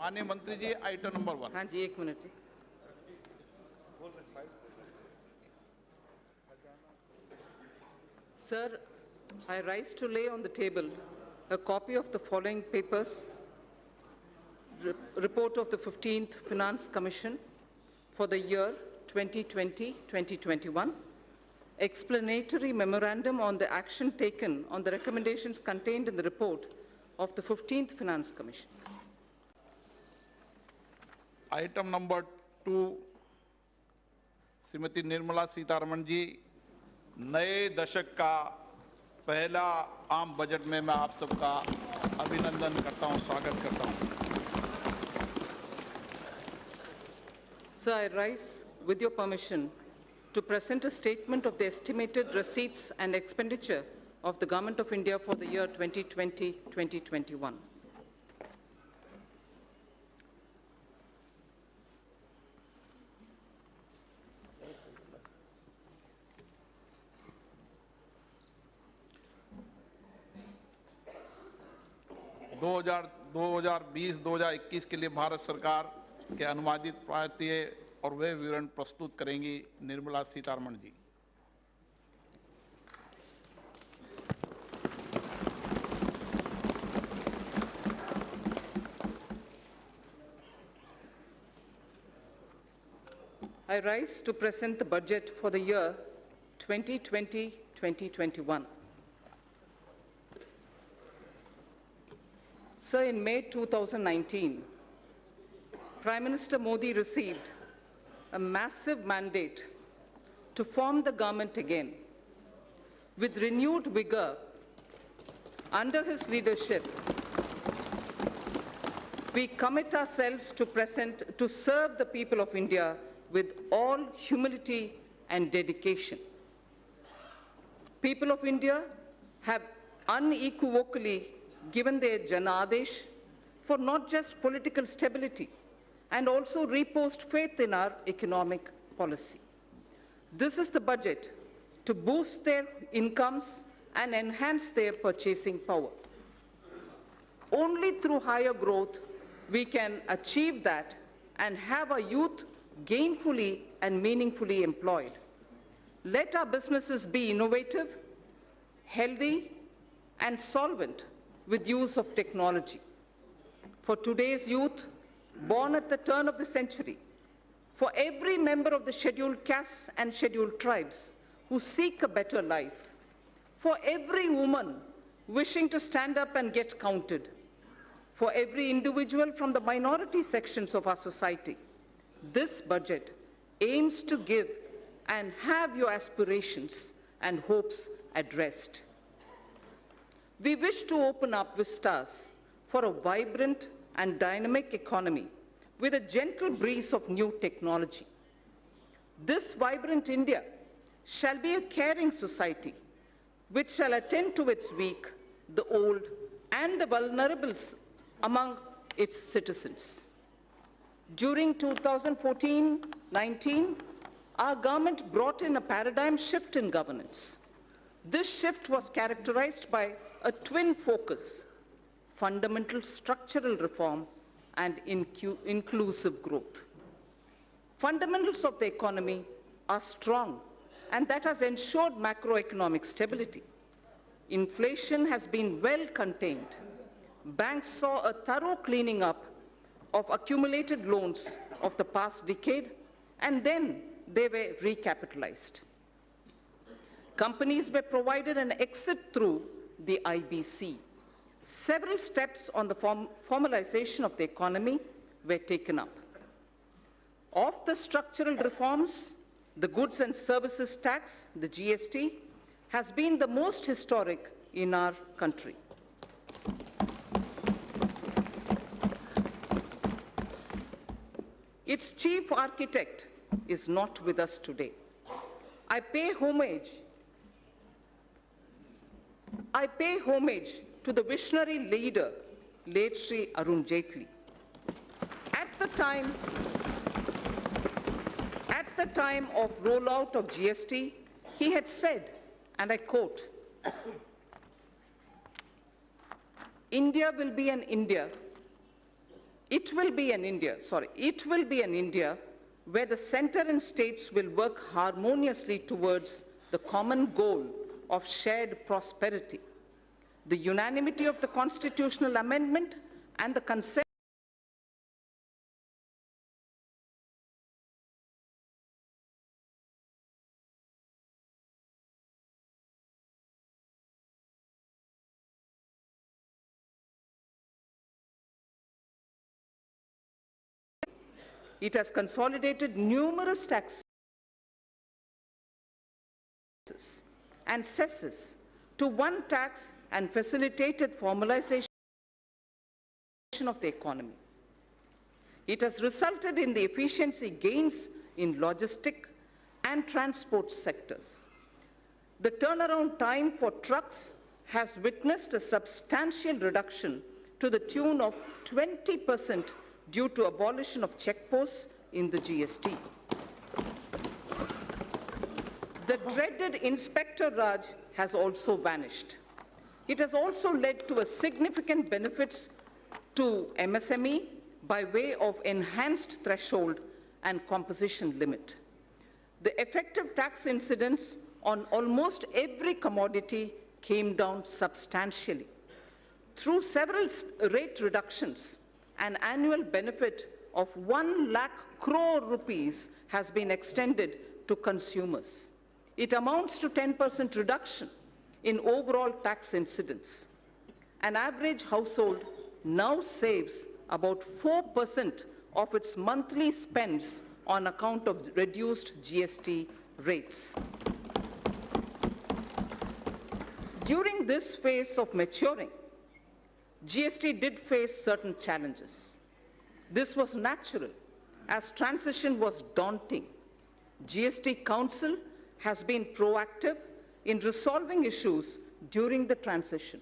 माननीय मंत्री जी, item number 1। हाँ जी, एक मिनट जी। Sir, I rise to lay on the table a copy of the following papers: report of the 15th Finance Commission for the year 2020-2021, explanatory memorandum on the action taken on the recommendations contained in the report of the 15th Finance Commission. Item number 2, Shrimati Nirmala Sitharaman ji, नए दशक का पहला आम budget में मैं आप सबका अभिनंदन करता हूं, स्वागत करता हूं। Sir, I rise with your permission to present a statement of the estimated receipts and expenditure of the Government of India for the year 2020-2021. दो हजार 2021 के लिए भारत सरकार के अनुवादित प्राप्तिय और वे विवरण प्रस्तुत करेंगी निर्मला सीतारमण जी। I rise to present the budget for the year 2020-2021. Sir, in May 2019, Prime Minister Modi received a massive mandate to form the government again. With renewed vigor, under his leadership, we commit ourselves to serve the people of India with all humility and dedication. People of India have unequivocally given their Janadesh for not just political stability and also reposed faith in our economic policy. This is the budget to boost their incomes and enhance their purchasing power. Only through higher growth we can achieve that and have our youth gainfully and meaningfully employed. Let our businesses be innovative, healthy, and solvent with use of technology. For today's youth, born at the turn of the century, for every member of the scheduled castes and scheduled tribes who seek a better life, for every woman wishing to stand up and get counted, for every individual from the minority sections of our society, this budget aims to give and have your aspirations and hopes addressed. We wish to open up vistas for a vibrant and dynamic economy with a gentle breeze of new technology. This vibrant India shall be a caring society which shall attend to its weak, the old, and the vulnerables among its citizens. During 2014-19, our government brought in a paradigm shift in governance. This shift was characterized by a twin focus: fundamental structural reform and inclusive growth. Fundamentals of the economy are strong, and that has ensured macroeconomic stability. Inflation has been well contained. Banks saw a thorough cleaning up of accumulated loans of the past decade, and then they were recapitalized. Companies were provided an exit through the IBC. Several steps on the formalization of the economy were taken up. Of the structural reforms, the goods and services tax, the GST, has been the most historic in our country. Its chief architect is not with us today. I pay homage to the visionary leader, late Sri Arun Jaitley. At the time of rollout of GST, he had said, and I quote, "India will be an India It will be an India where the center and states will work harmoniously towards the common goal of shared prosperity. The unanimity of the constitutional amendment and the consent it has consolidated numerous taxes and cesses to one tax and facilitated formalization of the economy. It has resulted in the efficiency gains in logistic and transport sectors. The turnaround time for trucks has witnessed a substantial reduction to the tune of 20% due to abolition of checkposts in the GST. The dreaded Inspector Raj has also vanished. It has also led to a significant benefits to MSME by way of enhanced threshold and composition limit. The effective tax incidence on almost every commodity came down substantially. Through several rate reductions, an annual benefit of 1 lakh crore rupees has been extended to consumers. It amounts to 10% reduction in overall tax incidence. An average household now saves about 4% of its monthly spends on account of reduced GST rates. During this phase of maturing, GST did face certain challenges. This was natural, as transition was daunting. GST Council has been proactive in resolving issues during the transition.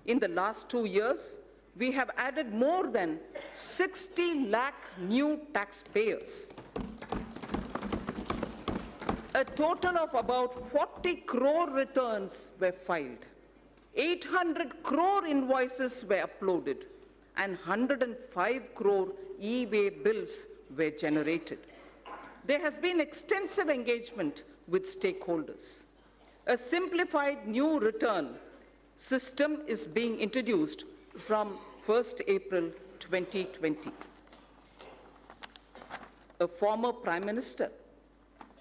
In the last 2 years, we have added more than 60 lakh new taxpayers. A total of about 40 crore returns were filed. 800 crore invoices were uploaded and 105 crore e-way bills were generated. There has been extensive engagement with stakeholders. A simplified new return system is being introduced from 1st April 2020. A former Prime Minister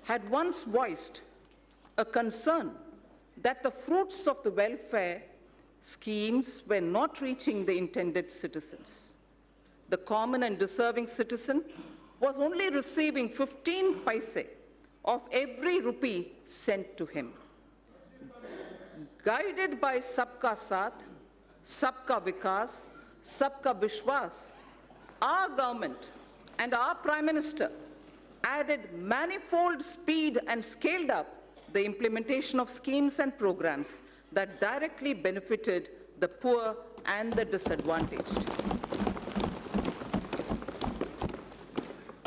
had once voiced a concern that the fruits of the welfare schemes were not reaching the intended citizens. The common and deserving citizen was only receiving 15 paise of every rupee sent to him. Guided by Sabka Saath, Sabka Vikas, Sabka Vishwas, our government and our Prime Minister added manifold speed and scaled up the implementation of schemes and programs that directly benefited the poor and the disadvantaged.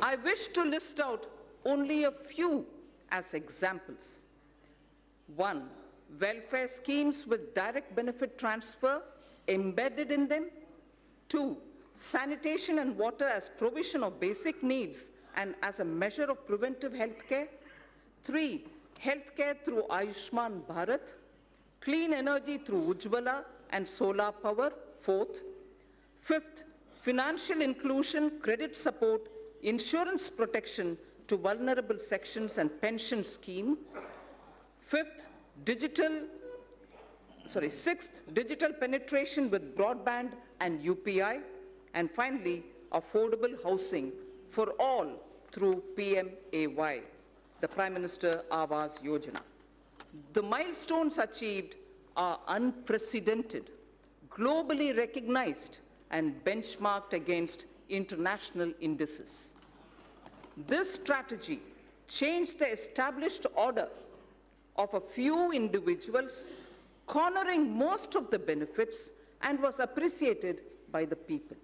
I wish to list out only a few as examples. 1, welfare schemes with direct benefit transfer embedded in them. 2, sanitation and water as provision of basic needs and as a measure of preventive health care. 3, healthcare through Ayushman Bharat. Clean energy through Ujjwala and solar power. 4th. 5th, financial inclusion, credit support, insurance protection to vulnerable sections and pension scheme. 6th, digital penetration with broadband and UPI. And finally, affordable housing for all through PMAY, the Prime Minister Awas Yojana. The milestones achieved are unprecedented, globally recognized, and benchmarked against international indices. This strategy changed the established order of a few individuals, cornering most of the benefits, and was appreciated by the people.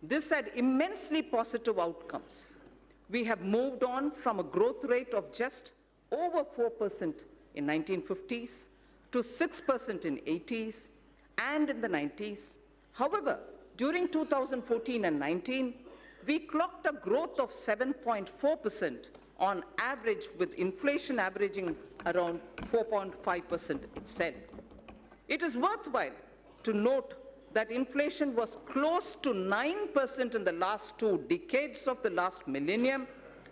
This had immensely positive outcomes. We have moved on from a growth rate of just over 4% in 1950s to 6% in 80s and in the 90s. However, During 2014 and 19, we clocked a growth of 7.4% on average, with inflation averaging around 4.5% itself. It is worthwhile to note that inflation was close to 9% in the last 2 decades of the last millennium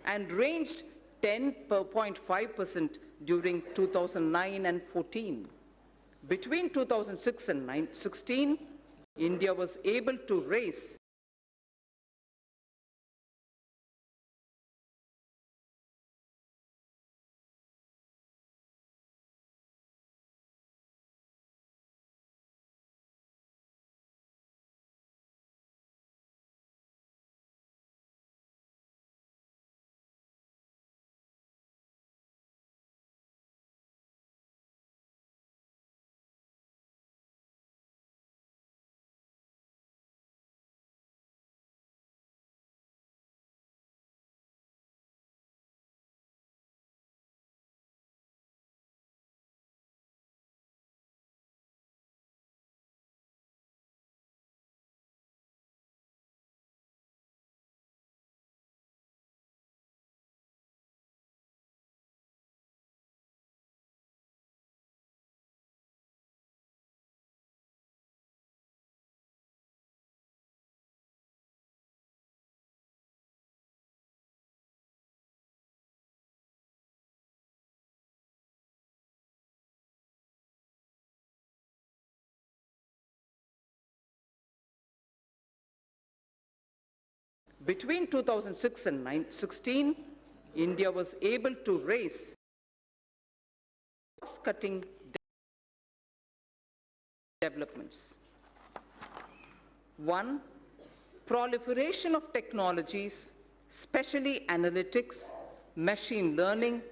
and ranged 10.5% during 2009 and 14. Between 2006 and 16, India was able to raise between 2006 and 16, India was able to raise cost-cutting developments. 1. Proliferation of technologies, especially analytics, machine learning,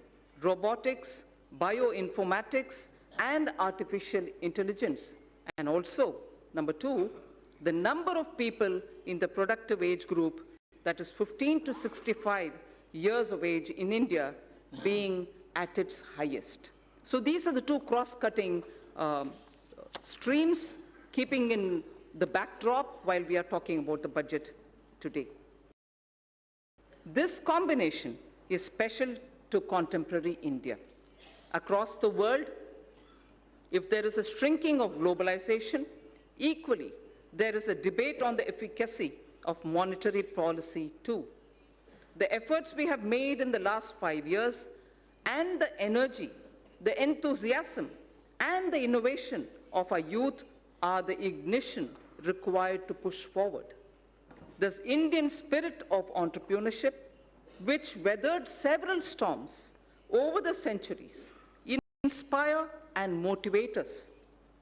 robotics, bioinformatics, and artificial intelligence. And also, number 2, the number of people in the productive age group, that is 15 to 65 years of age in India, being at its highest. So these are the 2 cross-cutting streams, keeping in the backdrop while we are talking about the budget today. This combination is special to contemporary India. Across the world, if there is a shrinking of globalization, equally, there is a debate on the efficacy of monetary policy too. The efforts we have made in the last 5 years and the energy, the enthusiasm, and the innovation of our youth are the ignition required to push forward. This Indian spirit of entrepreneurship, which weathered several storms over the centuries, inspire and motivate us.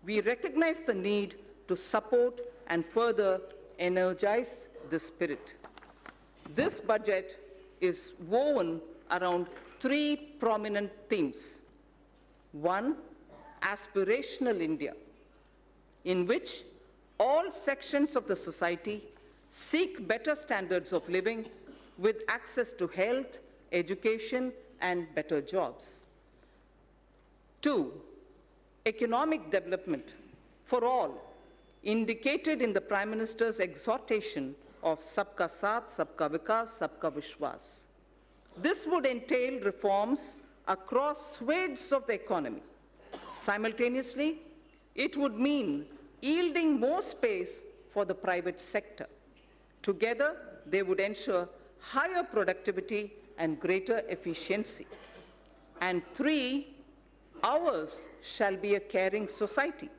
We recognize the need to support and further energize this spirit. This budget is woven around 3 prominent themes. 1, aspirational India, in which all sections of the society seek better standards of living with access to health, education, and better jobs. 2, economic development for all, indicated in the Prime Minister's exhortation of Sabka Saath, Sabka Vikas, Sabka Vishwas. This would entail reforms across swathes of the economy. Simultaneously, it would mean yielding more space for the private sector. Together, they would ensure higher productivity and greater efficiency. And 3, ours shall be a caring society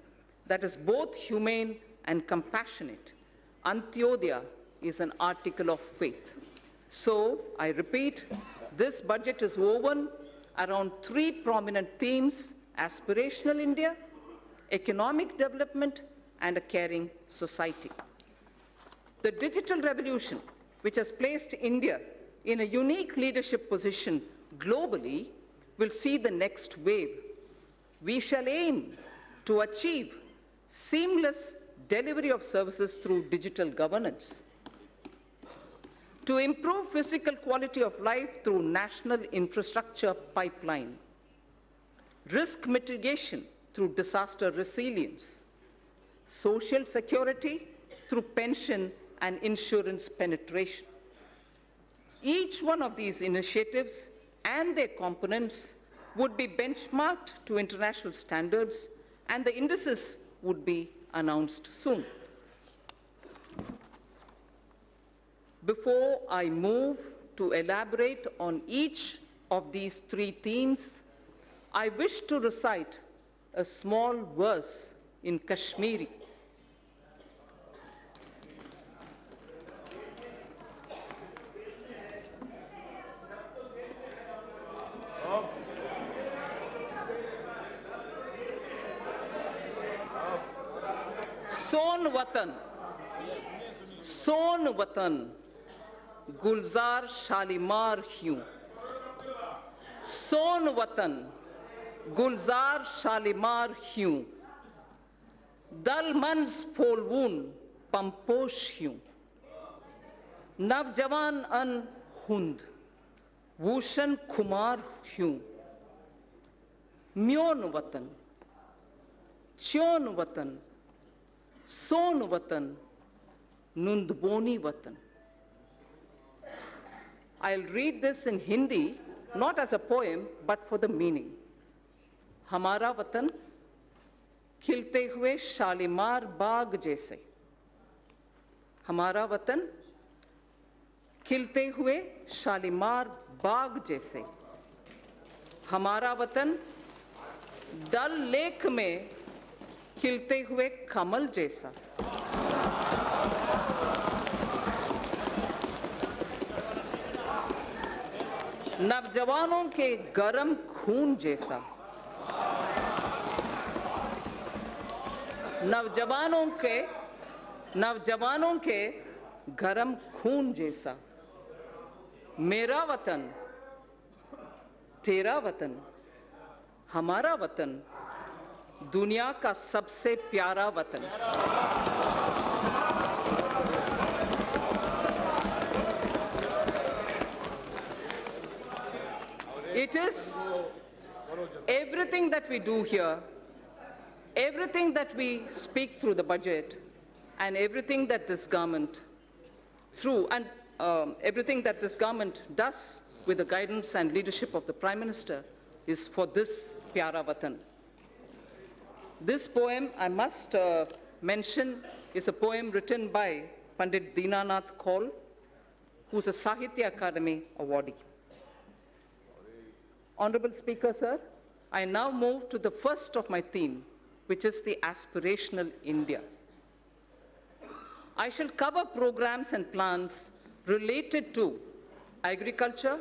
that is both humane and compassionate. Antyodaya is an article of faith. So, I repeat, this budget is woven around 3 prominent themes: aspirational India, economic development, and a caring society. The digital revolution, which has placed India in a unique leadership position globally, will see the next wave. We shall aim to achieve seamless delivery of services through digital governance, to improve physical quality of life through national infrastructure pipeline, risk mitigation through disaster resilience, social security through pension and insurance penetration. Each one of these initiatives and their components would be benchmarked to international standards, and the indices would be announced soon. Before I move to elaborate on each of these three themes, I wish to recite a small verse in Kashmiri. सोन वतन गुलजार शालीमार ह्यूं सोन वतन गुलजार शालीमार ह्यूं दल मंज फोलवून पंपोश ह्यूं नवजवान अन हुंद वूशन खुमार ह्यूं म्योन वतन च्योन वतन सोन वतन Nundboni Vatan. I'll read this in Hindi, not as a poem, but for the meaning. Hamara Vatan, खिलते हुए शालीमार बाग जैसे. हमारा वतन, खिलते हुए शालीमार बाग जैसे. हमारा वतन, डल लेक में खिलते हुए कमल जैसा. नवजवानों के गरम खून जैसा. नवजवानों के गरम खून जैसा. मेरा वतन, तेरा वतन, हमारा वतन, दुनिया का सबसे प्यारा वतन. It is everything that we do here, everything that we speak through the budget, and everything that this government everything that this government does with the guidance and leadership of the Prime Minister is for this Pyara Vatan. This poem, I must mention, is a poem written by Pandit Dinanath Kaul, who's a Sahitya Akademi awardee. Honorable Speaker, sir, I now move to the first of my theme, which is the aspirational India. I shall cover programs and plans related to agriculture,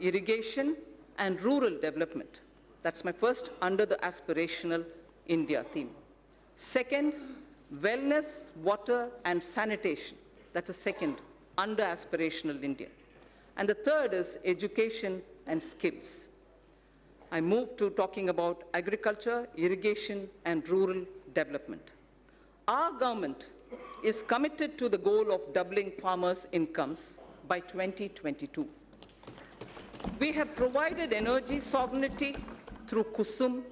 irrigation, and rural development. That's my first under the aspirational India theme. Second, wellness, water, and sanitation. That's a second under aspirational India. And the third is education and skills. I move to talking about agriculture, irrigation, and rural development. Our government is committed to the goal of doubling farmers' incomes by 2022. We have provided energy sovereignty through Kusum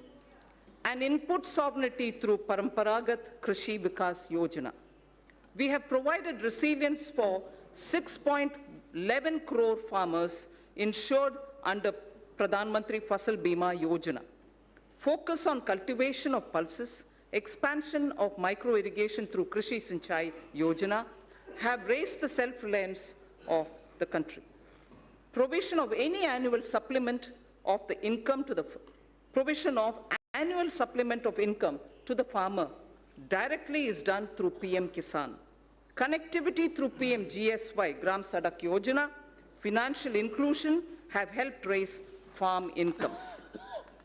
and input sovereignty through Paramparagat Krishi Vikas Yojana. We have provided resilience for 6.11 crore farmers insured under Pradhan Mantri Fasal Bima Yojana. Focus on cultivation of pulses, expansion of micro-irrigation through Krishi Sinchai Yojana have raised the self-reliance of the country. Provision of any annual supplement of the income to the farmer directly is done through PM Kisan. Connectivity through PM GSY, Gram Sadak Yojana, financial inclusion have helped raise farm incomes.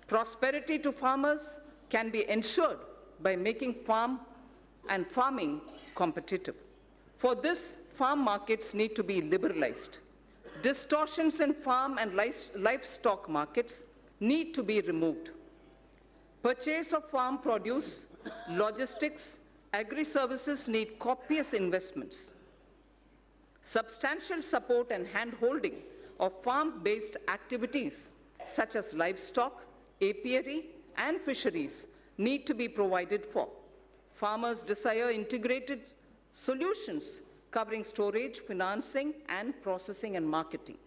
Prosperity to farmers can be ensured by making farming competitive. For this, farm markets need to be liberalized. Distortions in farm and livestock markets need to be removed. Purchase of farm produce, logistics, agri-services need copious investments. Substantial support and hand-holding of farm-based activities such as livestock, apiary, and fisheries need to be provided for. Farmers desire integrated Solutions covering storage, financing, and processing and marketing.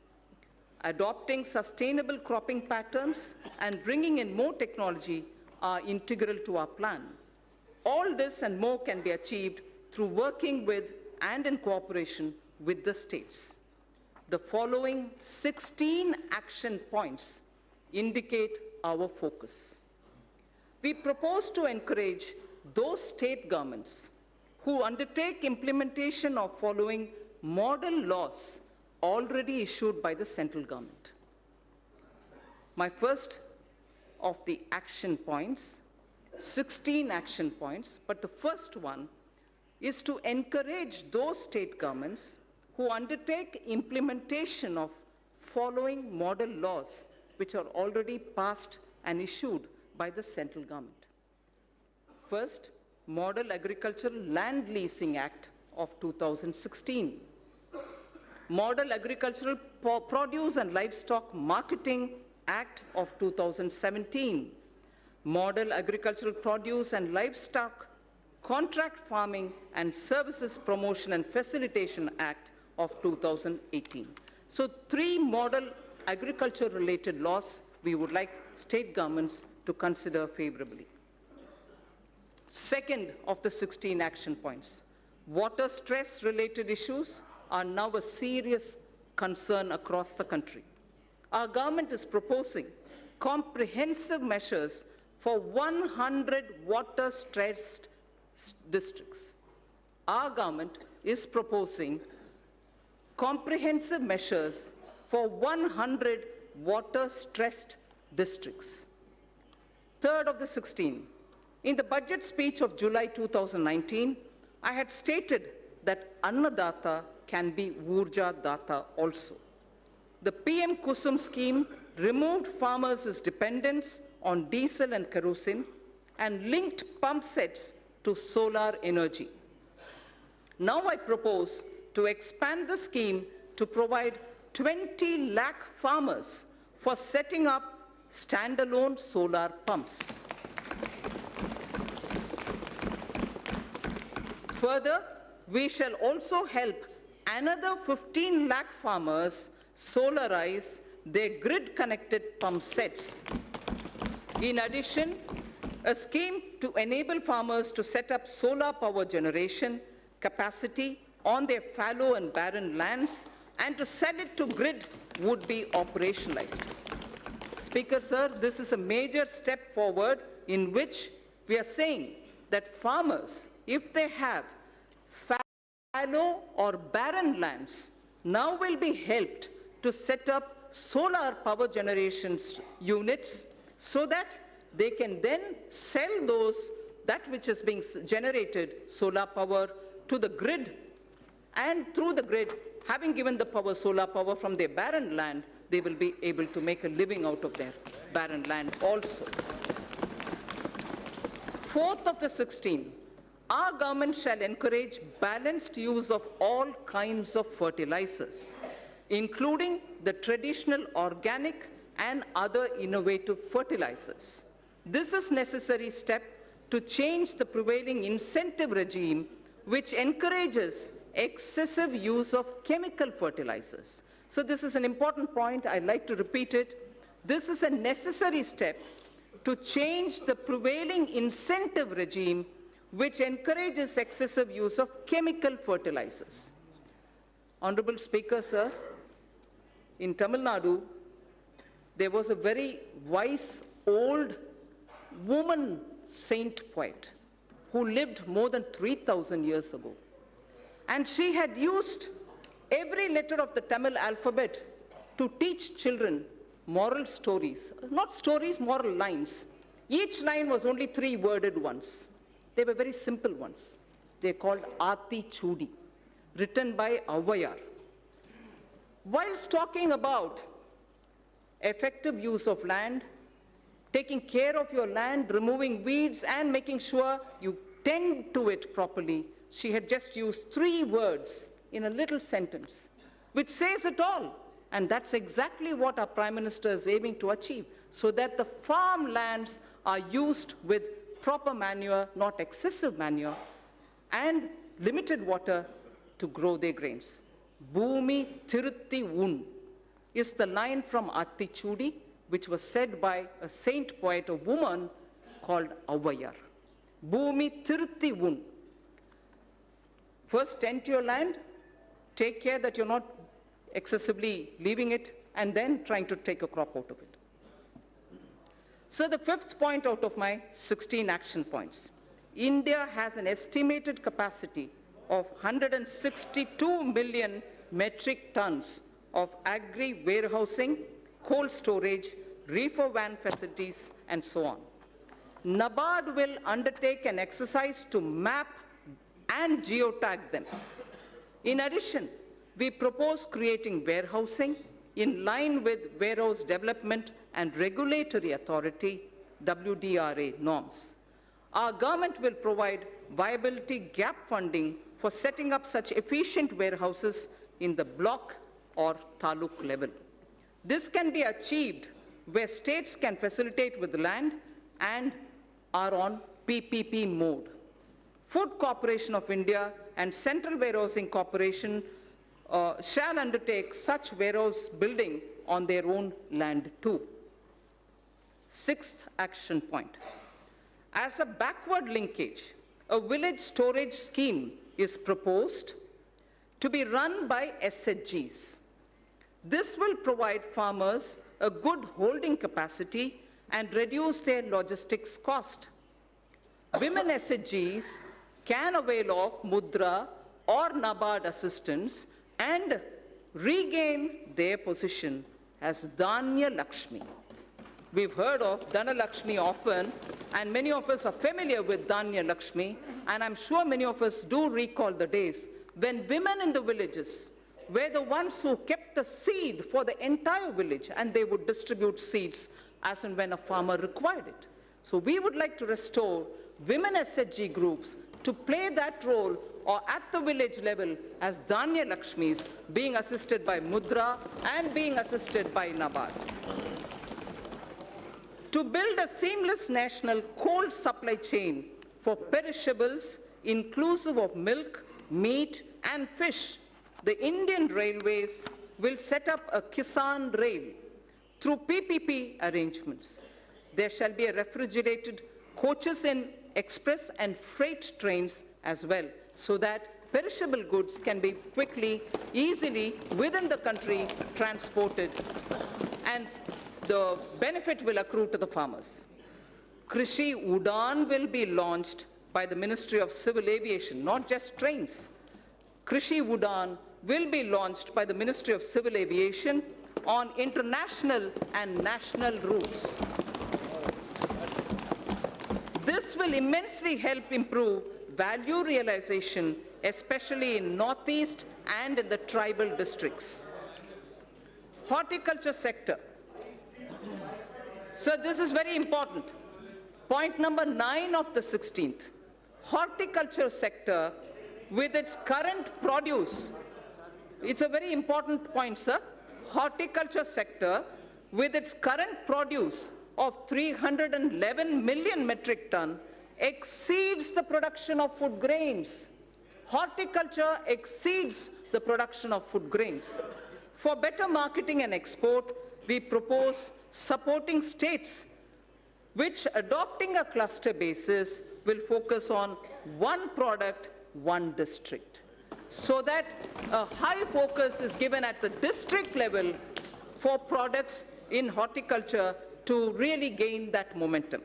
Adopting sustainable cropping patterns and bringing in more technology are integral to our plan. All this and more can be achieved through working with and in cooperation with the states. The following 16 action points indicate our focus. We propose to encourage those state governments who undertake implementation of following model laws already issued by the central government. My first of the action points, 16 action points, but the first one is to encourage those state governments who undertake implementation of following model laws which are already passed and issued by the central government. First, Model Agricultural Land Leasing Act of 2016. Model Agricultural Produce and Livestock Marketing Act of 2017. Model Agricultural Produce and Livestock Contract Farming and Services Promotion and Facilitation Act of 2018. So 3 model agriculture-related laws we would like state governments to consider favorably. Second of the 16 action points, water stress-related issues are now a serious concern across the country. Our government is proposing comprehensive measures for 100 water-stressed districts. Our government is proposing comprehensive measures for 100 water-stressed districts. Third of the 16, in the budget speech of July 2019, I had stated that Annadata can be Urja Data also. The PM Kusum scheme removed farmers' dependence on diesel and kerosene and linked pump sets to solar energy. Now I propose to expand the scheme to provide 20 lakh farmers for setting up standalone solar pumps. Further, we shall also help another 15 lakh farmers solarize their grid-connected pump sets. In addition, a scheme to enable farmers to set up solar power generation capacity on their fallow and barren lands and to sell it to grid would be operationalized. Speaker, sir, this is a major step forward in which we are saying that farmers, if they have fallow or barren lands, now will be helped to set up solar power generation units so that they can then sell that which is being generated, solar power, to the grid, and through the grid, having given the power, solar power from their barren land, they will be able to make a living out of their barren land also. Fourth of the 16, our government shall encourage balanced use of all kinds of fertilizers, including the traditional organic and other innovative fertilizers. This is a necessary step to change the prevailing incentive regime which encourages excessive use of chemical fertilizers. So this is an important point. I'd like to repeat it. This is a necessary step to change the prevailing incentive regime which encourages excessive use of chemical fertilizers. Honorable Speaker, sir, in Tamil Nadu, there was a very wise old woman saint poet who lived more than 3,000 years ago. And she had used every letter of the Tamil alphabet to teach children moral stories. Not stories, moral lines. Each line was only 3-worded ones. They were very simple ones. They're called Aati Chudi, written by Avayar. Whilst talking about effective use of land, taking care of your land, removing weeds, and making sure you tend to it properly, she had just used 3 words in a little sentence, which says it all. And that's exactly what our Prime Minister is aiming to achieve, so that the farmlands are used with proper manure, not excessive manure, and limited water to grow their grains. Bhumi Tirutti Un is the line from Attichudi, which was said by a saint poet, a woman called Avvayar. Bhumi Tirutti Un. First, tend to your land, take care that you're not excessively leaving it, and then trying to take a crop out of it. So the fifth point out of my 16 action points. India has an estimated capacity of 162 million metric tons of agri-warehousing, cold storage, reefer van facilities, and so on. NABARD will undertake an exercise to map and geotag them. In addition, we propose creating warehousing in line with Warehouse Development and Regulatory Authority, WDRA norms. Our government will provide viability gap funding for setting up such efficient warehouses in the block or taluk level. This can be achieved where states can facilitate with land and are on PPP mode. Food Corporation of India and Central Warehousing Corporation shall undertake such warehouse building on their own land too. Sixth action point. As a backward linkage, a village storage scheme is proposed to be run by SHGs. This will provide farmers a good holding capacity and reduce their logistics cost. Women SHGs can avail of Mudra or NABARD assistance and regain their position as Dhanya Lakshmi. We've heard of Dhana Lakshmi often, and many of us are familiar with Dhanya Lakshmi, and I'm sure many of us do recall the days when women in the villages were the ones who kept the seed for the entire village, and they would distribute seeds as and when a farmer required it. So we would like to restore women SHG groups to play that role or at the village level as Dhanya Lakshmis, being assisted by Mudra and being assisted by NABARD. To build a seamless national cold supply chain for perishables inclusive of milk, meat, and fish, the Indian Railways will set up a Kisan Rail through PPP arrangements. There shall be a refrigerated coaches in express and freight trains as well, so that perishable goods can be quickly, easily within the country transported, and the benefit will accrue to the farmers. Krishi Udan will be launched by the Ministry of Civil Aviation, not just trains. Krishi Udan will be launched by the Ministry of Civil Aviation on international and national routes. This will immensely help improve value realization, especially in Northeast and in the tribal districts. Horticulture sector. So this is very important. Point number 9 of the 16th. Horticulture sector with its current produce. It's a very important point, sir. Horticulture sector with its current produce of 311 million metric ton exceeds the production of food grains. Horticulture exceeds the production of food grains. For better marketing and export, we propose supporting states which, adopting a cluster basis, will focus on one product, one district, so that a high focus is given at the district level for products in horticulture to really gain that momentum.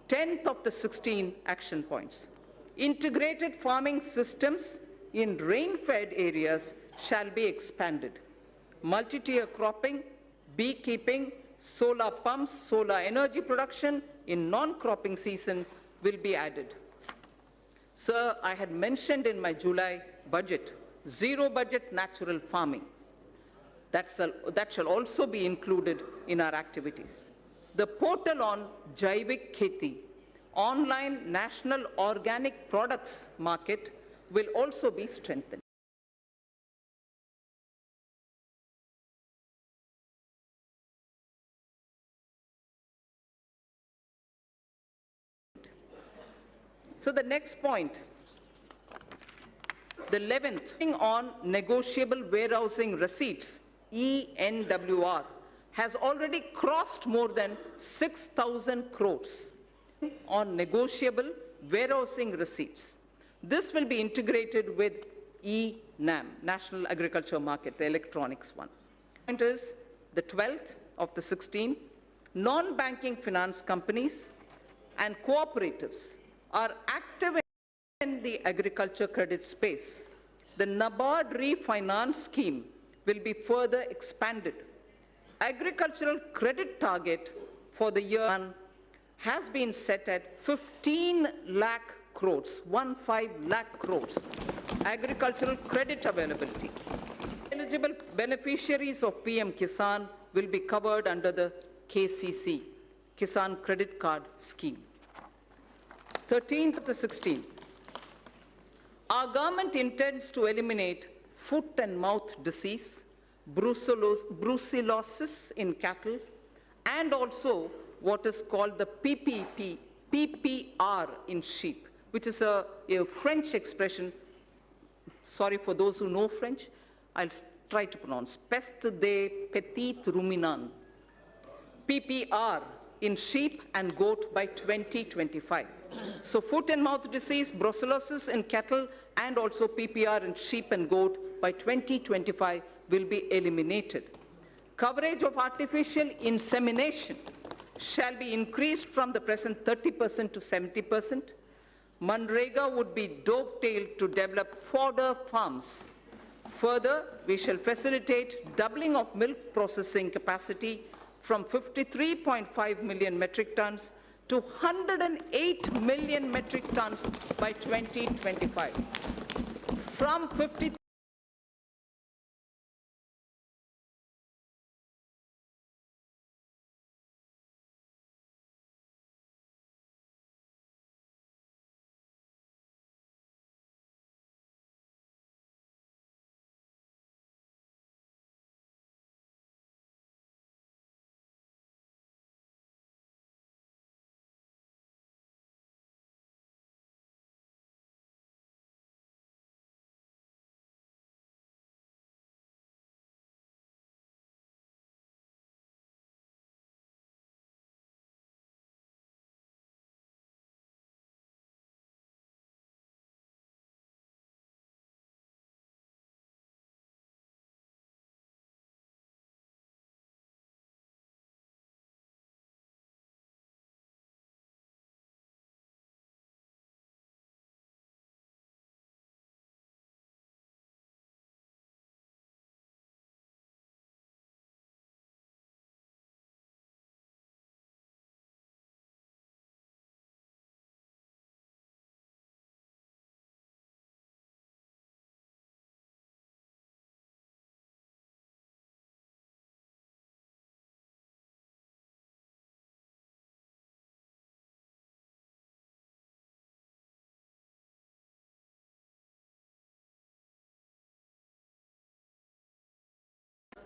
10th of the 16 action points. Integrated farming systems in rain-fed areas shall be expanded. Multi-tier cropping, beekeeping, solar pumps, solar energy production in non-cropping season will be added. Sir, I had mentioned in my July budget, zero budget natural farming. That shall also be included in our activities. The portal on Jaivik Kheti, online national organic products market, will also be strengthened. So the next point, The 11th, on negotiable warehousing receipts, ENWR, has already crossed more than 6,000 crores on negotiable warehousing receipts. This will be integrated with eNAM, National Agriculture Market, the electronics one. Point is, the 12th of the 16th, non-banking finance companies and cooperatives are active in the agriculture credit space. The NABARD refinance scheme will be further expanded. Agricultural credit target for the year has been set at 15 lakh crores, 15 lakh crores. Agricultural credit availability. Eligible beneficiaries of PM Kisan will be covered under the KCC, Kisan Credit Card Scheme. 13th to 16th. Our government intends to eliminate foot and mouth disease, brucellosis in cattle, and also what is called the PPR in sheep, which is a French expression. Sorry for those who know French. I'll try to pronounce. Peste des petits ruminants. PPR in sheep and goat by 2025. So foot and mouth disease, brucellosis in cattle, and also PPR in sheep and goat by 2025 will be eliminated. Coverage of artificial insemination shall be increased from the present 30% to 70%. Manrega would be dovetailed to develop fodder farms. Further, we shall facilitate doubling of milk processing capacity from 53.5 million metric tons to 108 million metric tons by 2025. From 50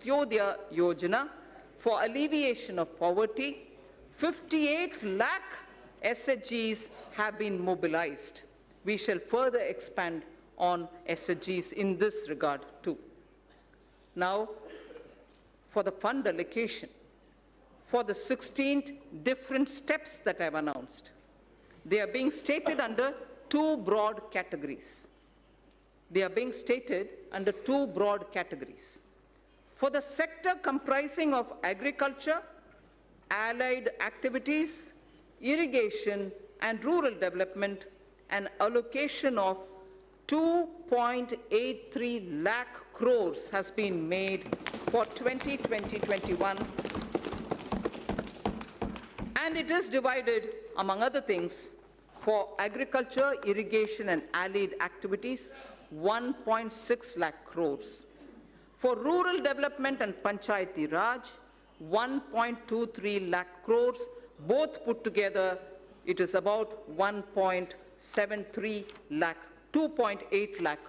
Antyodaya Yojana for alleviation of poverty, 58 lakh SHGs have been mobilized. We shall further expand on SHGs in this regard too. Now, for the fund allocation, for the 16 different steps that I have announced, they are being stated under two broad categories. They are being stated under two broad categories. For the sector comprising of agriculture, allied activities, irrigation, and rural development, an allocation of 2.83 lakh crores has been made for 2020-21, and it is divided, among other things, for agriculture, irrigation, and allied activities, 1.6 lakh crores. For rural development and Panchayati Raj, 1.23 lakh crores. Both put together, it is about 1.73 lakh, 2.8 lakh,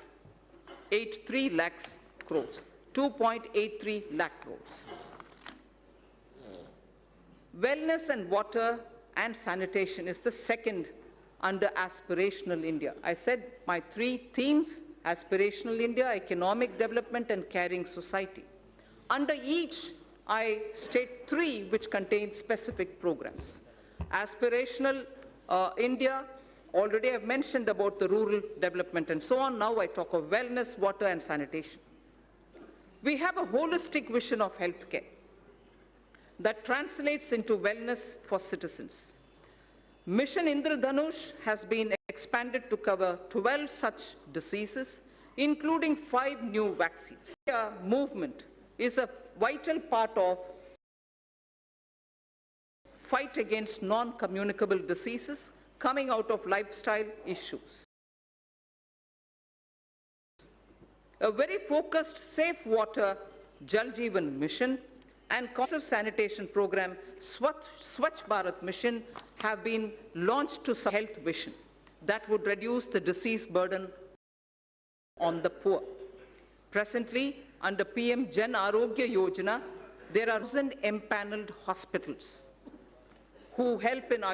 83 lakhs crores, 2.83 lakh crores. Wellness and water and sanitation is the second under aspirational India. I said my three themes: aspirational India, economic development, and caring society. Under each, I state 3 which contain specific programs. Aspirational India, already I've mentioned about the rural development and so on. Now I talk of wellness, water, and sanitation. We have a holistic vision of healthcare that translates into wellness for citizens. Mission Indradhanush has been expanded to cover 12 such diseases, including 5 new vaccines. The movement is a vital part of fight against non-communicable diseases coming out of lifestyle issues. A very focused safe water Jal Jeevan mission and comprehensive sanitation program Swachh Bharat mission have been launched to support health vision that would reduce the disease burden on the poor. Presently, under PM Jan Arogya Yojana, there are 1,000 empaneled hospitals who help in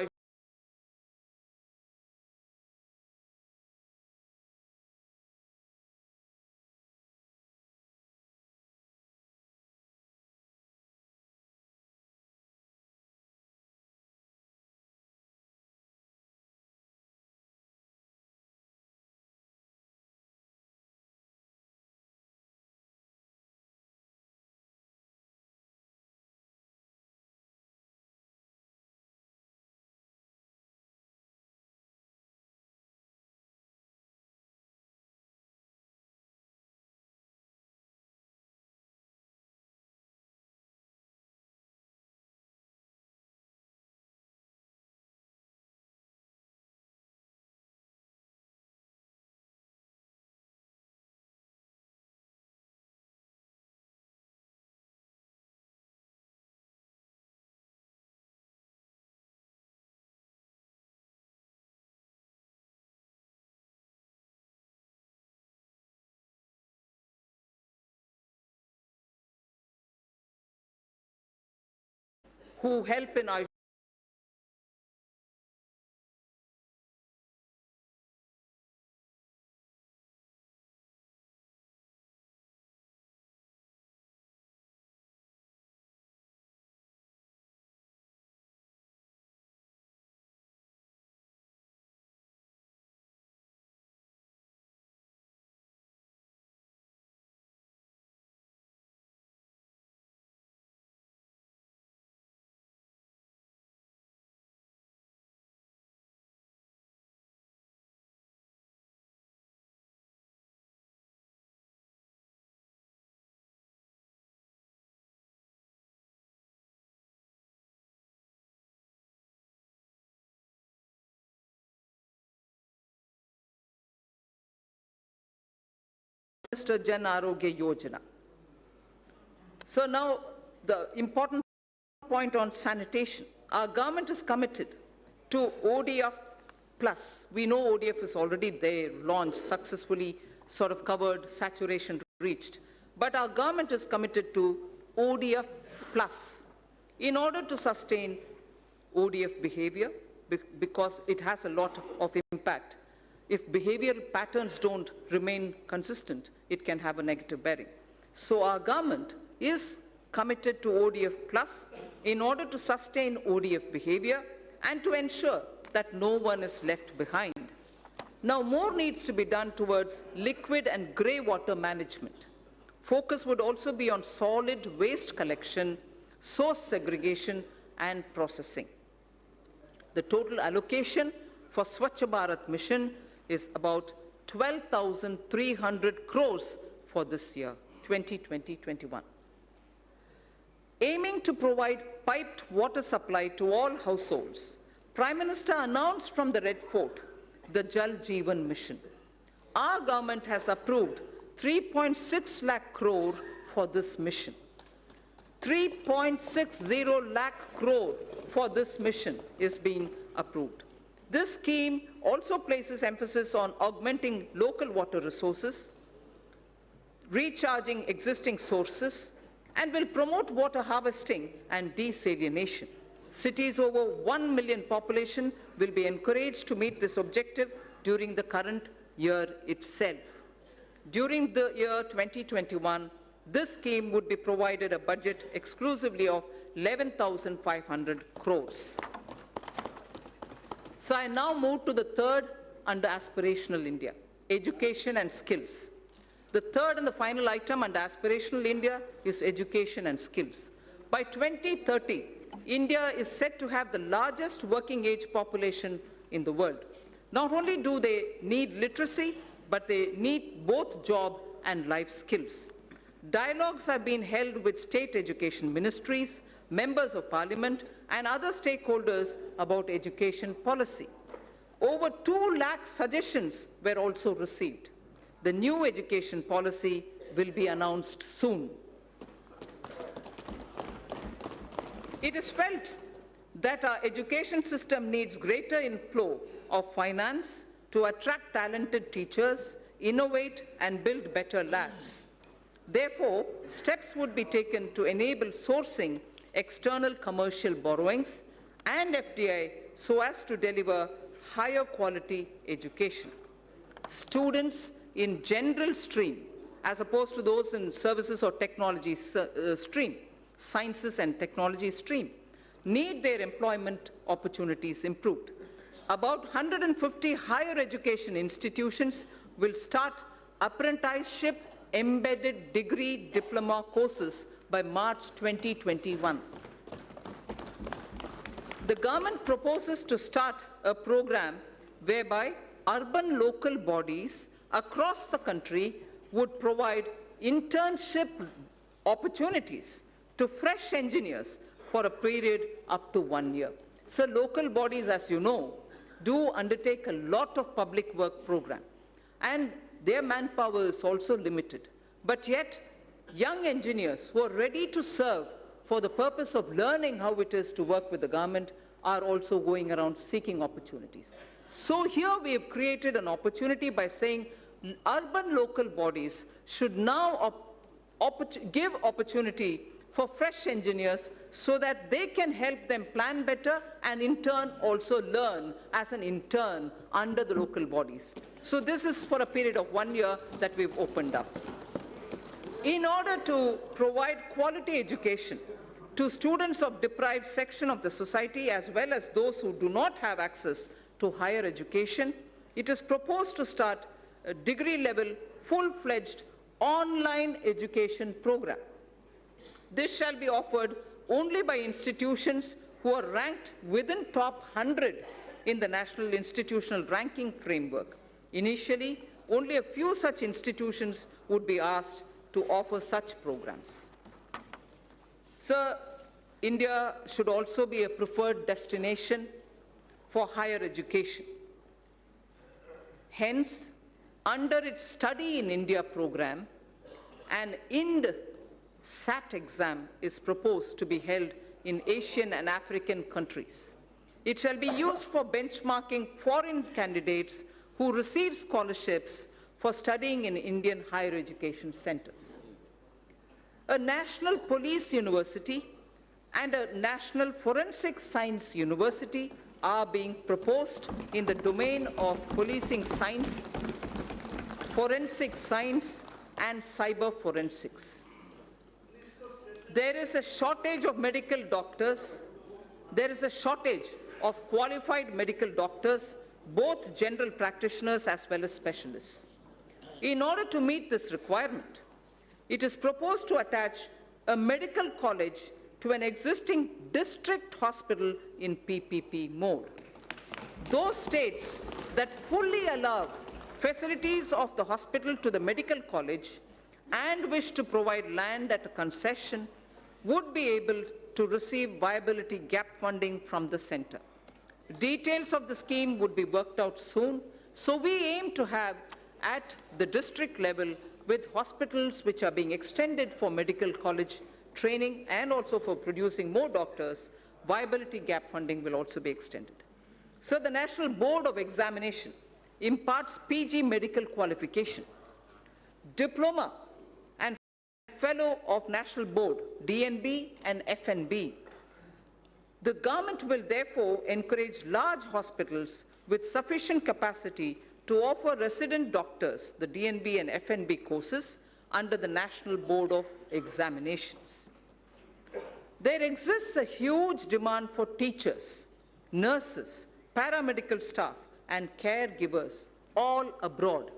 who help in Mr. Jan Arogya Yojana. So now the important point on sanitation. Our government is committed to ODF plus. We know ODF is already there, launched, successfully sort of covered, saturation reached. But our government is committed to ODF plus in order to sustain ODF behavior because it has a lot of impact. If behavioral patterns don't remain consistent, it can have a negative bearing. So our government is committed to ODF plus in order to sustain ODF behavior and to ensure that no one is left behind. Now, more needs to be done towards liquid and grey water management. Focus would also be on solid waste collection, source segregation, and processing. The total allocation for Swachh Bharat mission is about 12,300 crores for this year, 2020-21. Aiming to provide piped water supply to all households, Prime Minister announced from the Red Fort the Jal Jeevan mission. Our government has approved 3.6 lakh crore for this mission. 3.60 lakh crore for this mission is being approved. This scheme also places emphasis on augmenting local water resources, recharging existing sources, and will promote water harvesting and desalination. Cities over 1 million population will be encouraged to meet this objective during the current year itself. During the year 2021, this scheme would be provided a budget exclusively of 11,500 crores. So I now move to the third under Aspirational India, education and skills. The third and the final item under Aspirational India is education and skills. By 2030, India is set to have the largest working age population in the world. Not only do they need literacy, but they need both job and life skills. Dialogues have been held with state education ministries, members of parliament, and other stakeholders about education policy. Over 2 lakh suggestions were also received. The new education policy will be announced soon. It is felt that our education system needs greater inflow of finance to attract talented teachers, innovate, and build better labs. Therefore, steps would be taken to enable sourcing external commercial borrowings and FDI so as to deliver higher quality education. Students in general stream, as opposed to those in services or technology stream, sciences and technology stream, need their employment opportunities improved. About 150 higher education institutions will start apprenticeship embedded degree diploma courses by March 2021. The government proposes to start a program whereby urban local bodies across the country would provide internship opportunities to fresh engineers for a period up to 1 year. So local bodies, as you know, do undertake a lot of public work program, and their manpower is also limited. But yet, young engineers who are ready to serve for the purpose of learning how it is to work with the government are also going around seeking opportunities. So here we have created an opportunity by saying urban local bodies should now give opportunity for fresh engineers so that they can help them plan better and in turn also learn as an intern under the local bodies. So this is for a period of 1 year that we've opened up. In order to provide quality education to students of deprived section of the society as well as those who do not have access to higher education, it is proposed to start a degree-level, full-fledged online education program. This shall be offered only by institutions who are ranked within top 100 in the National Institutional Ranking Framework. Initially, only a few such institutions would be asked to offer such programs. So, India should also be a preferred destination for higher education. Hence, under its Study in India program, an IND-SAT exam is proposed to be held in Asian and African countries. It shall be used for benchmarking foreign candidates who receive scholarships for studying in Indian higher education centers. A national police university and a national forensic science university are being proposed in the domain of policing science, forensic science, and cyber forensics. There is a shortage of medical doctors. There is a shortage of qualified medical doctors, both general practitioners as well as specialists. In order to meet this requirement, it is proposed to attach a medical college to an existing district hospital in PPP mode. Those states that fully allow facilities of the hospital to the medical college and wish to provide land at a concession would be able to receive viability gap funding from the center. Details of the scheme would be worked out soon, so we aim to have at the district level with hospitals which are being extended for medical college training and also for producing more doctors, viability gap funding will also be extended. So the National Board of Examination imparts PG medical qualification, diploma and fellow of National Board, DNB and FNB. The government will therefore encourage large hospitals with sufficient capacity to offer resident doctors the DNB and FNB courses under the National Board of Examinations. There exists a huge demand for teachers, nurses, paramedical staff, and caregivers all abroad.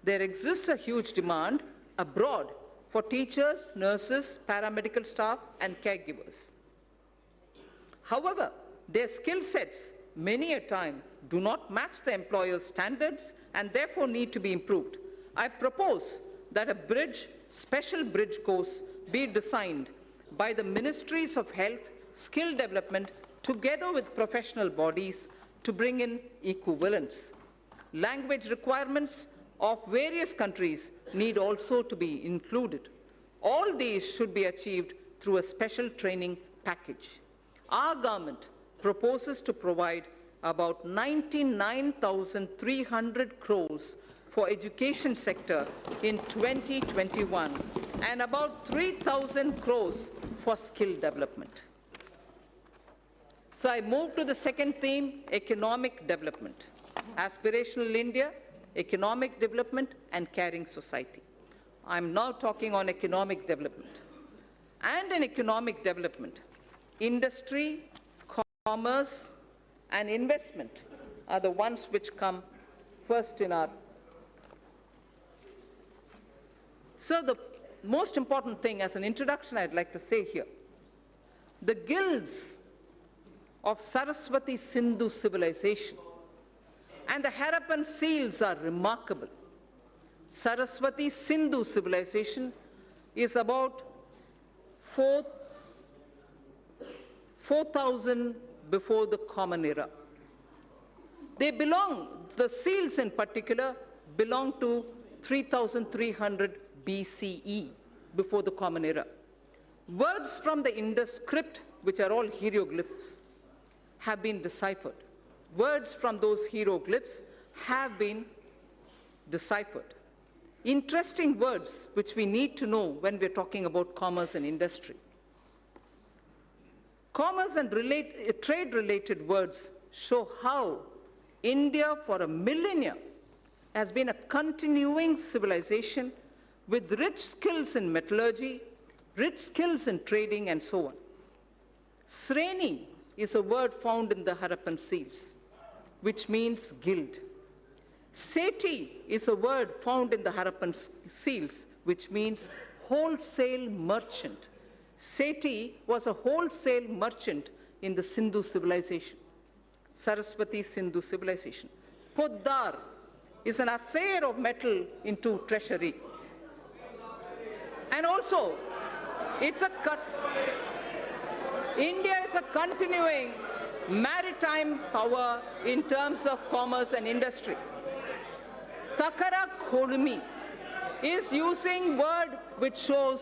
There exists a huge demand abroad for teachers, nurses, paramedical staff, and caregivers. However, their skill sets many a time do not match the employer's standards and therefore need to be improved. I propose that a special bridge course be designed by the Ministries of Health, Skill Development, together with professional bodies to bring in equivalence. Language requirements of various countries need also to be included. All these should be achieved through a special training package. Our government proposes to provide about 99,300 crores for education sector in 2021 and about 3,000 crores for skill development. So I move to the second theme, economic development. Aspirational India, economic development, and caring society. I'm now talking on economic development. And in economic development, industry, commerce, and investment are the ones which come first in our. So the most important thing as an introduction I'd like to say here, the guilds of Saraswati Sindhu civilization and the Harappan seals are remarkable. Saraswati Sindhu civilization is about 4,000 before the Common Era. They belong, the seals in particular, belong to 3,300 BCE, before the Common Era. Words from the Indus script, which are all hieroglyphs, have been deciphered. Words from those hieroglyphs have been deciphered. Interesting words which we need to know when we're talking about commerce and industry. Commerce and trade-related words show how India for a millennia has been a continuing civilization with rich skills in metallurgy, rich skills in trading, and so on. Sreni is a word found in the Harappan seals, which means guild. Seti is a word found in the Harappan seals, which means wholesale merchant. Seti was a wholesale merchant in the Sindhu civilization, Saraswati Sindhu civilization. Poddar is an assayer of metal into treasury. And also, India is a continuing maritime power in terms of commerce and industry. Takara Kodumi is using word which shows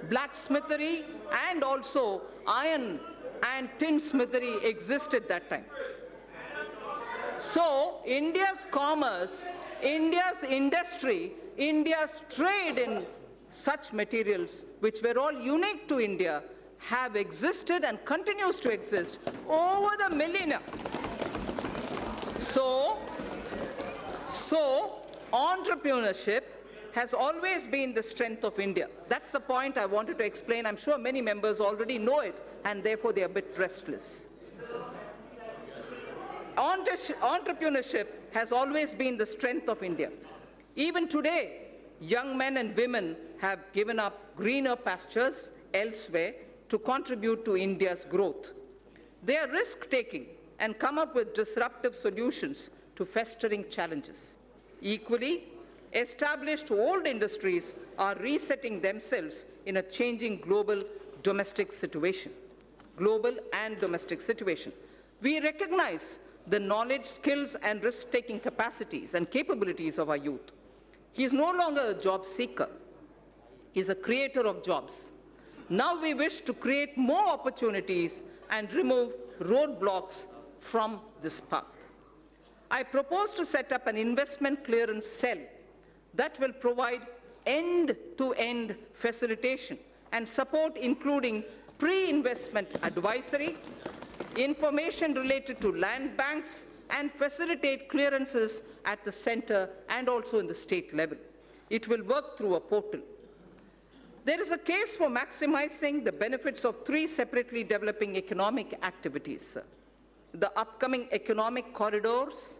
blacksmithery and also iron and tin smithery existed that time. So India's commerce, India's industry, India's trade in such materials which were all unique to India have existed and continues to exist over the millennia. So entrepreneurship has always been the strength of India. That's the point I wanted to explain. I'm sure many members already know it, and therefore they are a bit restless. Entrepreneurship has always been the strength of India. Even today, young men and women have given up greener pastures elsewhere to contribute to India's growth. They are risk-taking and come up with disruptive solutions to festering challenges. Equally, established old industries are resetting themselves in a changing global domestic situation. Global and domestic situation. We recognize the knowledge, skills, and risk-taking capacities and capabilities of our youth. He is no longer a job seeker. He is a creator of jobs. Now we wish to create more opportunities and remove roadblocks from this path. I propose to set up an investment clearance cell that will provide end-to-end facilitation and support, including pre-investment advisory, information related to land banks, and facilitate clearances at the center and also in the state level. It will work through a portal. There is a case for maximizing the benefits of three separately developing economic activities: the upcoming economic corridors,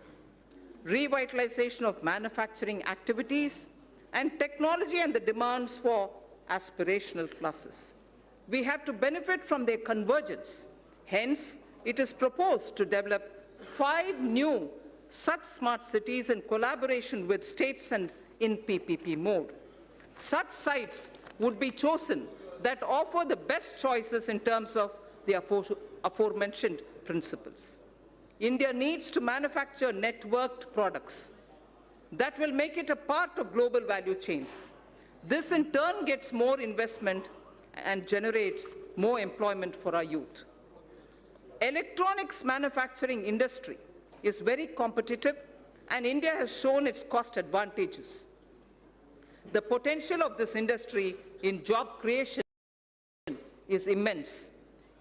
revitalization of manufacturing activities, and technology and the demands for aspirational classes. We have to benefit from their convergence. Hence, it is proposed to develop 5 new such smart cities in collaboration with states and in PPP mode. Such sites would be chosen that offer the best choices in terms of the aforementioned principles. India needs to manufacture networked products that will make it a part of global value chains. This in turn gets more investment and generates more employment for our youth. Electronics manufacturing industry is very competitive, and India has shown its cost advantages. The potential of this industry in job creation is immense.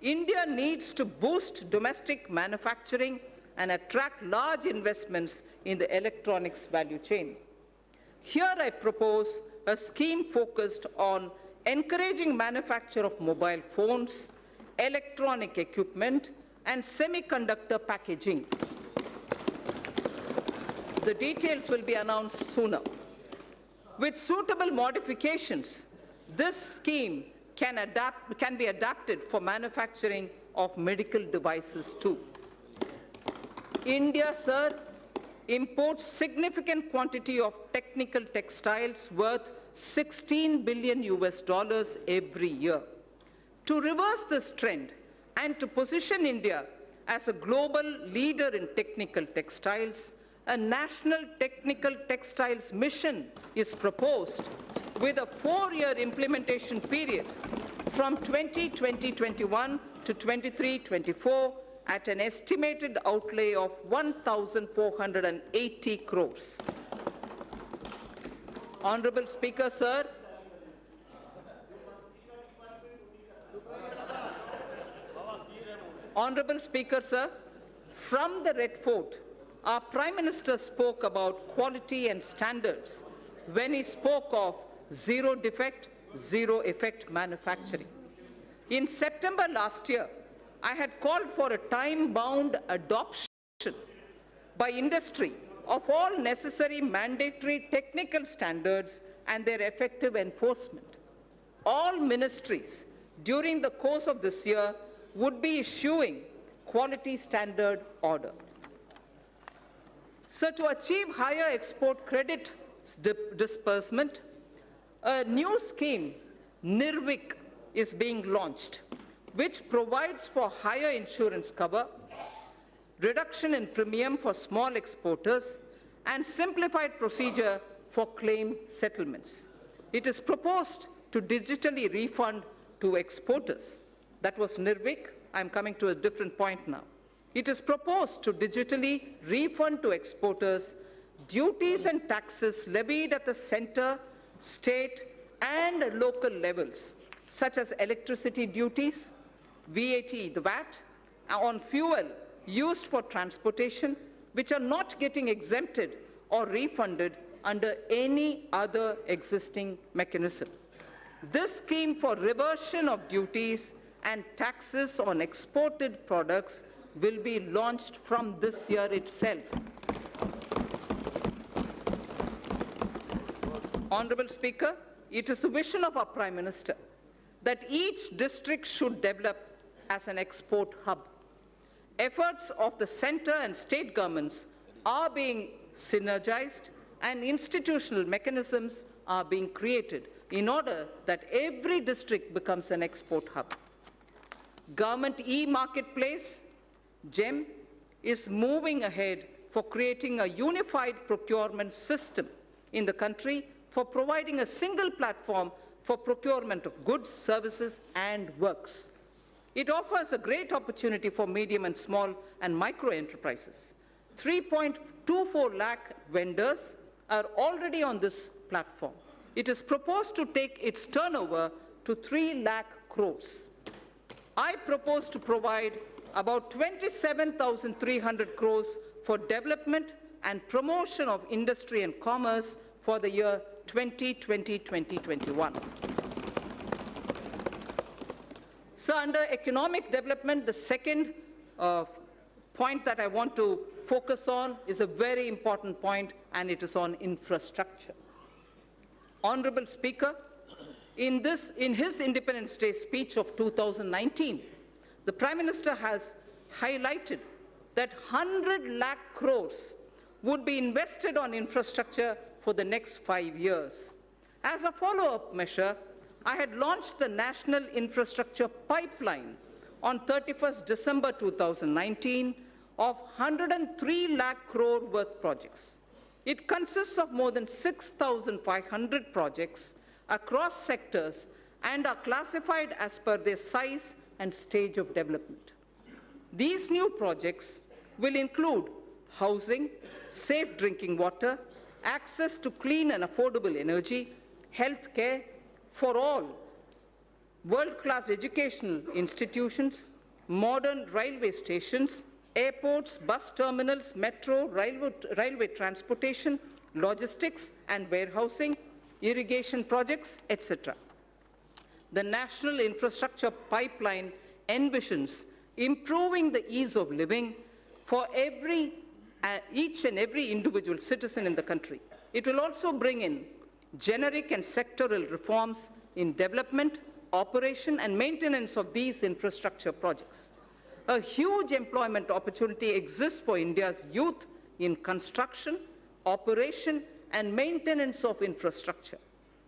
India needs to boost domestic manufacturing and attract large investments in the electronics value chain. Here I propose a scheme focused on encouraging manufacture of mobile phones, electronic equipment, and semiconductor packaging. The details will be announced sooner. With suitable modifications, this scheme can be adapted for manufacturing of medical devices too. India, sir, imports significant quantity of technical textiles worth $16 billion every year. To reverse this trend and to position India as a global leader in technical textiles, a national technical textiles mission is proposed with a 4-year implementation period from 2020-21 to 23-24 at an estimated outlay of 1,480 crores. Honorable Speaker, sir, Honorable Speaker, sir, from the Red Fort, our Prime Minister spoke about quality and standards when he spoke of zero defect, zero effect manufacturing. In September last year, I had called for a time-bound adoption by industry of all necessary mandatory technical standards and their effective enforcement. All ministries during the course of this year would be issuing quality standard order. So to achieve higher export credit disbursement, a new scheme, NIRVIC, is being launched, which provides for higher insurance cover, reduction in premium for small exporters, and simplified procedure for claim settlements. It is proposed to digitally refund to exporters. That was NIRVIC. I'm coming to a different point now. It is proposed to digitally refund to exporters duties and taxes levied at the center, state, and local levels, such as electricity duties, VAT, the VAT, on fuel used for transportation, which are not getting exempted or refunded under any other existing mechanism. This scheme for reversion of duties and taxes on exported products will be launched from this year itself. Honorable Speaker, it is the vision of our Prime Minister that each district should develop as an export hub. Efforts of the center and state governments are being synergized and institutional mechanisms are being created in order that every district becomes an export hub. Government e-marketplace, GEM, is moving ahead for creating a unified procurement system in the country for providing a single platform for procurement of goods, services, and works. It offers a great opportunity for medium and small and micro enterprises. 3.24 lakh vendors are already on this platform. It is proposed to take its turnover to 3 lakh crores. I propose to provide about 27,300 crores for development and promotion of industry and commerce for the year 2020-2021. So under economic development, the second point that I want to focus on is a very important point, and it is on infrastructure. Honorable Speaker, in his Independence Day speech of 2019, the Prime Minister has highlighted that 100 lakh crores would be invested on infrastructure for the next 5 years. As a follow-up measure, I had launched the National Infrastructure Pipeline on 31st December 2019 of 103 lakh crore worth projects. It consists of more than 6,500 projects across sectors and are classified as per their size and stage of development. These new projects will include housing, safe drinking water, access to clean and affordable energy, health care for all, world-class educational institutions, modern railway stations, airports, bus terminals, metro, railway transportation, logistics and warehousing, irrigation projects, etc. The National Infrastructure Pipeline envisions improving the ease of living for each and every individual citizen in the country. It will also bring in generic and sectoral reforms in development, operation and maintenance of these infrastructure projects. A huge employment opportunity exists for India's youth in construction, operation and maintenance of infrastructure.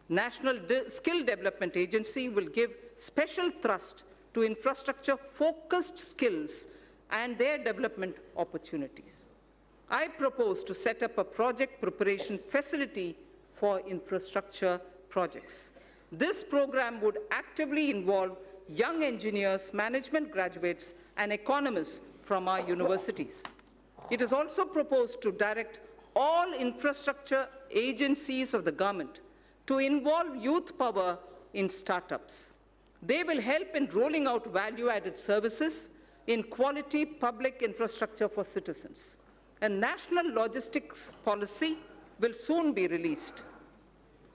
National Skill Development Agency will give special thrust to infrastructure-focused skills and their development opportunities. I propose to set up a project preparation facility for infrastructure projects. This program would actively involve young engineers, management graduates, and economists from our universities. It is also proposed to direct all infrastructure agencies of the government to involve youth power in startups. They will help in rolling out value-added services in quality public infrastructure for citizens. A national logistics policy will soon be released.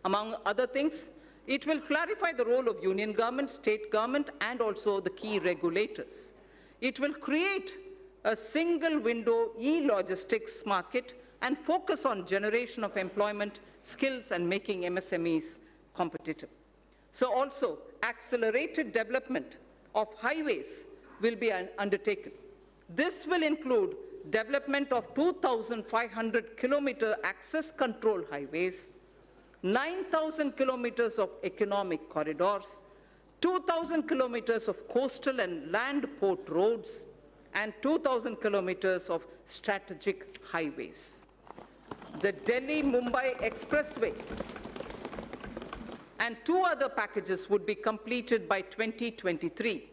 Among other things, it will clarify the role of union government, state government, and also the key regulators. It will create a single window e-logistics market and focus on generation of employment, skills, and making MSMEs competitive. So also, accelerated development of highways will be undertaken. This will include development of 2,500 kilometer access control highways, 9,000 kilometers of economic corridors, 2,000 kilometers of coastal and land port roads, and 2,000 kilometers of strategic highways. The Delhi-Mumbai Expressway and 2 other packages would be completed by 2023.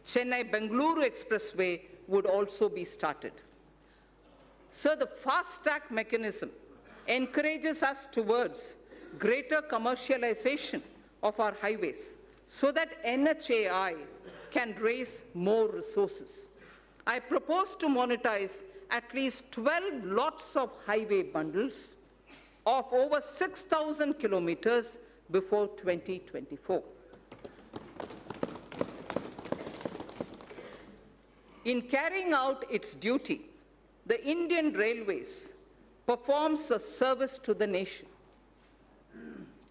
Chennai-Bengaluru Expressway would also be started. So the fast-track mechanism encourages us towards greater commercialization of our highways so that NHAI can raise more resources. I propose to monetize at least 12 lots of highway bundles of over 6,000 kilometers before 2024. In carrying out its duty, the Indian Railways performs a service to the nation.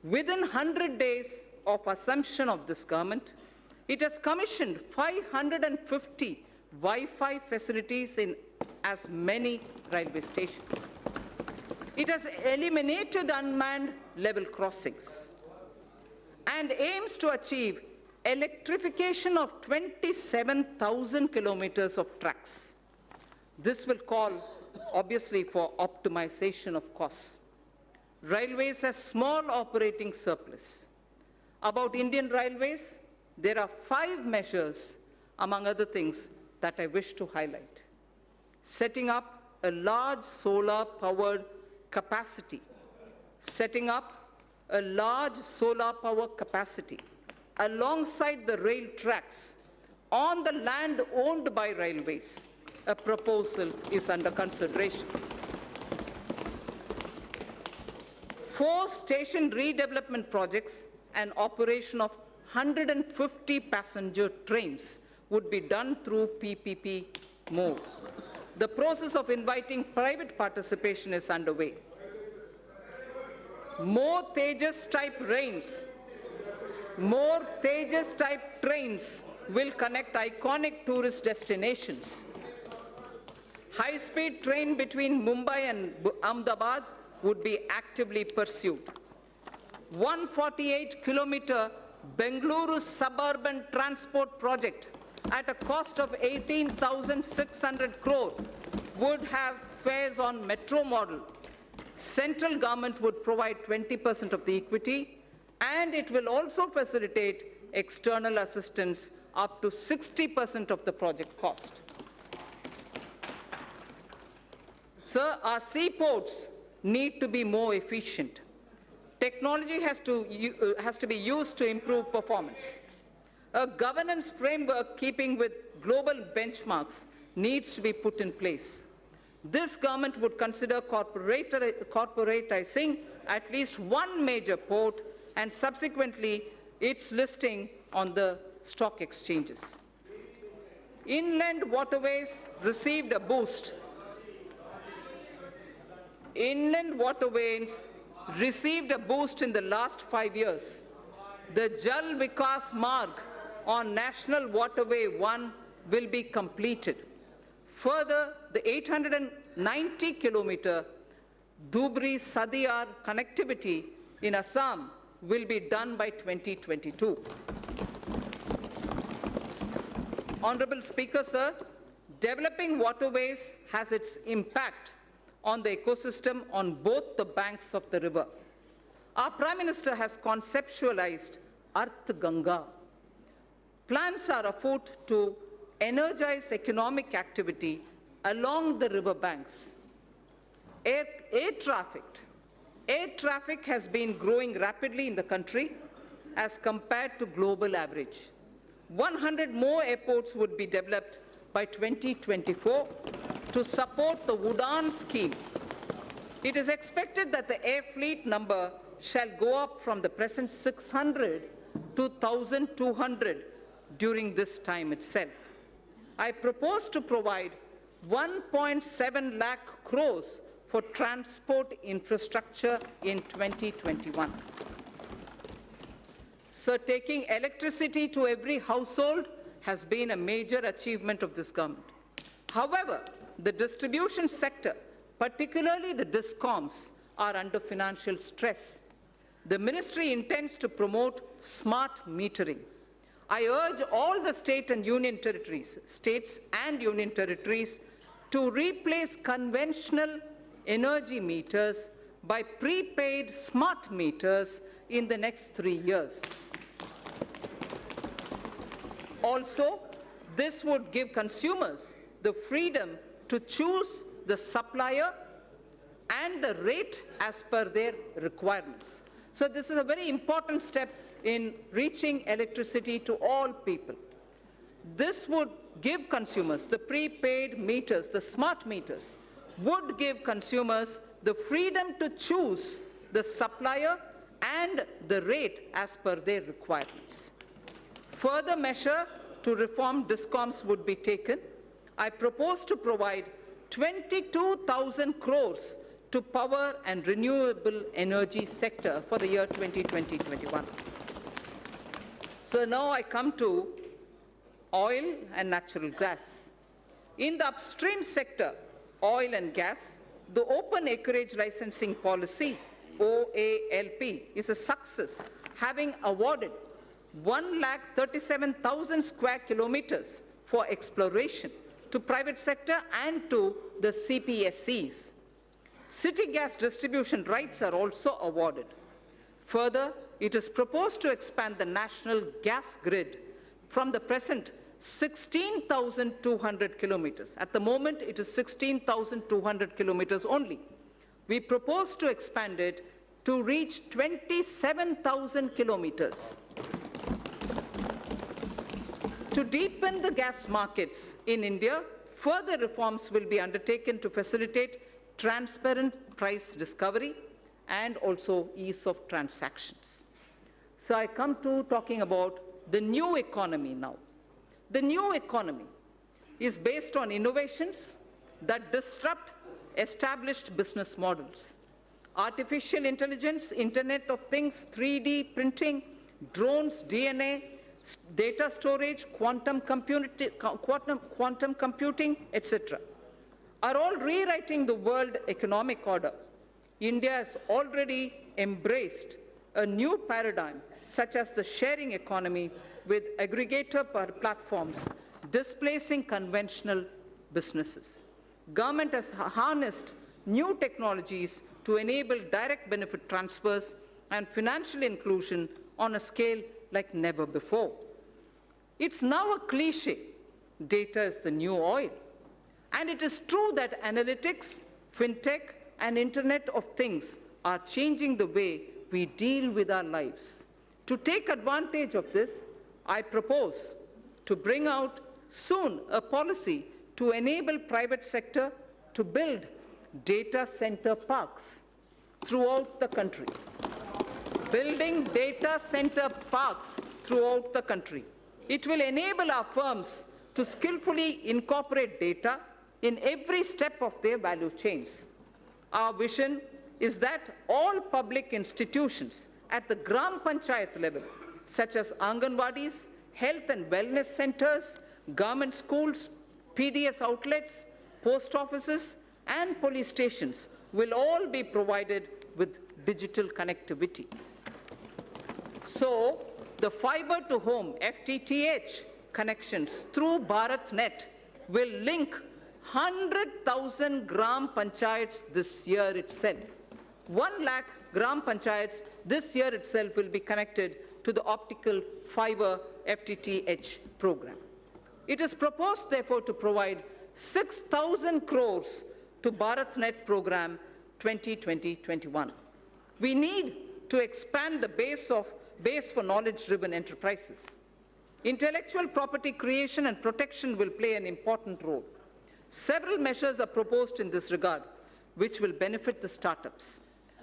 Within 100 days of assumption of this government, it has commissioned 550 Wi-Fi facilities in as many railway stations. It has eliminated unmanned level crossings and aims to achieve electrification of 27,000 kilometers of tracks. This will call, obviously, for optimization of costs. Railways has small operating surplus. About Indian Railways, there are 5 measures, among other things, that I wish to highlight. Setting up a large solar-powered capacity. Setting up a large solar power capacity alongside the rail tracks on the land owned by railways a proposal is under consideration. 4 station redevelopment projects and operation of 150 passenger trains would be done through PPP mode. The process of inviting private participation is underway. More Tejas type trains will connect iconic tourist destinations. High-speed train between Mumbai and Ahmedabad would be actively pursued. 148-kilometer Bengaluru suburban transport project at a cost of 18,600 crore would have fares on metro model. Central government would provide 20% of the equity, and it will also facilitate external assistance up to 60% of the project cost. Sir, our seaports need to be more efficient. Technology has to be used to improve performance. A governance framework keeping with global benchmarks needs to be put in place. This government would consider corporatizing at least one major port and subsequently its listing on the stock exchanges. Inland waterways received a boost. Inland waterways received a boost in the last 5 years. The Jal Vikas Marg on National Waterway 1 will be completed. Further, the 890-kilometer Dhubri-Sadiyar connectivity in Assam will be done by 2022. Honorable Speaker, sir, developing waterways has its impact on the ecosystem on both the banks of the river. Our Prime Minister has conceptualized Arth Ganga. Plans are afoot to energize economic activity along the river banks. Air traffic has been growing rapidly in the country as compared to global average. 100 more airports would be developed by 2024 to support the Udan scheme. It is expected that the air fleet number shall go up from the present 600 to 1,200 during this time itself. I propose to provide 1.7 lakh crores for transport infrastructure in 2021. So taking electricity to every household has been a major achievement of this government. However, the distribution sector, particularly the DISCOMs, are under financial stress. The ministry intends to promote smart metering. I urge all the states and union territories to replace conventional energy meters by prepaid smart meters in the next 3 years. Also, this would give consumers the freedom to choose the supplier and the rate as per their requirements. So this is a very important step in reaching electricity to all people. This would give consumers the prepaid meters, the smart meters, would give consumers the freedom to choose the supplier and the rate as per their requirements. Further measure to reform DISCOMs would be taken. I propose to provide 22,000 crores to power and renewable energy sector for the year 2020-21. So now I come to oil and natural gas. In the upstream sector, oil and gas, the open acreage licensing policy, OALP, is a success, having awarded 137,000 square kilometers for exploration to private sector and to the CPSCs. City gas distribution rights are also awarded. Further, it is proposed to expand the national gas grid from the present 16,200 kilometers. At the moment, it is 16,200 kilometers only. We propose to expand it to reach 27,000 kilometers. To deepen the gas markets in India, further reforms will be undertaken to facilitate transparent price discovery and also ease of transactions. So I come to talking about the new economy now. The new economy is based on innovations that disrupt established business models. Artificial intelligence, Internet of Things, 3D printing, drones, DNA, data storage, quantum computing, etc., are all rewriting the world economic order. India has already embraced a new paradigm, such as the sharing economy with aggregator platforms, displacing conventional businesses. Government has harnessed new technologies to enable direct benefit transfers and financial inclusion on a scale like never before. It's now a cliche, data is the new oil. And it is true that analytics, fintech, and Internet of Things are changing the way we deal with our lives. To take advantage of this, I propose to bring out soon a policy to enable private sector to build data center parks throughout the country. Building data center parks throughout the country. It will enable our firms to skillfully incorporate data in every step of their value chains. Our vision is that all public institutions at the Gram Panchayat level, such as Anganwadis, health and wellness centers, government schools, PDS outlets, post offices, and police stations will all be provided with digital connectivity. So, the fiber to home FTTH connections through BharatNet will link 100,000 Gram Panchayats this year itself. 1 lakh Gram Panchayats this year itself will be connected to the optical fiber FTTH program. It is proposed, therefore, to provide 6,000 crores to BharatNet program 2020-21. We need to expand the base for knowledge-driven enterprises. Intellectual property creation and protection will play an important role. Several measures are proposed in this regard, which will benefit the startups.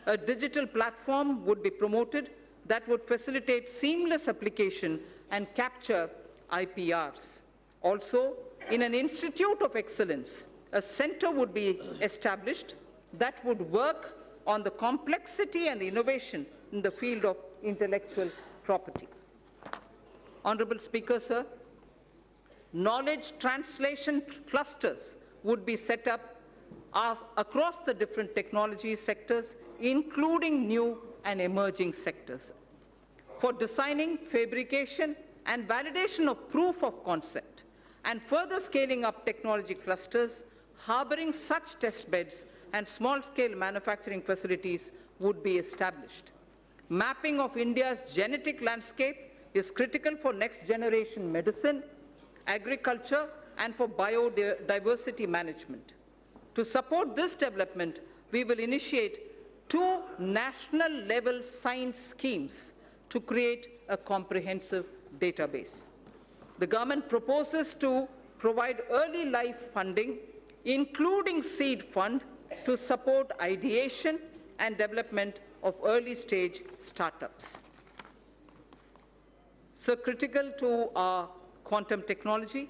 A digital platform would be promoted that would facilitate seamless application and capture IPRs. Also, in an institute of excellence, a center would be established that would work on the complexity and innovation in the field of intellectual property. Honorable Speaker, sir, knowledge translation clusters would be set up across the different technology sectors, including new and emerging sectors, for designing, fabrication, and validation of proof of concept, and further scaling up technology clusters, harboring such test beds and small-scale manufacturing facilities would be established. Mapping of India's genetic landscape is critical for next-generation medicine, agriculture, and for biodiversity management. To support this development, we will initiate 2 national-level science schemes to create a comprehensive database. The government proposes to provide early life funding, including seed fund, to support ideation and development of early-stage startups. So critical to our quantum technology.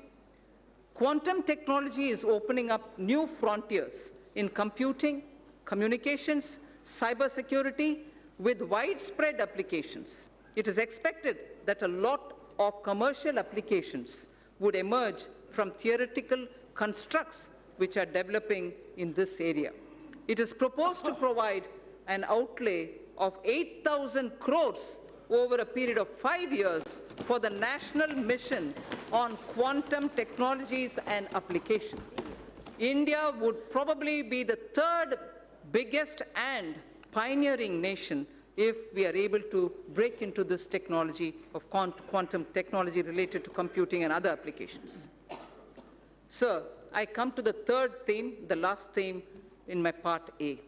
Quantum technology is opening up new frontiers in computing, communications, cybersecurity, with widespread applications. It is expected that a lot of commercial applications would emerge from theoretical constructs which are developing in this area. It is proposed to provide an outlay of 8,000 crores over a period of 5 years for the national mission on quantum technologies and application. India would probably be the 3rd biggest and pioneering nation if we are able to break into this technology of quantum technology related to computing and other applications. Sir, I come to the 3rd theme, the last theme in my part A,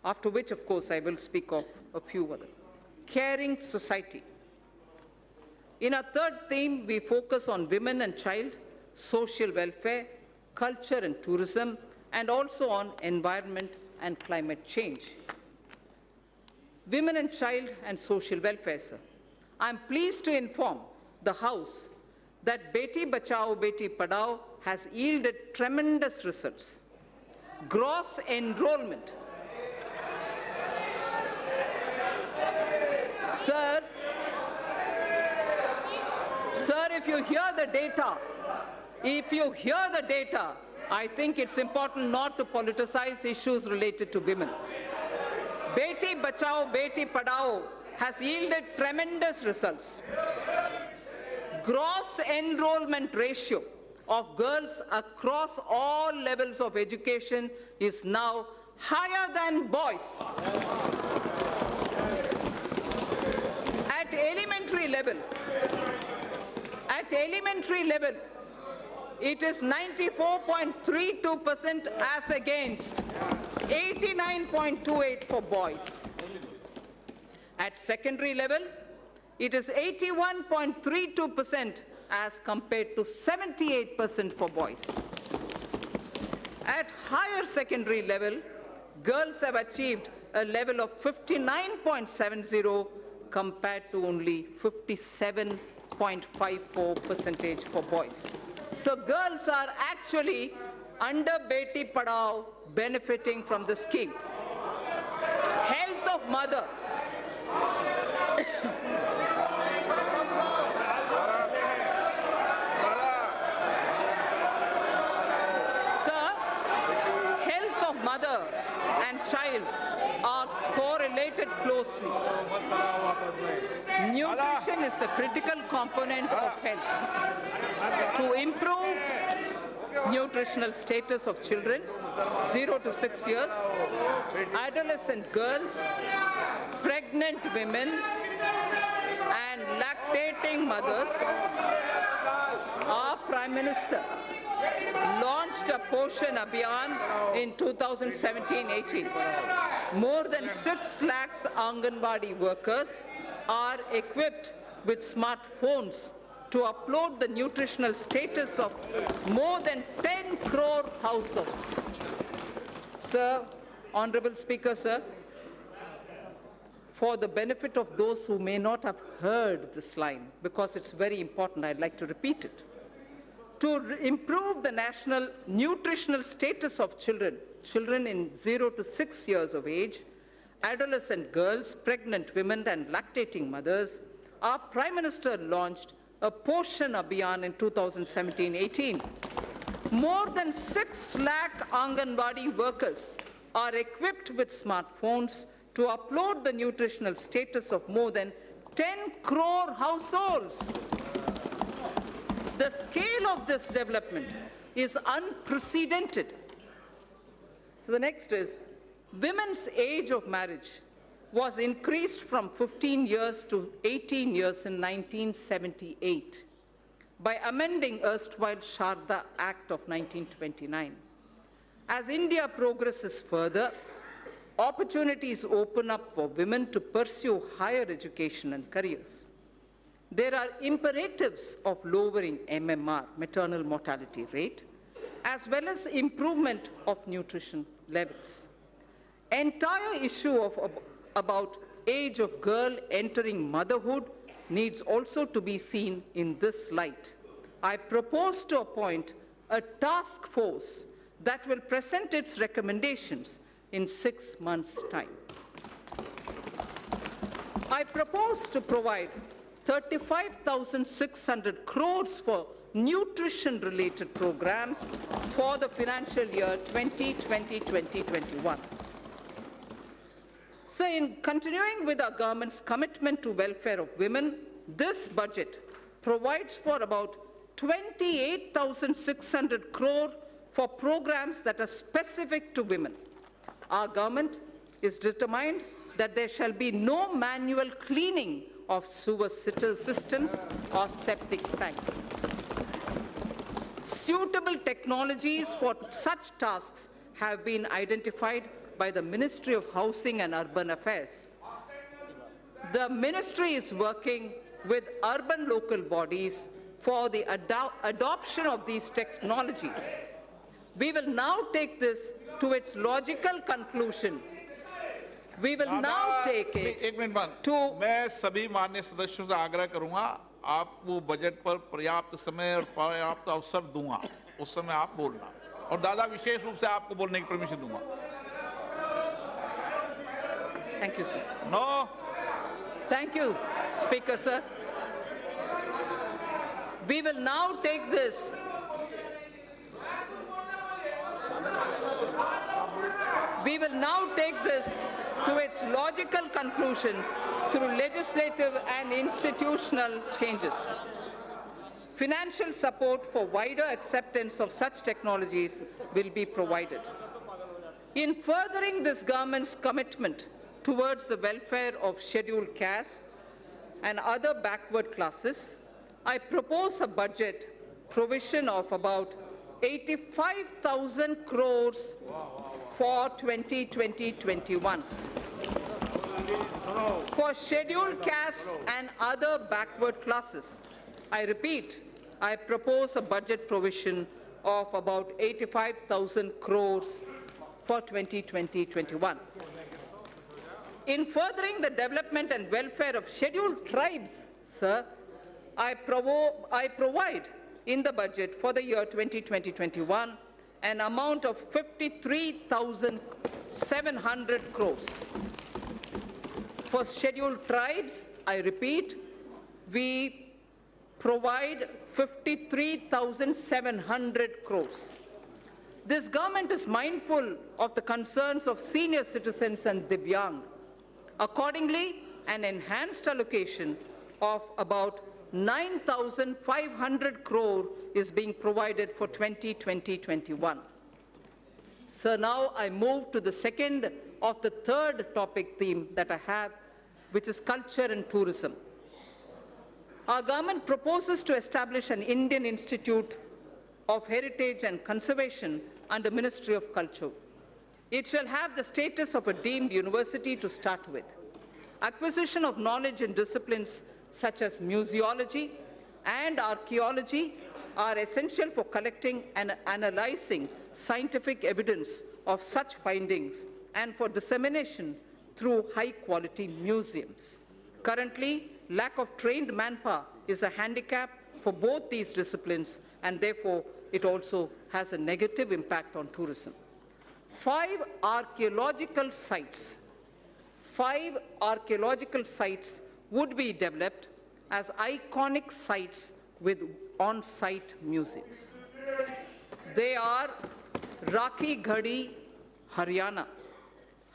after which, of course, I will speak of a few others. Caring society. In our 3rd theme, we focus on women and child, social welfare, culture and tourism, and also on environment and climate change. Women and child and social welfare, sir. I am pleased to inform the House that Beti Bachao, Beti Padhao has yielded tremendous results. Gross enrollment. Sir, if you hear the data, I think it's important not to politicize issues related to women. Beti Bachao, Beti Padhao has yielded tremendous results. Gross enrollment ratio of girls across all levels of education is now higher than boys. At elementary level, it is 94.32% as against 89.28% for boys. At secondary level, it is 81.32% as compared to 78% for boys. At higher secondary level, girls have achieved a level of 59.70 compared to only 57.54% for boys. So girls are actually under Beti Padhao benefiting from the scheme. Health of mother. Sir, health of mother and child are correlated closely. Nutrition is the critical component of health. To improve nutritional status of children 0 to 6 years, adolescent girls, pregnant women, and lactating mothers, our Prime Minister launched a Poshan Abhiyan in 2017-18. More than 6 lakhs Anganwadi workers are equipped with smartphones to upload the nutritional status of more than 10 crore households. Sir, Honorable Speaker, sir, for the benefit of those who may not have heard this line, because it's very important, I'd like to repeat it. To improve the national nutritional status of children in 0 to 6 years of age, adolescent girls, pregnant women, and lactating mothers, our Prime Minister launched a Poshan Abhiyan in 2017-18. More than 6 lakh Anganwadi workers are equipped with smartphones to upload the nutritional status of more than 10 crore households. The scale of this development is unprecedented. So the next is, women's age of marriage was increased from 15 years to 18 years in 1978 by amending erstwhile Sharda Act of 1929. As India progresses further, opportunities open up for women to pursue higher education and careers. There are imperatives of lowering MMR, maternal mortality rate, as well as improvement of nutrition levels. Entire issue about age of girl entering motherhood needs also to be seen in this light. I propose to appoint a task force that will present its recommendations in 6 months' time. I propose to provide 35,600 crores for nutrition-related programs for the financial year 2020-2021. So in continuing with our government's commitment to welfare of women, this budget provides for about 28,600 crore for programs that are specific to women. Our government is determined that there shall be no manual cleaning of sewer systems or septic tanks. Suitable technologies for such tasks have been identified by the Ministry of Housing and Urban Affairs. The ministry is working with urban local bodies for the adoption of these technologies. We will now take this to its logical conclusion. We will now take it एक minute बंद to मैं सभी माननीय सदस्यों से आग्रह करूंगा आपको बजट पर पर्याप्त समय और पर्याप्त अवसर दूंगा उस समय आप बोलना और दादा विशेष रूप से आपको बोलने की परमिशन दूंगा Thank you, sir. No Thank you, Speaker, sir. We will now take this. We will now take this to its logical conclusion through legislative and institutional changes. Financial support for wider acceptance of such technologies will be provided. In furthering this government's commitment towards the welfare of scheduled castes and other backward classes, I propose a budget provision of about 85,000 crores for 2020-21 for scheduled castes and other backward classes. I repeat, I propose a budget provision of about 85,000 crores for 2020-21. In furthering the development and welfare of scheduled tribes, sir, I provide in the budget for the year 2020-21 an amount of 53,700 crores. For scheduled tribes, I repeat, we provide 53,700 crores. This government is mindful of the concerns of senior citizens and Divyang. Accordingly, an enhanced allocation of about 9,500 crore is being provided for 2020-21. So now I move to the second of the third topic theme that I have, which is culture and tourism. Our government proposes to establish an Indian Institute of Heritage and Conservation under Ministry of Culture. It shall have the status of a deemed university to start with. Acquisition of knowledge in disciplines such as museology and archaeology are essential for collecting and analyzing scientific evidence of such findings and for dissemination through high-quality museums. Currently, lack of trained manpower is a handicap for both these disciplines, and therefore it also has a negative impact on tourism. 5 archaeological sites would be developed as iconic sites with on-site museums. They are Rakhi Ghadi, Haryana;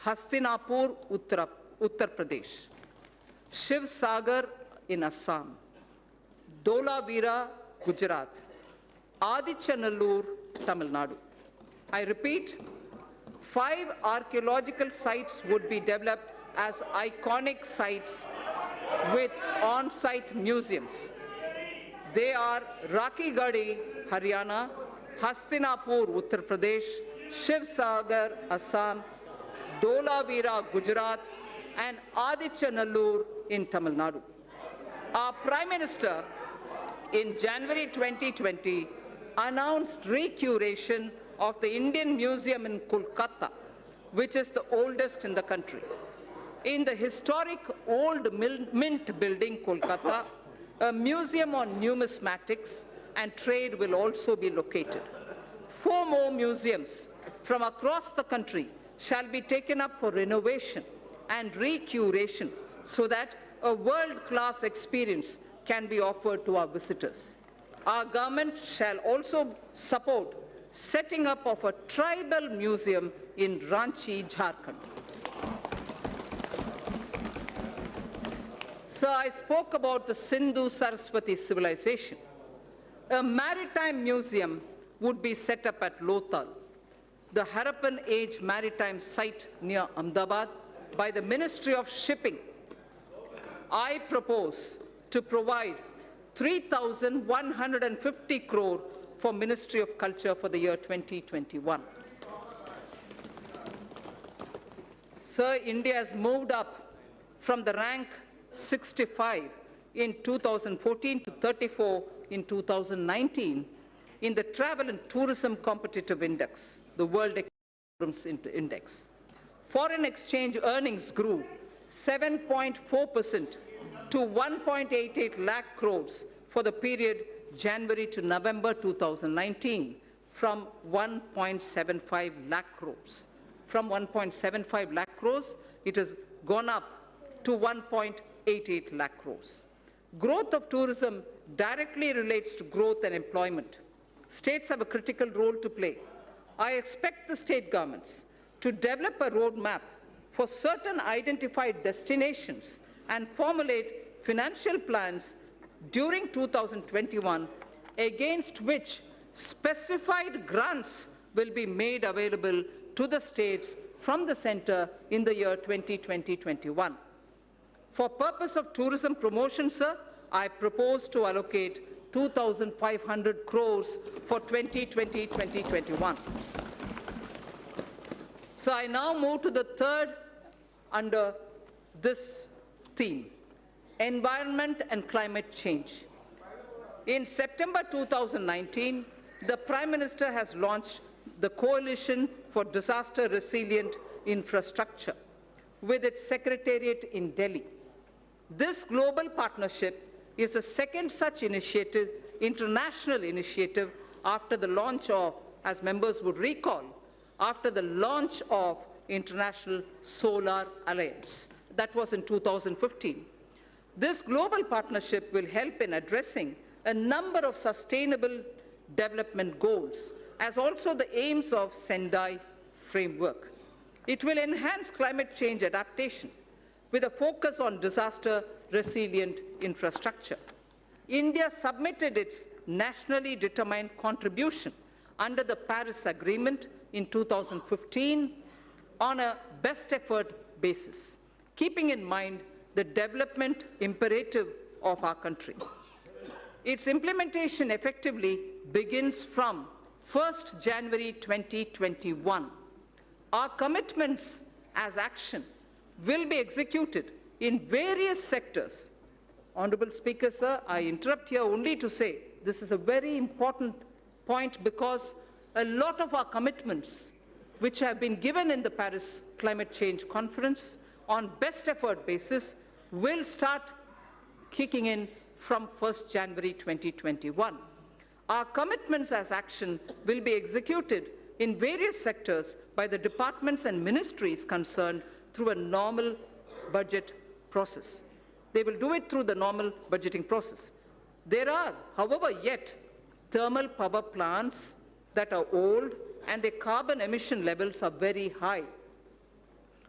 Hastinapur, Uttar Pradesh; Shiv Sagar in Assam; Dholavira, Gujarat; Adichanallur, Tamil Nadu. I repeat, 5 archaeological sites would be developed as iconic sites with on-site museums. They are Rakhi Ghadi, Haryana; Hastinapur, Uttar Pradesh; Shiv Sagar, Assam; Dholavira, Gujarat; and Adichanallur in Tamil Nadu. Our Prime Minister in January 2020 announced recuration of the Indian Museum in Kolkata, which is the oldest in the country. In the historic Old Mint Building, Kolkata, a museum on numismatics and trade will also be located. 4 more museums from across the country shall be taken up for renovation and recuration so that a world-class experience can be offered to our visitors. Our government shall also support setting up of a tribal museum in Ranchi, Jharkhand. So I spoke about the Sindhu-Saraswati civilization. A maritime museum would be set up at Lothal, the Harappan Age maritime site near Ahmedabad, by the Ministry of Shipping. I propose to provide 3,150 crore for Ministry of Culture for the year 2021. Sir, India has moved up from the rank 65 in 2014 to 34 in 2019 in the Travel and Tourism Competitive Index, the World Economic Index. Foreign exchange earnings grew 7.4% to 1.88 lakh crores for the period January to November 2019 from 1.75 lakh crores. From 1.75 lakh crores, it has gone up to 1.88 lakh crores. Growth of tourism directly relates to growth and employment. States have a critical role to play. I expect the state governments to develop a roadmap for certain identified destinations and formulate financial plans during 2021 against which specified grants will be made available to the states from the center in the year 2020-21. For purpose of tourism promotion, sir, I propose to allocate 2,500 crores for 2020-2021. So I now move to the third under this theme, environment and climate change. In September 2019, the Prime Minister has launched the Coalition for Disaster Resilient Infrastructure with its secretariat in Delhi. This global partnership is the second such initiative, international initiative, after the launch of, as members would recall, after the launch of International Solar Alliance. That was in 2015. This global partnership will help in addressing a number of sustainable development goals, as also the aims of Sendai framework. It will enhance climate change adaptation with a focus on disaster-resilient infrastructure. India submitted its nationally determined contribution under the Paris Agreement in 2015 on a best effort basis, keeping in mind the development imperative of our country. Its implementation effectively begins from 1st January 2021. Our commitments as action will be executed in various sectors. Honorable Speaker, sir, I interrupt here only to say this is a very important point because a lot of our commitments which have been given in the Paris Climate Change Conference on best effort basis will start kicking in from 1st January 2021. Our commitments as action will be executed in various sectors by the departments and ministries concerned through a normal budget process. They will do it through the normal budgeting process. There are, however, yet thermal power plants that are old and their carbon emission levels are very high.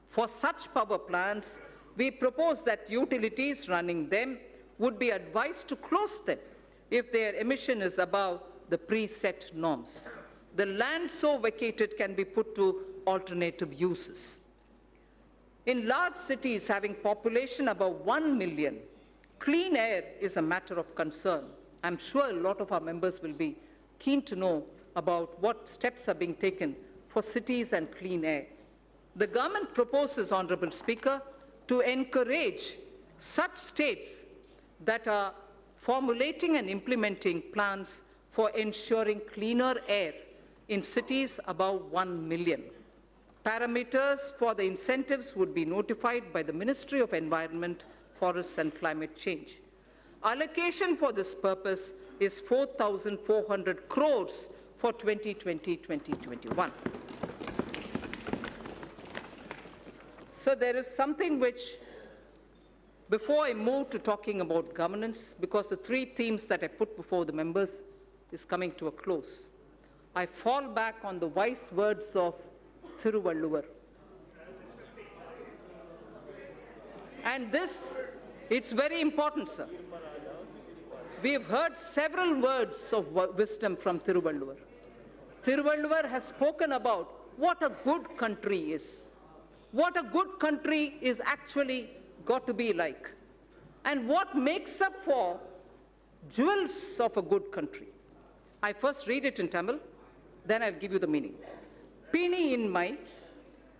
For such power plants, we propose that utilities running them would be advised to close them if their emission is above the preset norms. The land so vacated can be put to alternative uses. In large cities having population above 1 million, clean air is a matter of concern. I'm sure a lot of our members will be keen to know about what steps are being taken for cities and clean air. The government proposes, Honorable Speaker, to encourage such states that are formulating and implementing plans for ensuring cleaner air in cities above 1 million. Parameters for the incentives would be notified by the Ministry of Environment, Forests and Climate Change. Allocation for this purpose is 4,400 crores for 2020-2021. So there is something which, before I move to talking about governance, because the three themes that I put before the members is coming to a close, I fall back on the wise words of Thiruvalluvar. And this, it's very important, sir. We have heard several words of wisdom from Thiruvalluvar. Thiruvalluvar has spoken about what a good country is. What a good country is actually got to be like. And what makes up for jewels of a good country. I first read it in Tamil, then I'll give you the meaning. Pini inmai,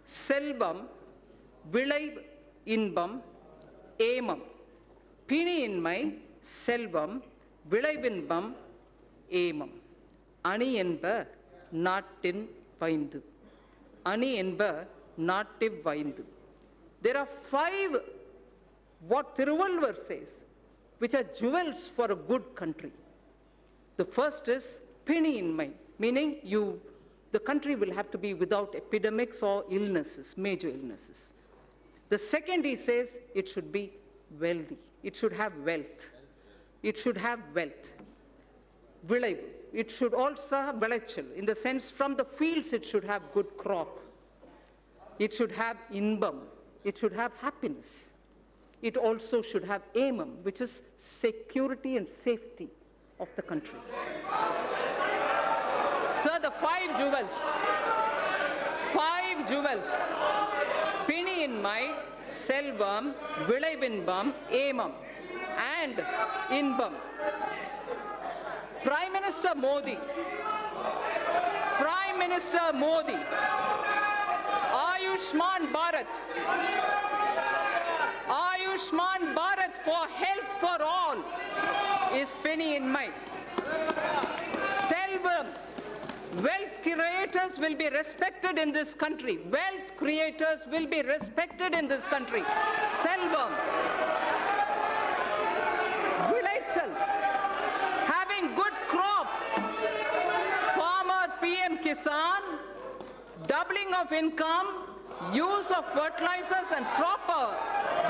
selvam, vilai inbam, emam. Pini inmai, selvam, vilai inbam, emam. அணி என்ப நாட்டின் வைந்து. அணி என்ப native வைந்து. There are 5, what Thiruvalluvar says, which are jewels for a good country. The first is pini in mind, meaning the country will have to be without epidemics or illnesses, major illnesses. The second, he says, it should be wealthy. It should have wealth. It should have wealth. Vilaivu. It should also have vilaichal. In the sense, from the fields, it should have good crop. It should have inbam. It should have happiness. It also should have aimam, which is security and safety of the country. Sir, the 5 jewels. 5 jewels. Pini in my, selvam, vilaivinbam, aimam, and inbam. Prime Minister Modi, Ayushman Bharat for health for all is penny in mind. Selvam, wealth creators will be respected in this country. Wealth creators will be respected in this country. Selvam. Vilaichal, having good crop. Farmer PM Kisan, doubling of income, use of fertilizers and proper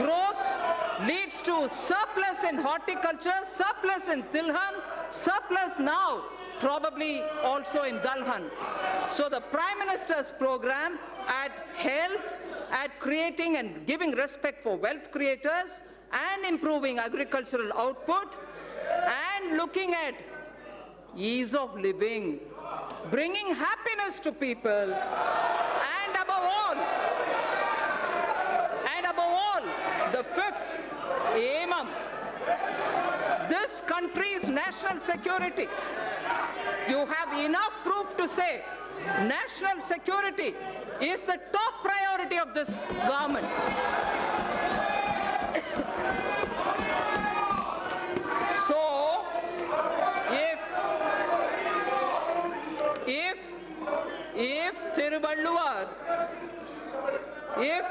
growth leads to surplus in horticulture, surplus in Tilhan, surplus now probably also in Dalhan. So the Prime Minister's program at health, at creating and giving respect for wealth creators and improving agricultural output and looking at ease of living, bringing happiness to people, and above all, the 5th, aimam, this country's national security. You have enough proof to say national security is the top priority of this government. So, if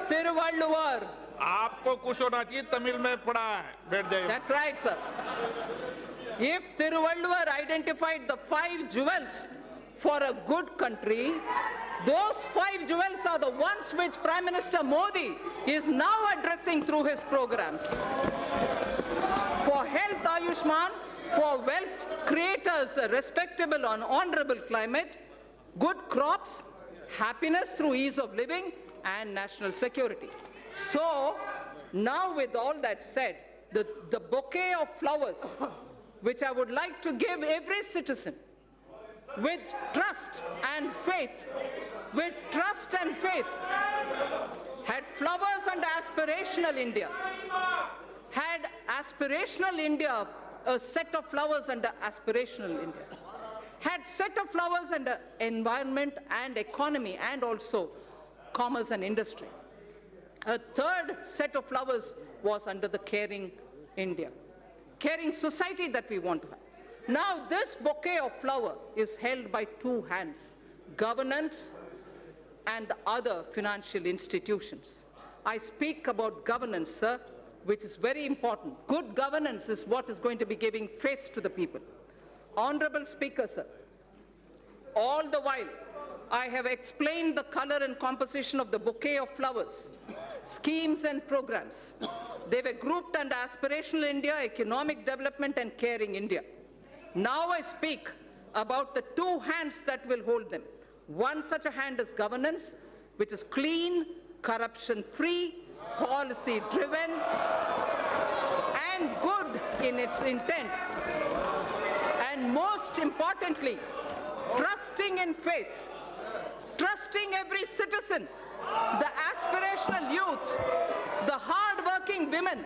Thiruvalluvar, आपको कुछ होना चाहिए, तमिल में पढ़ा है, बैठ जाइए. that's right, sir. If Thiruvalluvar identified the 5 jewels for a good country, those 5 jewels are the ones which Prime Minister Modi is now addressing through his programs. For health, Ayushman, for wealth creators, a respectable and honorable climate, good crops, happiness through ease of living, and national security. So, now with all that said, the bouquet of flowers which I would like to give every citizen with trust and faith, had flowers under aspirational India, had aspirational India, a set of flowers under aspirational India, had set of flowers under environment and economy and also commerce and industry. A third set of flowers was under the caring India, caring society that we want to have. Now this bouquet of flower is held by 2 hands, governance and the other financial institutions. I speak about governance, sir, which is very important. Good governance is what is going to be giving faith to the people. Honorable Speaker, sir, all the while I have explained the color and composition of the bouquet of flowers, schemes and programs. They were grouped under aspirational India, economic development and caring India. Now I speak about the 2 hands that will hold them. One such a hand is governance, which is clean, corruption-free, policy-driven, and good in its intent. And most importantly, trusting in faith, trusting every citizen, the aspirational youth, the hard-working women.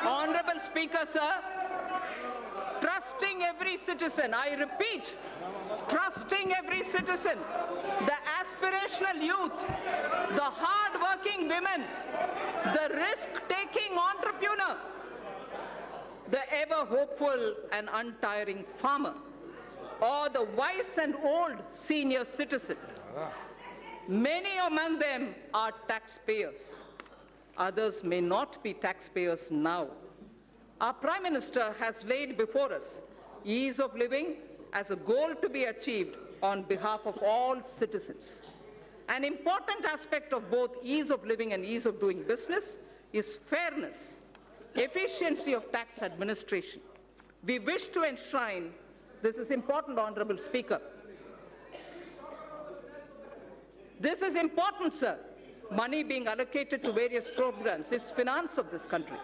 Honorable Speaker, sir, trusting every citizen, I repeat, trusting every citizen, the aspirational youth, the hard-working women, the risk-taking entrepreneur, the ever-hopeful and untiring farmer, or the wise and old senior citizen. Many among them are taxpayers. Others may not be taxpayers now. Our Prime Minister has laid before us ease of living as a goal to be achieved on behalf of all citizens. An important aspect of both ease of living and ease of doing business is fairness, efficiency of tax administration. We wish to enshrine, this is important, Honorable Speaker. This is important, sir. Money being allocated to various programs is finance of this country.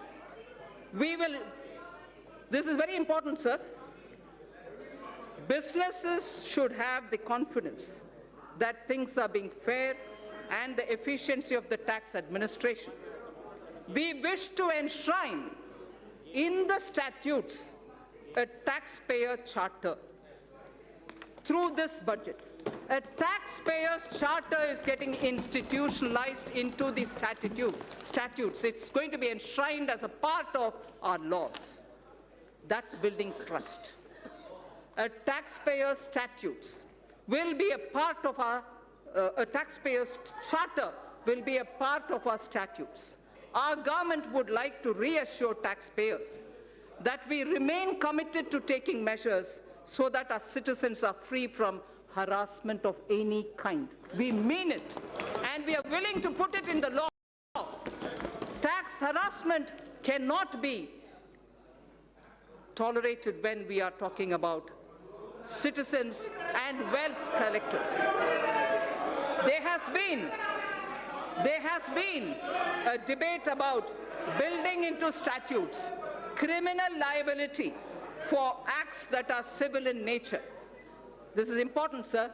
This is very important, sir. Businesses should have the confidence that things are being fair and the efficiency of the tax administration. We wish to enshrine in the statutes a taxpayer charter. Through this budget, a taxpayer's charter is getting institutionalized into the statutes. It's going to be enshrined as a part of our laws. That's building trust. A taxpayer's statutes will be a part of our, a taxpayer's charter will be a part of our statutes. Our government would like to reassure taxpayers that we remain committed to taking measures so that our citizens are free from harassment of any kind. We mean it, and we are willing to put it in the law. Tax harassment cannot be tolerated when we are talking about citizens and wealth collectors. There has been a debate about building into statutes criminal liability for acts that are civil in nature. This is important, sir.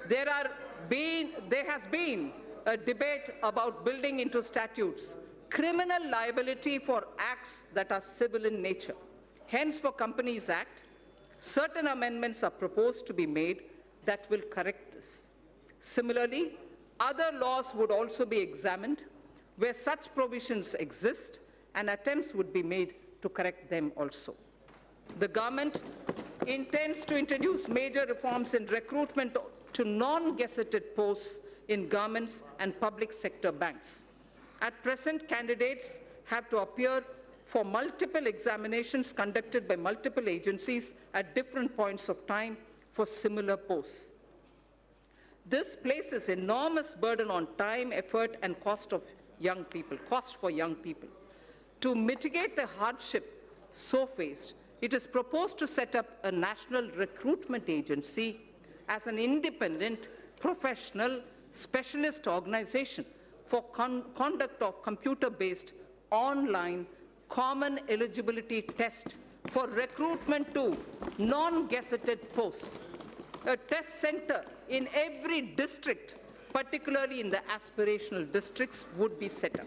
There has been a debate about building into statutes criminal liability for acts that are civil in nature. Hence, for Companies Act, certain amendments are proposed to be made that will correct this. Similarly, other laws would also be examined where such provisions exist, and attempts would be made to correct them also. The government intends to introduce major reforms in recruitment to non-gazetted posts in governments and public sector banks. At present, candidates have to appear for multiple examinations conducted by multiple agencies at different points of time for similar posts. This places enormous burden on time, effort, and cost for young people. To mitigate the hardship so faced, it is proposed to set up a national recruitment agency as an independent, professional, specialist organization for conduct of computer-based online common eligibility test for recruitment to non-gazetted posts. A test center in every district, particularly in the aspirational districts, would be set up.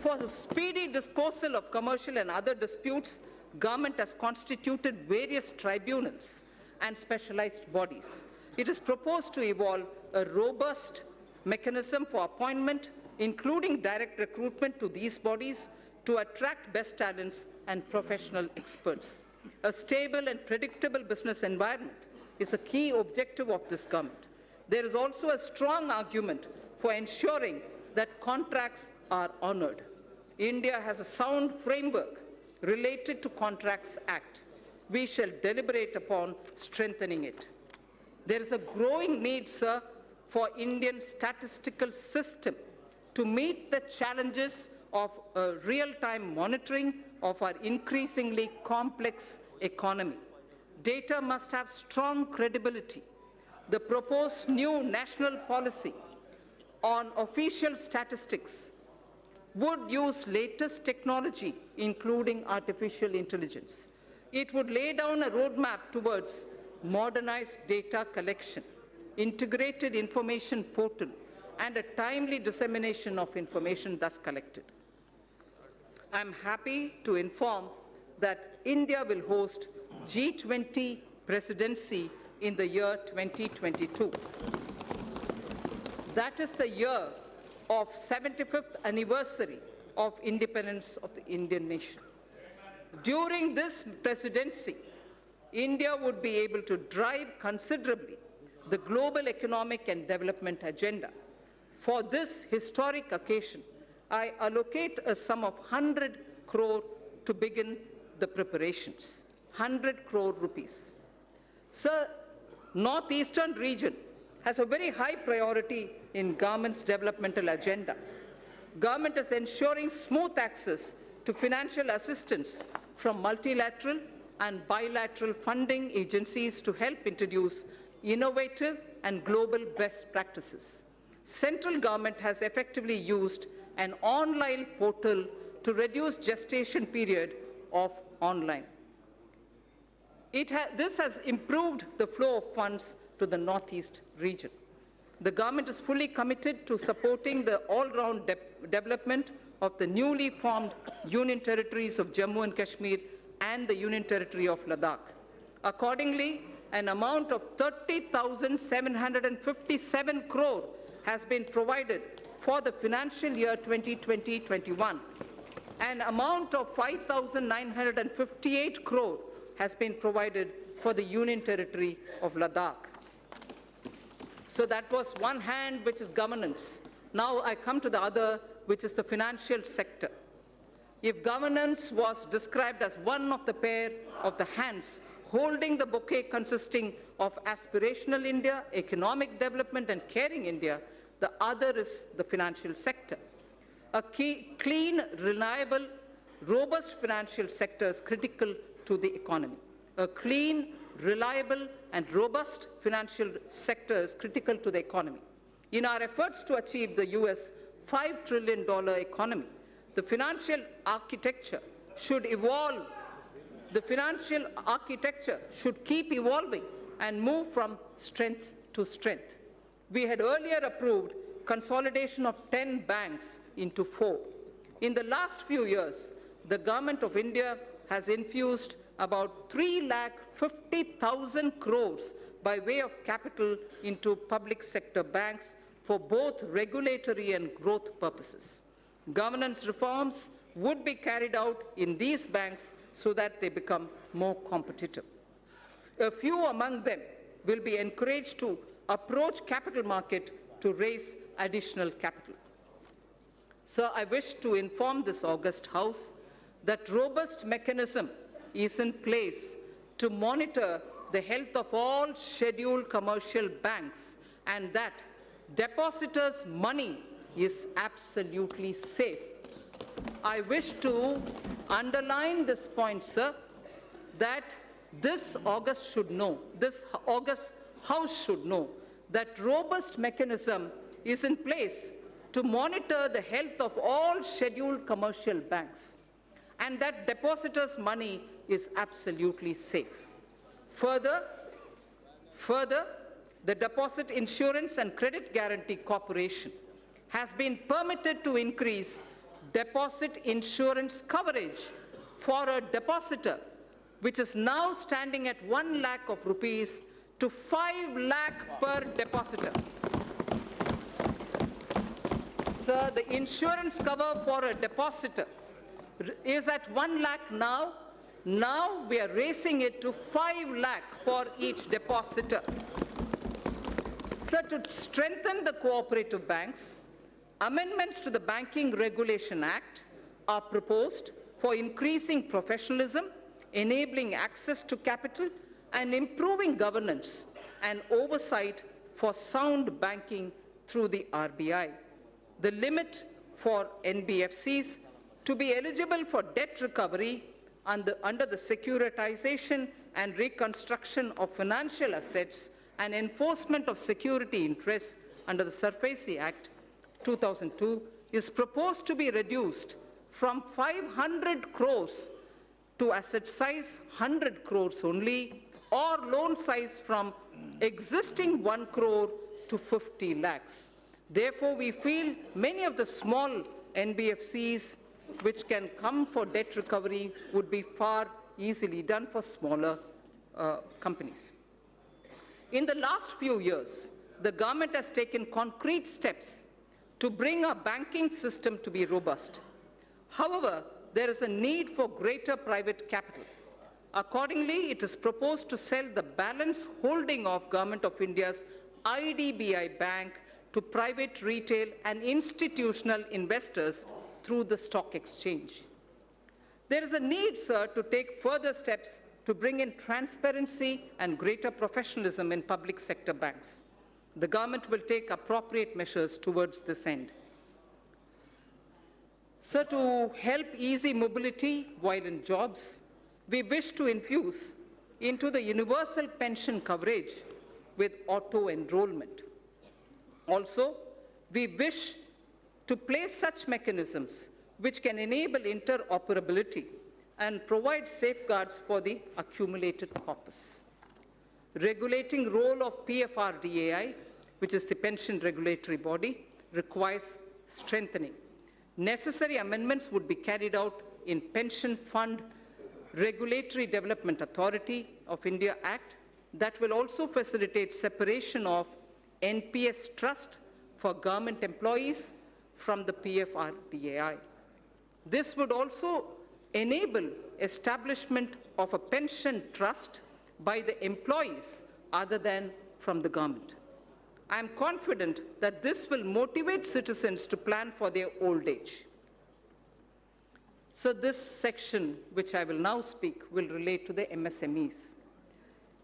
For the speedy disposal of commercial and other disputes, government has constituted various tribunals and specialized bodies. It is proposed to evolve a robust mechanism for appointment, including direct recruitment to these bodies to attract best talents and professional experts. A stable and predictable business environment is a key objective of this government. There is also a strong argument for ensuring that contracts are honored. India has a sound framework related to Contracts Act. We shall deliberate upon strengthening it. There is a growing need, sir, for Indian statistical system to meet the challenges of real-time monitoring of our increasingly complex economy. Data must have strong credibility. The proposed new national policy on official statistics would use latest technology, including artificial intelligence. It would lay down a roadmap towards modernized data collection, integrated information portal, and a timely dissemination of information thus collected. I'm happy to inform that India will host G20 presidency in the year 2022. That is the year of 75th anniversary of independence of the Indian nation. During this presidency, India would be able to drive considerably the global economic and development agenda. For this historic occasion, I allocate a sum of 100 crore to begin the preparations. 100 crore rupees. Sir, Northeastern region has a very high priority in government's developmental agenda. Government is ensuring smooth access to financial assistance from multilateral and bilateral funding agencies to help introduce innovative and global best practices. Central government has effectively used an online portal to reduce gestation period of online. This has improved the flow of funds to the Northeast region. The government is fully committed to supporting the all-round development of the newly formed Union Territories of Jammu and Kashmir and the Union Territory of Ladakh. Accordingly, an amount of 30,757 crore has been provided for the financial year 2020-21. An amount of 5,958 crore has been provided for the Union Territory of Ladakh. So that was one hand, which is governance. Now I come to the other, which is the financial sector. If governance was described as one of the pair of the hands holding the bouquet consisting of aspirational India, economic development, and caring India, the other is the financial sector. A clean, reliable, robust financial sector is critical to the economy. A clean, reliable, and robust financial sector is critical to the economy. In our efforts to achieve the US $5 trillion economy, the financial architecture should evolve. The financial architecture should keep evolving and move from strength to strength. We had earlier approved consolidation of 10 banks into 4. In the last few years, the Government of India has infused about 3,50,000 crores by way of capital into public sector banks for both regulatory and growth purposes. Governance reforms would be carried out in these banks so that they become more competitive. A few among them will be encouraged to approach capital market to raise additional capital. Sir, I wish to inform this august House that robust mechanism is in place to monitor the health of all scheduled commercial banks and that depositors' money is absolutely safe. I wish to underline this point, sir, that this August House should know that robust mechanism is in place to monitor the health of all scheduled commercial banks and that depositors' money is absolutely safe. Further, the Deposit Insurance and Credit Guarantee Corporation has been permitted to increase deposit insurance coverage for a depositor, which is now standing at 1 lakh of rupees to 5 lakh per depositor. Sir, the insurance cover for a depositor is at 1 lakh now. Now we are raising it to 5 lakh for each depositor. Sir, to strengthen the cooperative banks, amendments to the Banking Regulation Act are proposed for increasing professionalism, enabling access to capital, and improving governance and oversight for sound banking through the RBI. The limit for NBFCs to be eligible for debt recovery under the Securitization and Reconstruction of Financial Assets and Enforcement of Security Interests under the SARFAESI Act 2002 is proposed to be reduced from 500 crores to asset size 100 crores only, or loan size from existing 1 crore to 50 lakhs. Therefore, we feel many of the small NBFCs which can come for debt recovery would be far easily done for smaller companies. In the last few years, the government has taken concrete steps to bring our banking system to be robust. However, there is a need for greater private capital. Accordingly, it is proposed to sell the balance holding of Government of India's IDBI Bank to private, retail and institutional investors through the stock exchange. There is a need, sir, to take further steps to bring in transparency and greater professionalism in public sector banks. The government will take appropriate measures towards this end. Sir, to help easy mobility while in jobs, we wish to infuse into the universal pension coverage with auto-enrollment. Also, we wish to place such mechanisms which can enable interoperability and provide safeguards for the accumulated corpus. Regulating role of PFRDAI, which is the pension regulatory body, requires strengthening. Necessary amendments would be carried out in Pension Fund Regulatory Development Authority of India Act that will also facilitate separation of NPS trust for government employees from the PFRDAI. This would also enable establishment of a pension trust by the employees other than from the government. I am confident that this will motivate citizens to plan for their old age. So this section, which I will now speak, will relate to the MSMEs.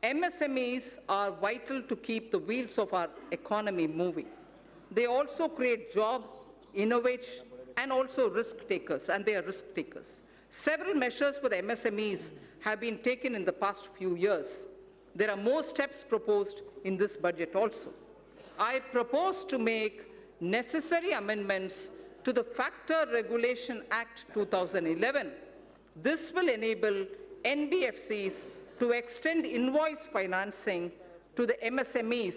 MSMEs are vital to keep the wheels of our economy moving. They also create job, innovate, and also risk takers, and they are risk takers. Several measures for the MSMEs have been taken in the past few years. There are more steps proposed in this budget also. I propose to make necessary amendments to the Factor Regulation Act 2011. This will enable NBFCs to extend invoice financing to the MSMEs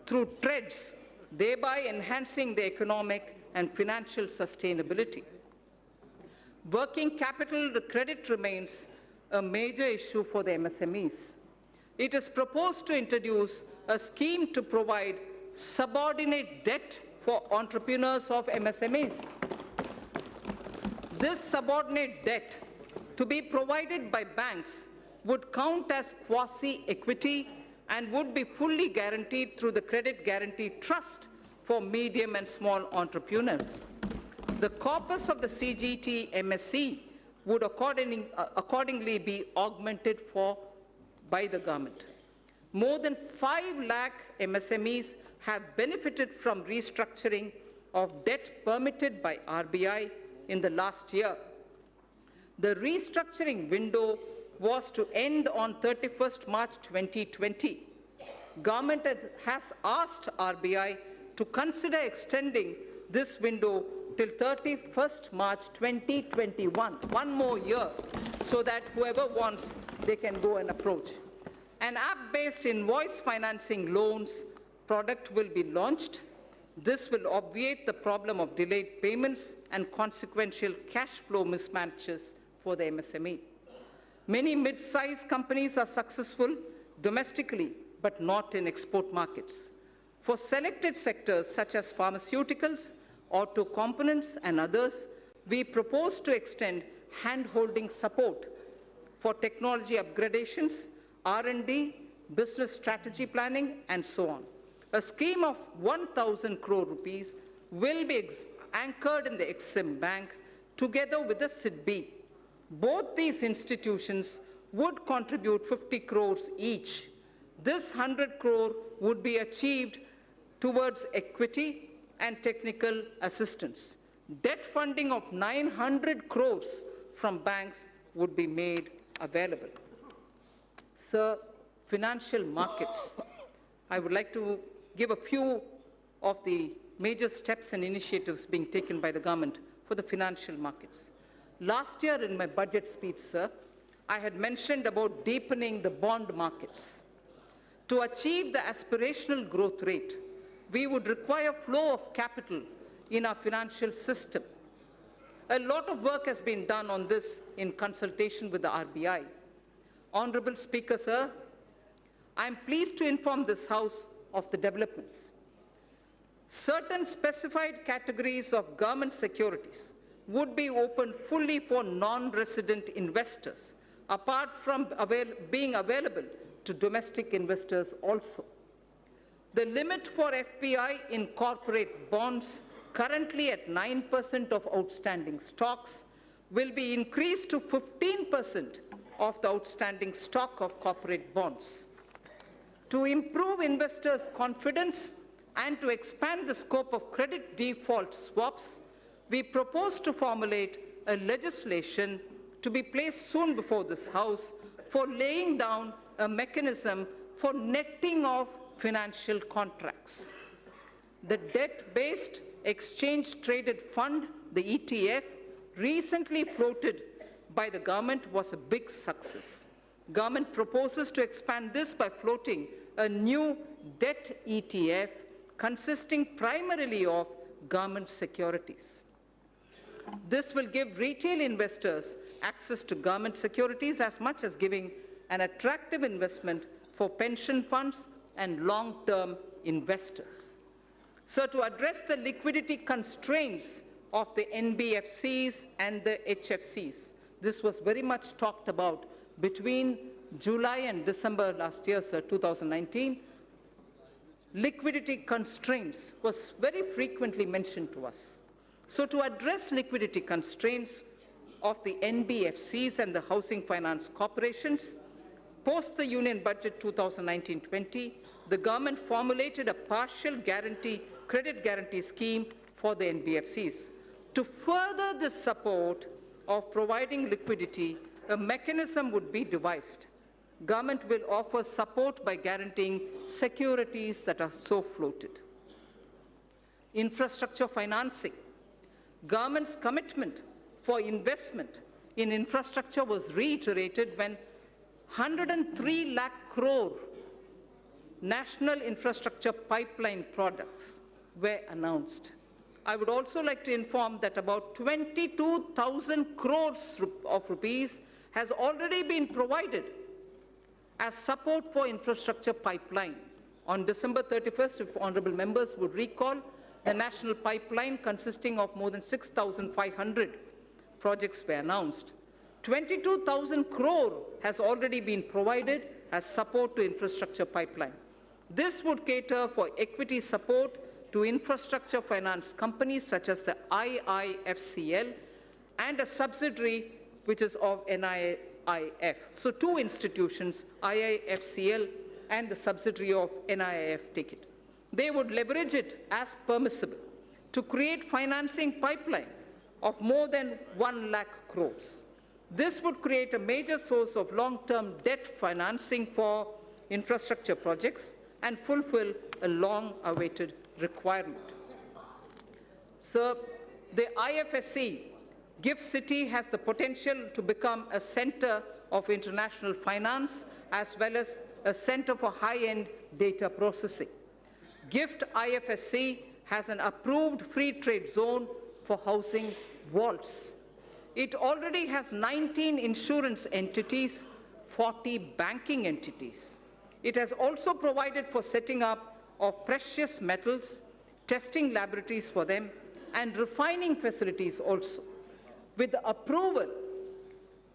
through TREDS, thereby enhancing the economic and financial sustainability. Working capital credit remains a major issue for the MSMEs. It is proposed to introduce a scheme to provide subordinate debt for entrepreneurs of MSMEs. This subordinate debt to be provided by banks would count as quasi-equity and would be fully guaranteed through the Credit Guarantee Trust for medium and small entrepreneurs. The corpus of the CGT MSC would accordingly be augmented by the government. More than 5 lakh MSMEs have benefited from restructuring of debt permitted by RBI in the last year. The restructuring window was to end on 31st March 2020. Government has asked RBI to consider extending this window till 31st March 2021, one more year, so that whoever wants, they can go and approach. An app-based invoice financing loans product will be launched. This will obviate the problem of delayed payments and consequential cash flow mismatches for the MSME. Many mid-sized companies are successful domestically, but not in export markets. For selected sectors such as pharmaceuticals, auto components, and others, we propose to extend hand-holding support for technology upgradations, R&D, business strategy planning, and so on. A scheme of 1,000 crore rupees will be anchored in the Exim Bank together with the SIDBI. Both these institutions would contribute 50 crores each. This 100 crore would be achieved towards equity and technical assistance. Debt funding of 900 crores from banks would be made available. Sir, financial markets. I would like to give a few of the major steps and initiatives being taken by the government for the financial markets. Last year in my budget speech, sir, I had mentioned about deepening the bond markets. To achieve the aspirational growth rate, we would require flow of capital in our financial system. A lot of work has been done on this in consultation with the RBI. Honorable Speaker, sir, I am pleased to inform this House of the developments. Certain specified categories of government securities would be opened fully for non-resident investors, apart from being available to domestic investors also. The limit for FPI in corporate bonds, currently at 9% of outstanding stocks, will be increased to 15% of the outstanding stock of corporate bonds. To improve investors' confidence and to expand the scope of credit default swaps, we propose to formulate a legislation to be placed soon before this House for laying down a mechanism for netting of financial contracts. The debt-based exchange-traded fund, the ETF, recently floated by the government was a big success. Government proposes to expand this by floating a new debt ETF consisting primarily of government securities. This will give retail investors access to government securities as much as giving an attractive investment for pension funds and long-term investors. So to address the liquidity constraints of the NBFCs and the HFCs, this was very much talked about between July and December last year, sir, 2019. Liquidity constraints was very frequently mentioned to us. So to address liquidity constraints of the NBFCs and the housing finance corporations, post the Union Budget 2019-20, the government formulated a partial credit guarantee scheme for the NBFCs. To further the support of providing liquidity, a mechanism would be devised. Government will offer support by guaranteeing securities that are so floated. Infrastructure financing. Government's commitment for investment in infrastructure was reiterated when 103 lakh crore national infrastructure pipeline projects were announced. I would also like to inform that about 22,000 crores of rupees has already been provided as support for infrastructure pipeline. On December 31st, if honorable members would recall, the national pipeline consisting of more than 6,500 projects were announced. 22,000 crore has already been provided as support to infrastructure pipeline. This would cater for equity support to infrastructure finance companies such as the IIFCL and a subsidiary which is of NIIF. So two institutions, IIFCL and the subsidiary of NIIF, take it. They would leverage it as permissible to create financing pipeline of more than 1 lakh crores. This would create a major source of long-term debt financing for infrastructure projects and fulfill a long-awaited requirement. Sir, the IFSC, GIFT City, has the potential to become a center of international finance as well as a center for high-end data processing. GIFT IFSC has an approved free trade zone for housing vaults. It already has 19 insurance entities, 40 banking entities. It has also provided for setting up of precious metals, testing laboratories for them, and refining facilities also. With the approval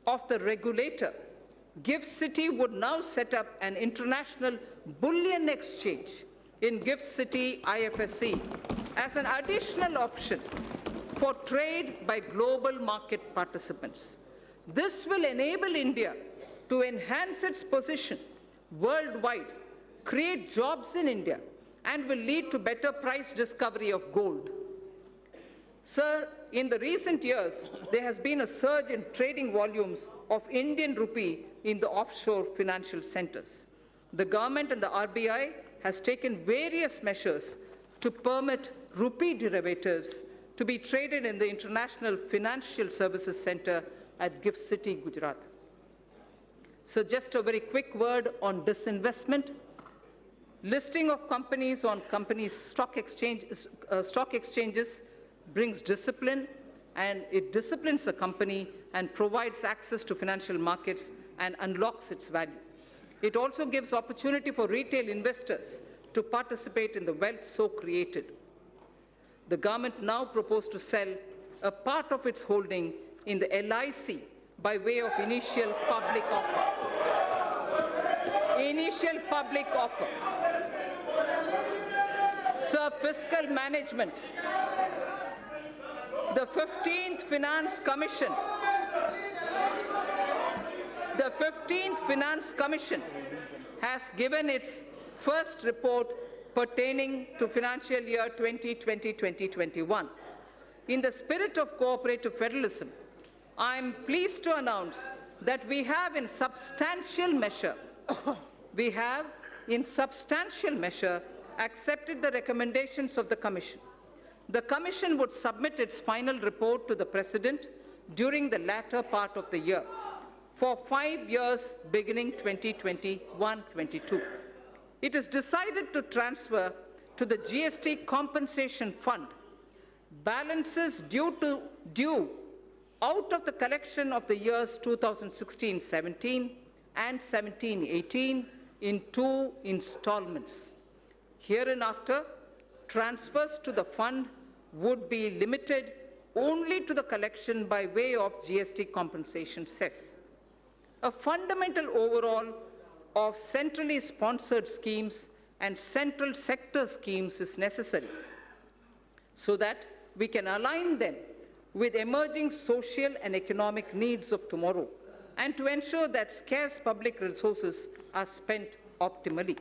of the regulator, GIFT City would now set up an international bullion exchange in GIFT City IFSC as an additional option for trade by global market participants. This will enable India to enhance its position worldwide, create jobs in India, and will lead to better price discovery of gold. Sir, in the recent years, there has been a surge in trading volumes of Indian rupee in the offshore financial centers. The government and the RBI has taken various measures to permit rupee derivatives to be traded in the International Financial Services Center at GIFT City, Gujarat. So just a very quick word on disinvestment. Listing of companies on stock exchanges brings discipline, and it disciplines the company and provides access to financial markets and unlocks its value. It also gives opportunity for retail investors to participate in the wealth so created. The government now proposes to sell a part of its holding in the LIC by way of initial public offer. Initial public offer. Sir, fiscal management. The 15th Finance Commission. The 15th Finance Commission has given its first report pertaining to financial year 2020-2021. In the spirit of cooperative federalism, I am pleased to announce that we have in substantial measure accepted the recommendations of the Commission. The Commission would submit its final report to the President during the latter part of the year for 5 years beginning 2021-22. It is decided to transfer to the GST Compensation Fund balances due out of the collection of the years 2016-17 and 17-18 in 2 installments. Hereinafter, transfers to the fund would be limited only to the collection by way of GST compensation cess. A fundamental overhaul of centrally sponsored schemes and central sector schemes is necessary so that we can align them with emerging social and economic needs of tomorrow and to ensure that scarce public resources are spent optimally.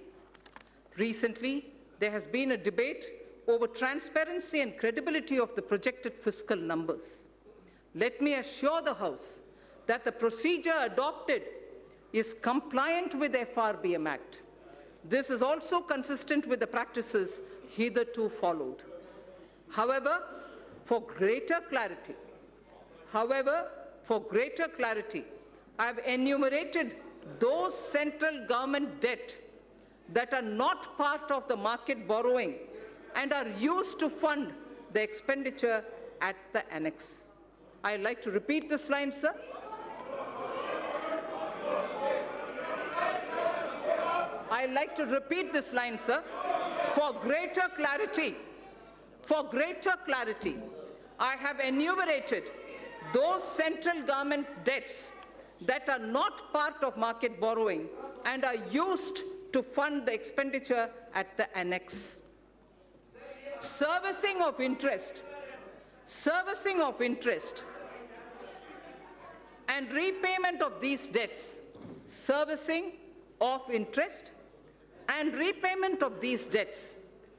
Recently, there has been a debate over transparency and credibility of the projected fiscal numbers. Let me assure the House that the procedure adopted is compliant with the FRBM Act. This is also consistent with the practices hitherto followed. However, for greater clarity, I have enumerated those central government debt that are not part of the market borrowing and are used to fund the expenditure at the annex. I'd like to repeat this line, sir. I'd like to repeat this line, sir. For greater clarity, I have enumerated those central government debts that are not part of market borrowing and are used to fund the expenditure at the annex. Servicing of interest and repayment of these debts,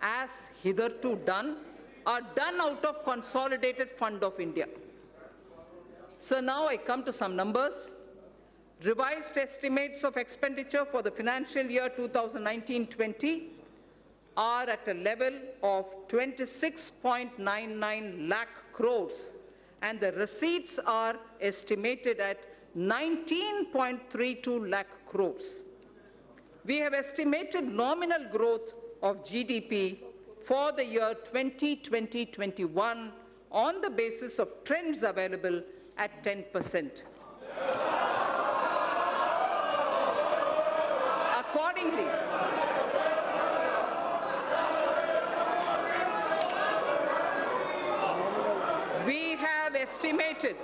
as hitherto done, are done out of Consolidated Fund of India. So now I come to some numbers. Revised estimates of expenditure for the financial year 2019-20 are at a level of 26.99 lakh crores, and the receipts are estimated at 19.32 lakh crores. We have estimated nominal growth of GDP for the year 2020-21 on the basis of trends available at 10%. Accordingly, we have estimated,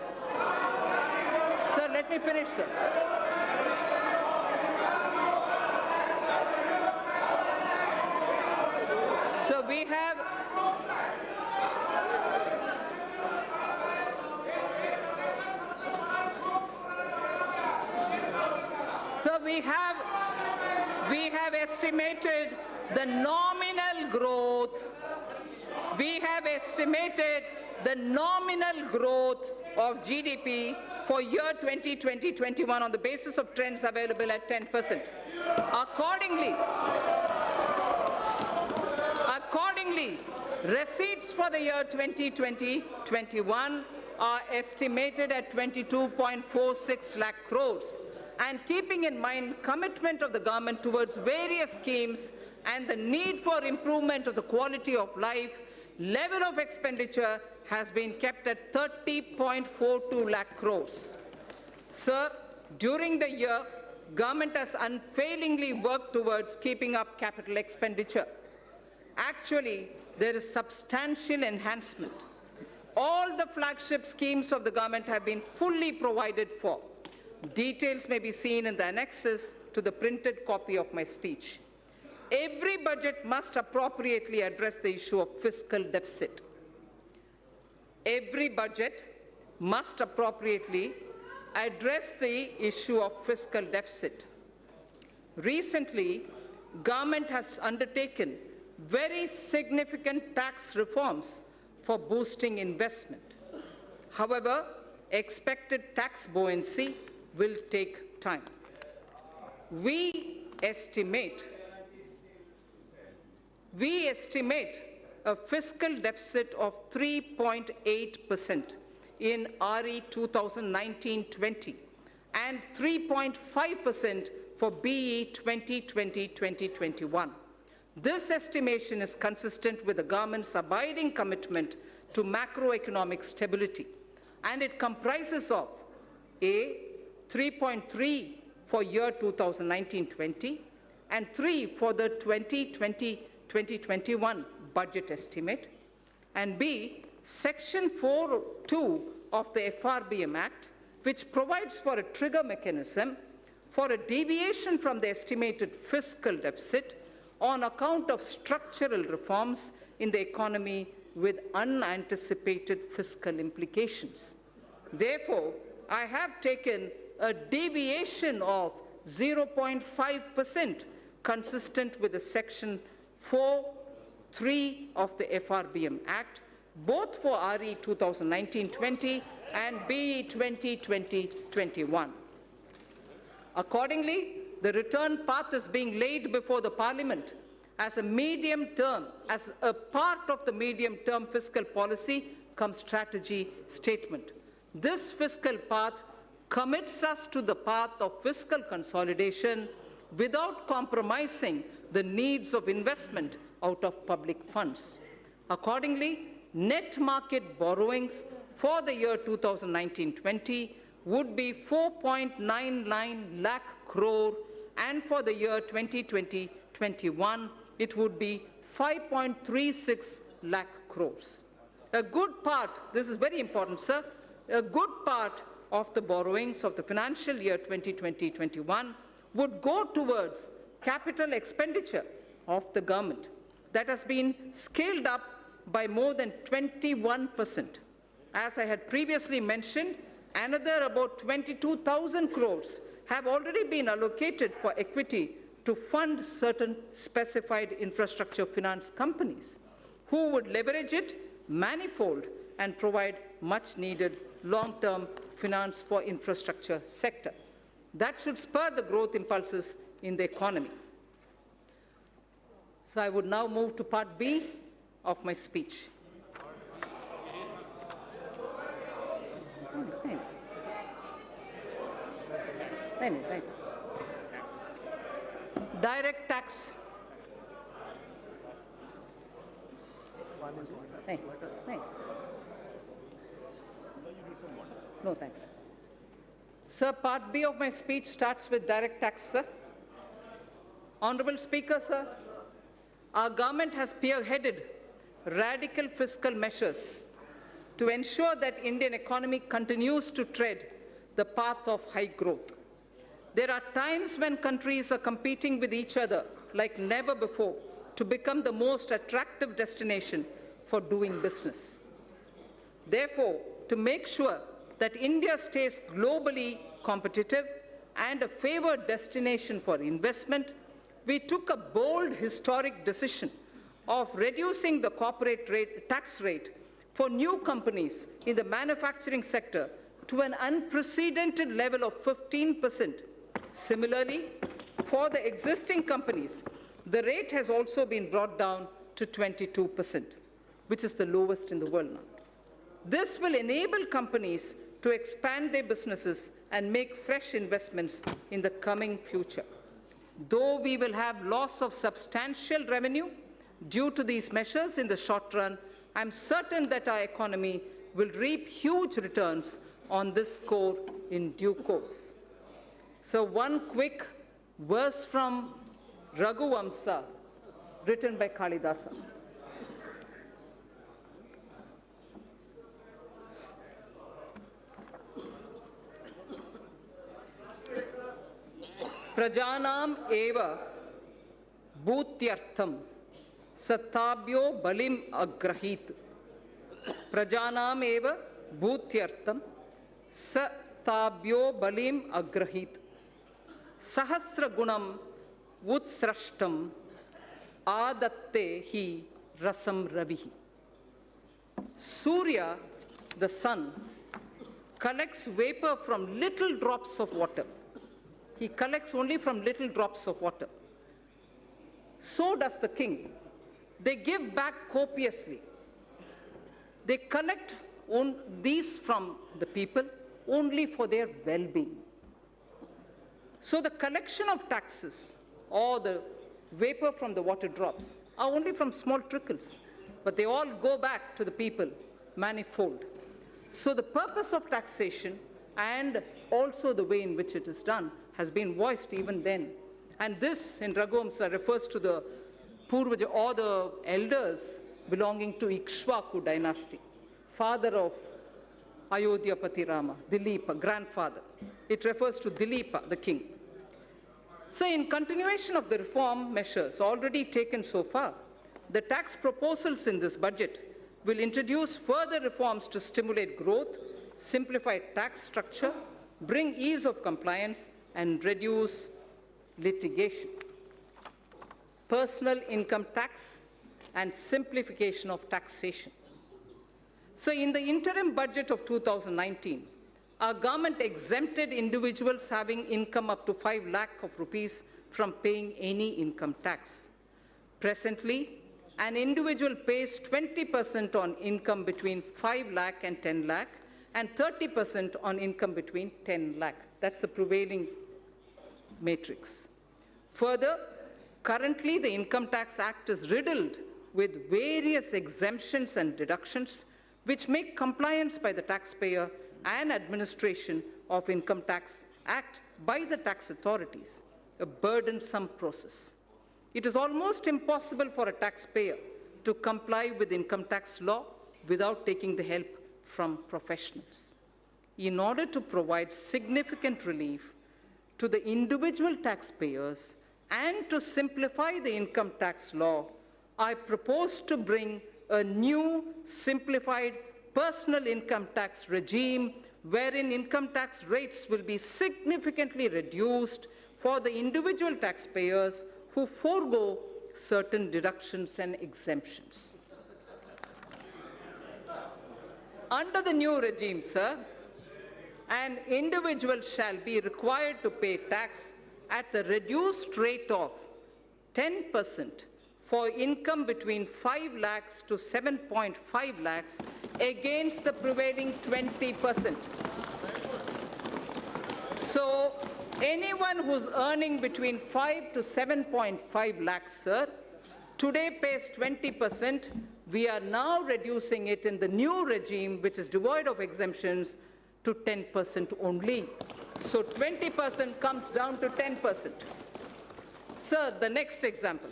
sir, let me finish, sir. So we have estimated the nominal growth. We have estimated the nominal growth of GDP for year 2020-21 on the basis of trends available at 10%. Accordingly, receipts for the year 2020-21 are estimated at 22.46 lakh crores. And keeping in mind commitment of the government towards various schemes and the need for improvement of the quality of life, level of expenditure has been kept at 30.42 lakh crores. Sir, during the year, government has unfailingly worked towards keeping up capital expenditure. Actually, there is substantial enhancement. All the flagship schemes of the government have been fully provided for. Details may be seen in the annexes to the printed copy of my speech. Every budget must appropriately address the issue of fiscal deficit. Every budget must appropriately address the issue of fiscal deficit. Recently, government has undertaken very significant tax reforms for boosting investment. However, expected tax buoyancy will take time. We estimate a fiscal deficit of 3.8% in RE 2019-20 and 3.5% for BE 2020-2021. This estimation is consistent with the government's abiding commitment to macroeconomic stability, and it comprises of A, 3.3 for year 2019-20 and 3 for the 2020-2021 budget estimate, and B, Section 4.2 of the FRBM Act, which provides for a trigger mechanism for a deviation from the estimated fiscal deficit on account of structural reforms in the economy with unanticipated fiscal implications. Therefore, I have taken a deviation of 0.5% consistent with the Section 4.3 of the FRBM Act, both for RE 2019-20 and BE 2020-21. Accordingly, the return path is being laid before the Parliament as a part of the medium-term fiscal policy cum strategy statement. This fiscal path commits us to the path of fiscal consolidation without compromising the needs of investment out of public funds. Accordingly, net market borrowings for the year 2019-20 would be 4.99 lakh crore, and for the year 2020-21, it would be 5.36 lakh crores. A good part, this is very important, sir, a good part of the borrowings of the financial year 2020-21 would go towards capital expenditure of the government that has been scaled up by more than 21%. As I had previously mentioned, another about 22,000 crores have already been allocated for equity to fund certain specified infrastructure finance companies who would leverage it manifold and provide much needed long-term finance for infrastructure sector. That should spur the growth impulses in the economy. So I would now move to part B of my speech. Direct tax. No, thanks. Sir, part B of my speech starts with direct tax, sir. Honorable Speaker, sir, our government has spearheaded radical fiscal measures to ensure that Indian economy continues to tread the path of high growth. There are times when countries are competing with each other like never before to become the most attractive destination for doing business. Therefore, to make sure that India stays globally competitive and a favored destination for investment, we took a bold historic decision of reducing the corporate tax rate for new companies in the manufacturing sector to an unprecedented level of 15%. Similarly, for the existing companies, the rate has also been brought down to 22%, which is the lowest in the world now. This will enable companies to expand their businesses and make fresh investments in the coming future. Though we will have loss of substantial revenue due to these measures in the short run, I'm certain that our economy will reap huge returns on this score in due course. So one quick verse from Raghuvamsa, written by Kalidasa. Prajanam eva bhutyartham satabhyo balim agrahit. Prajanam eva bhutyartham satabhyo balim agrahit. Sahasra gunam utsrashtam adatte hi rasam ravihi. Surya, the sun, collects vapor from little drops of water. He collects only from little drops of water. So does the king. They give back copiously. They collect these from the people only for their well-being. So the collection of taxes or the vapor from the water drops are only from small trickles, but they all go back to the people manifold. So the purpose of taxation and also the way in which it is done has been voiced even then. And this in Raghuvamsa refers to the Purvaja or the elders belonging to Ikshvaku dynasty, father of Ayodhyapati Rama, Dilipa, grandfather. It refers to Dilipa, the king. So in continuation of the reform measures already taken so far, the tax proposals in this budget will introduce further reforms to stimulate growth, simplify tax structure, bring ease of compliance, and reduce litigation. Personal income tax and simplification of taxation. So in the interim budget of 2019, our government exempted individuals having income up to 5 lakh of rupees from paying any income tax. Presently, an individual pays 20% on income between 5 lakh and 10 lakh and 30% on income between 10 lakh. That's the prevailing matrix. Further, currently the Income Tax Act is riddled with various exemptions and deductions which make compliance by the taxpayer and administration of Income Tax Act by the tax authorities a burdensome process. It is almost impossible for a taxpayer to comply with income tax law without taking the help from professionals. In order to provide significant relief to the individual taxpayers and to simplify the income tax law, I propose to bring a new simplified personal income tax regime wherein income tax rates will be significantly reduced for the individual taxpayers who forego certain deductions and exemptions. Under the new regime, sir, an individual shall be required to pay tax at the reduced rate of 10% for income between 5 lakhs to 7.5 lakhs against the prevailing 20%. So anyone who's earning between 5 to 7.5 lakhs, sir, today pays 20%. We are now reducing it in the new regime, which is devoid of exemptions, to 10% only. So 20% comes down to 10%. Sir, the next example.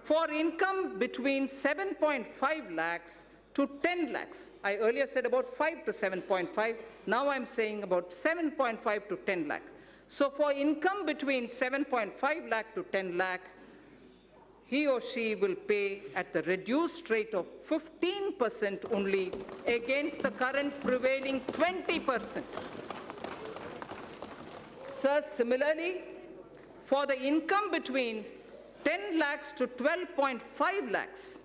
For income between 7.5 lakhs to 10 lakhs, I earlier said about 5 to 7.5, now I'm saying about 7.5 to 10 lakh. So for income between 7.5 lakh to 10 lakh, he or she will pay at the reduced rate of 15% only against the current prevailing 20%. Sir, similarly, for the income between 10 lakhs to 12.5 lakhs,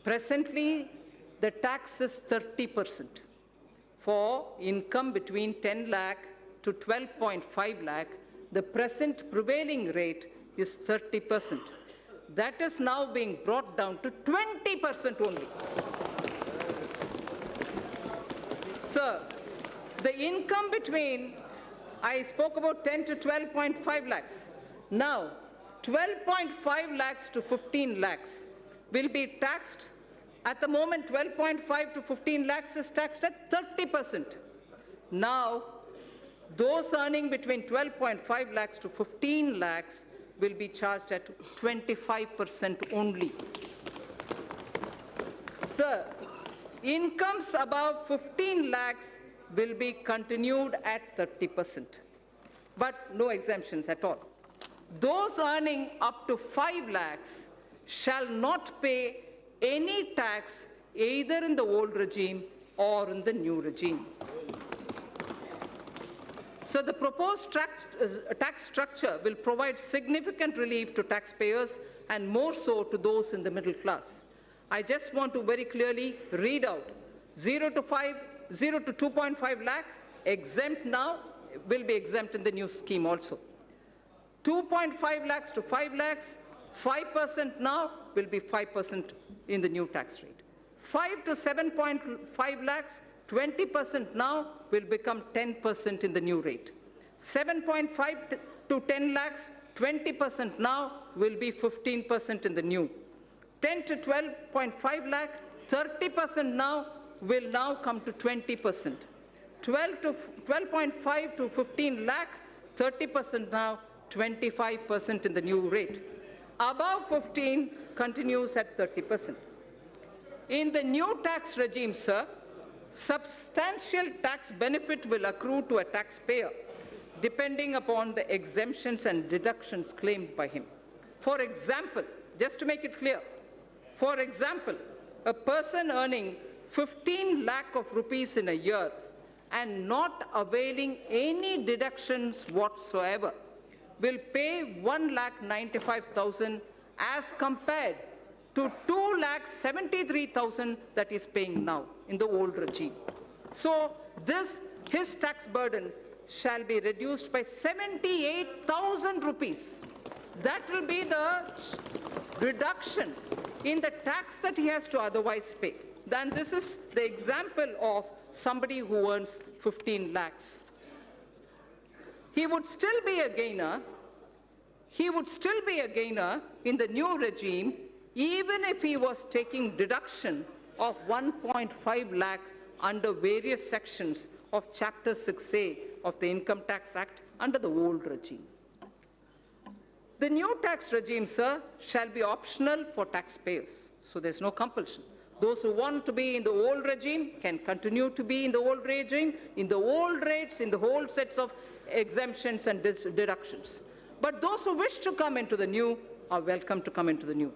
presently the tax is 30%. For income between 10 lakh to 12.5 lakh, the present prevailing rate is 30%. That is now being brought down to 20% only. Sir, the income between, I spoke about 10 to 12.5 lakhs. Now, 12.5 lakhs to 15 lakhs will be taxed At the moment, 12.5 to 15 lakhs is taxed at 30%. Now, those earning between 12.5 lakhs to 15 lakhs will be charged at 25% only. Sir, incomes above 15 lakhs will be continued at 30%, but no exemptions at all. Those earning up to 5 lakhs shall not pay any tax either in the old regime or in the new regime. So the proposed tax structure will provide significant relief to taxpayers and more so to those in the middle class. I just want to very clearly read out 0 to 2.5 lakh, exempt now, will be exempt in the new scheme also. 2.5 lakhs to 5 lakhs, 5% now will be 5% in the new tax rate. 5 to 7.5 lakhs, 20% now will become 10% in the new rate. 7.5 to 10 lakhs, 20% now will be 15% in the new. 10 to 12.5 lakh, 30% now will now come to 20%. 12.5 to 15 lakh, 30% now, 25% in the new rate. Above 15 continues at 30%. In the new tax regime, sir, substantial tax benefit will accrue to a taxpayer depending upon the exemptions and deductions claimed by him. For example, just to make it clear, for example, a person earning 15 lakh of rupees in a year and not availing any deductions whatsoever will pay 1,95,000 as compared to 2,73,000 that is paying now in the old regime. So his tax burden shall be reduced by 78,000 rupees. That will be the reduction in the tax that he has to otherwise pay. Then this is the example of somebody who earns 15 lakhs. He would still be a gainer. He would still be a gainer in the new regime even if he was taking deduction of 1.5 lakh under various sections of Chapter 6A of the Income Tax Act under the old regime. The new tax regime, sir, shall be optional for taxpayers, so there's no compulsion. Those who want to be in the old regime can continue to be in the old regime, in the old rates, in the whole sets of exemptions and deductions. But those who wish to come into the new are welcome to come into the new.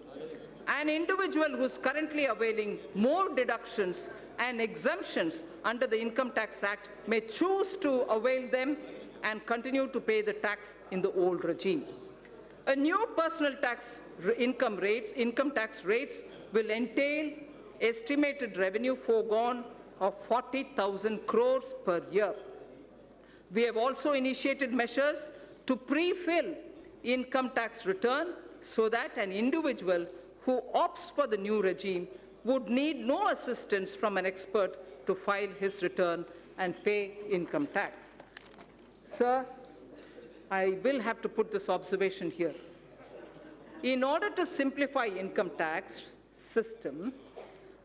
An individual who is currently availing more deductions and exemptions under the Income Tax Act may choose to avail them and continue to pay the tax in the old regime. A new personal tax income tax rates will entail estimated revenue foregone of 40,000 crores per year. We have also initiated measures to pre-fill income tax return so that an individual who opts for the new regime would need no assistance from an expert to file his return and pay income tax. Sir, I will have to put this observation here. In order to simplify income tax system,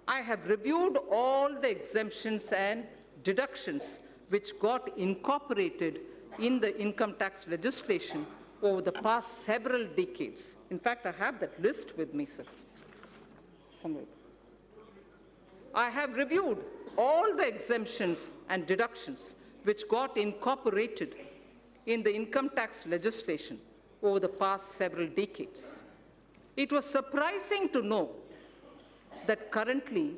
I have reviewed all the exemptions and deductions which got incorporated in the income tax legislation over the past several decades. In fact, I have that list with me, sir. Somewhere. I have reviewed all the exemptions and deductions which got incorporated in the income tax legislation over the past several decades. It was surprising to know that currently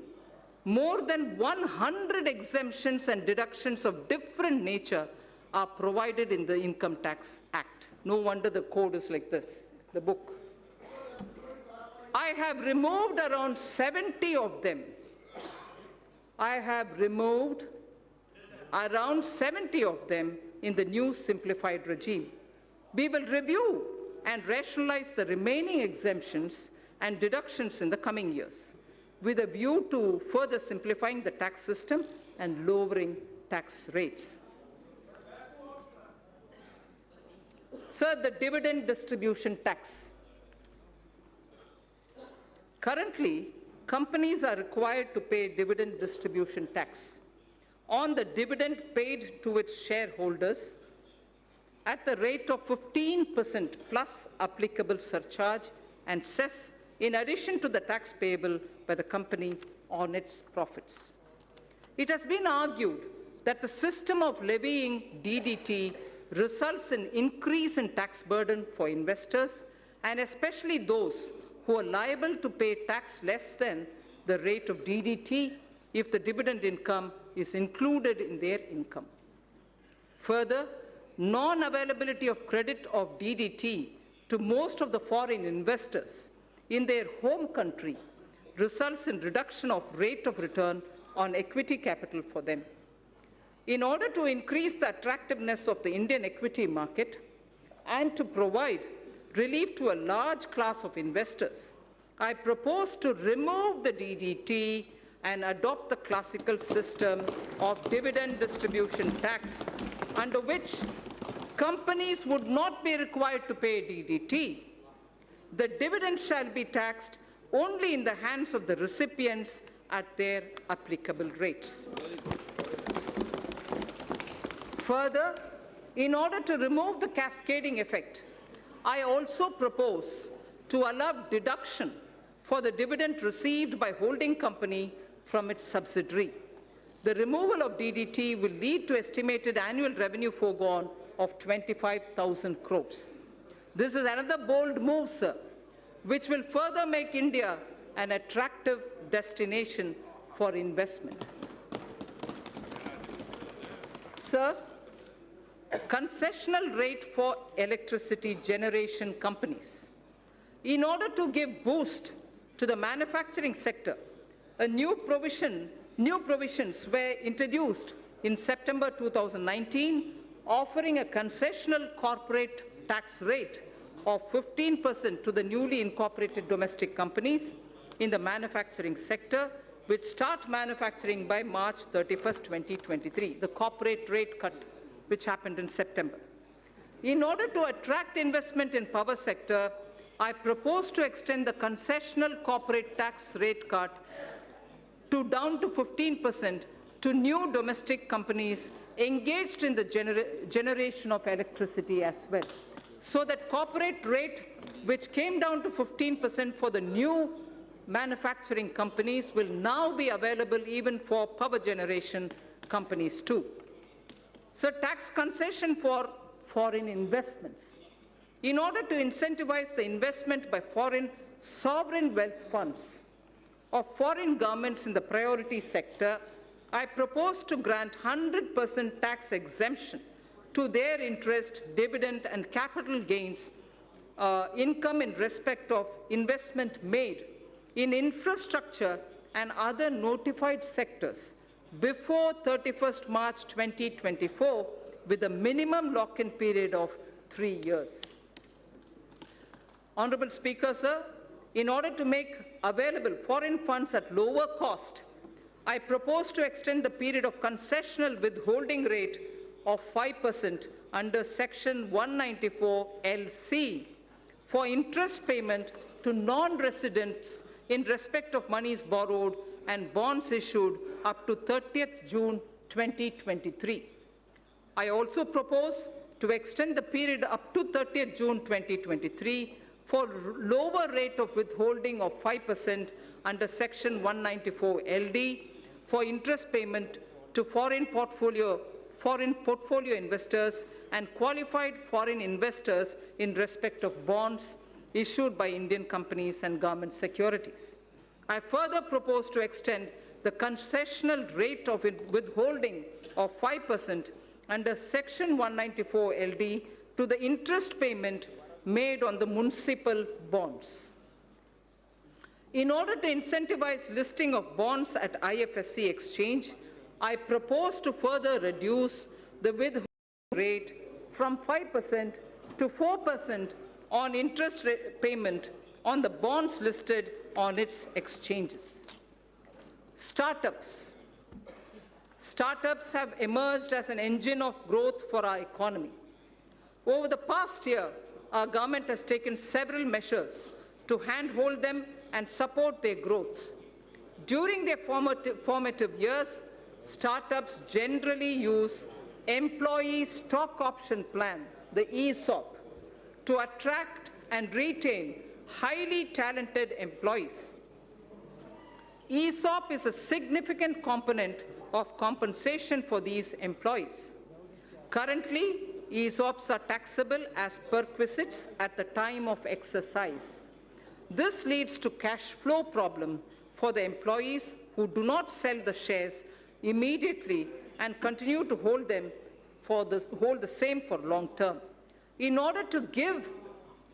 more than 100 exemptions and deductions of different nature are provided in the Income Tax Act. No wonder the code is like this, the book. I have removed around 70 of them. I have removed around 70 of them in the new simplified regime. We will review and rationalize the remaining exemptions and deductions in the coming years, with a view to further simplifying the tax system and lowering tax rates. Sir, the dividend distribution tax. Currently, companies are required to pay dividend distribution tax on the dividend paid to its shareholders at the rate of 15% plus applicable surcharge and cess, in addition to the tax payable by the company on its profits. It has been argued that the system of levying DDT results in increase in tax burden for investors, and especially those who are liable to pay tax less than the rate of DDT if the dividend income is included in their income. Further, non-availability of credit of DDT to most of the foreign investors in their home country results in reduction of rate of return on equity capital for them. In order to increase the attractiveness of the Indian equity market and to provide relief to a large class of investors, I propose to remove the DDT and adopt the classical system of dividend distribution tax, under which companies would not be required to pay DDT. The dividend shall be taxed only in the hands of the recipients at their applicable rates. Further, in order to remove the cascading effect, I also propose to allow deduction for the dividend received by holding company from its subsidiary. The removal of DDT will lead to estimated annual revenue foregone of 25,000 crores. This is another bold move, sir, which will further make India an attractive destination for investment. Sir, concessional rate for electricity generation companies. In order to give boost to the manufacturing sector, new provisions were introduced in September 2019, offering a concessional corporate tax rate of 15% to the newly incorporated domestic companies in the manufacturing sector, which start manufacturing by March 31st, 2023, the corporate rate cut which happened in September. In order to attract investment in power sector, I propose to extend the concessional corporate tax rate cut down to 15% to new domestic companies engaged in the generation of electricity as well, so that corporate rate, which came down to 15% for the new manufacturing companies, will now be available even for power generation companies too. So tax concession for foreign investments. In order to incentivize the investment by foreign sovereign wealth funds of foreign governments in the priority sector, I propose to grant 100% tax exemption to their interest, dividend, and capital gains income in respect of investment made in infrastructure and other notified sectors before 31st March 2024, with a minimum lock-in period of 3 years. Honorable Speaker, sir, in order to make available foreign funds at lower cost, I propose to extend the period of concessional withholding rate of 5% under Section 194 LC for interest payment to non-residents in respect of monies borrowed and bonds issued up to 30th June 2023. I also propose to extend the period up to 30th June 2023 for lower rate of withholding of 5% under Section 194 LD for interest payment to foreign portfolio investors and qualified foreign investors in respect of bonds issued by Indian companies and government securities. I further propose to extend the concessional rate of withholding of 5% under Section 194 LD to the interest payment made on the municipal bonds. In order to incentivize listing of bonds at IFSC exchange, I propose to further reduce the withholding rate from 5% to 4% on interest payment on the bonds listed on its exchanges. Startups. Startups have emerged as an engine of growth for our economy. Over the past year, our government has taken several measures to handhold them and support their growth. During their formative years, startups generally use employee stock option plan, the ESOP, to attract and retain highly talented employees. ESOP is a significant component of compensation for these employees. Currently, ESOPs are taxable as perquisites at the time of exercise. This leads to cash flow problem for the employees who do not sell the shares immediately and continue to hold the same for long term. In order to give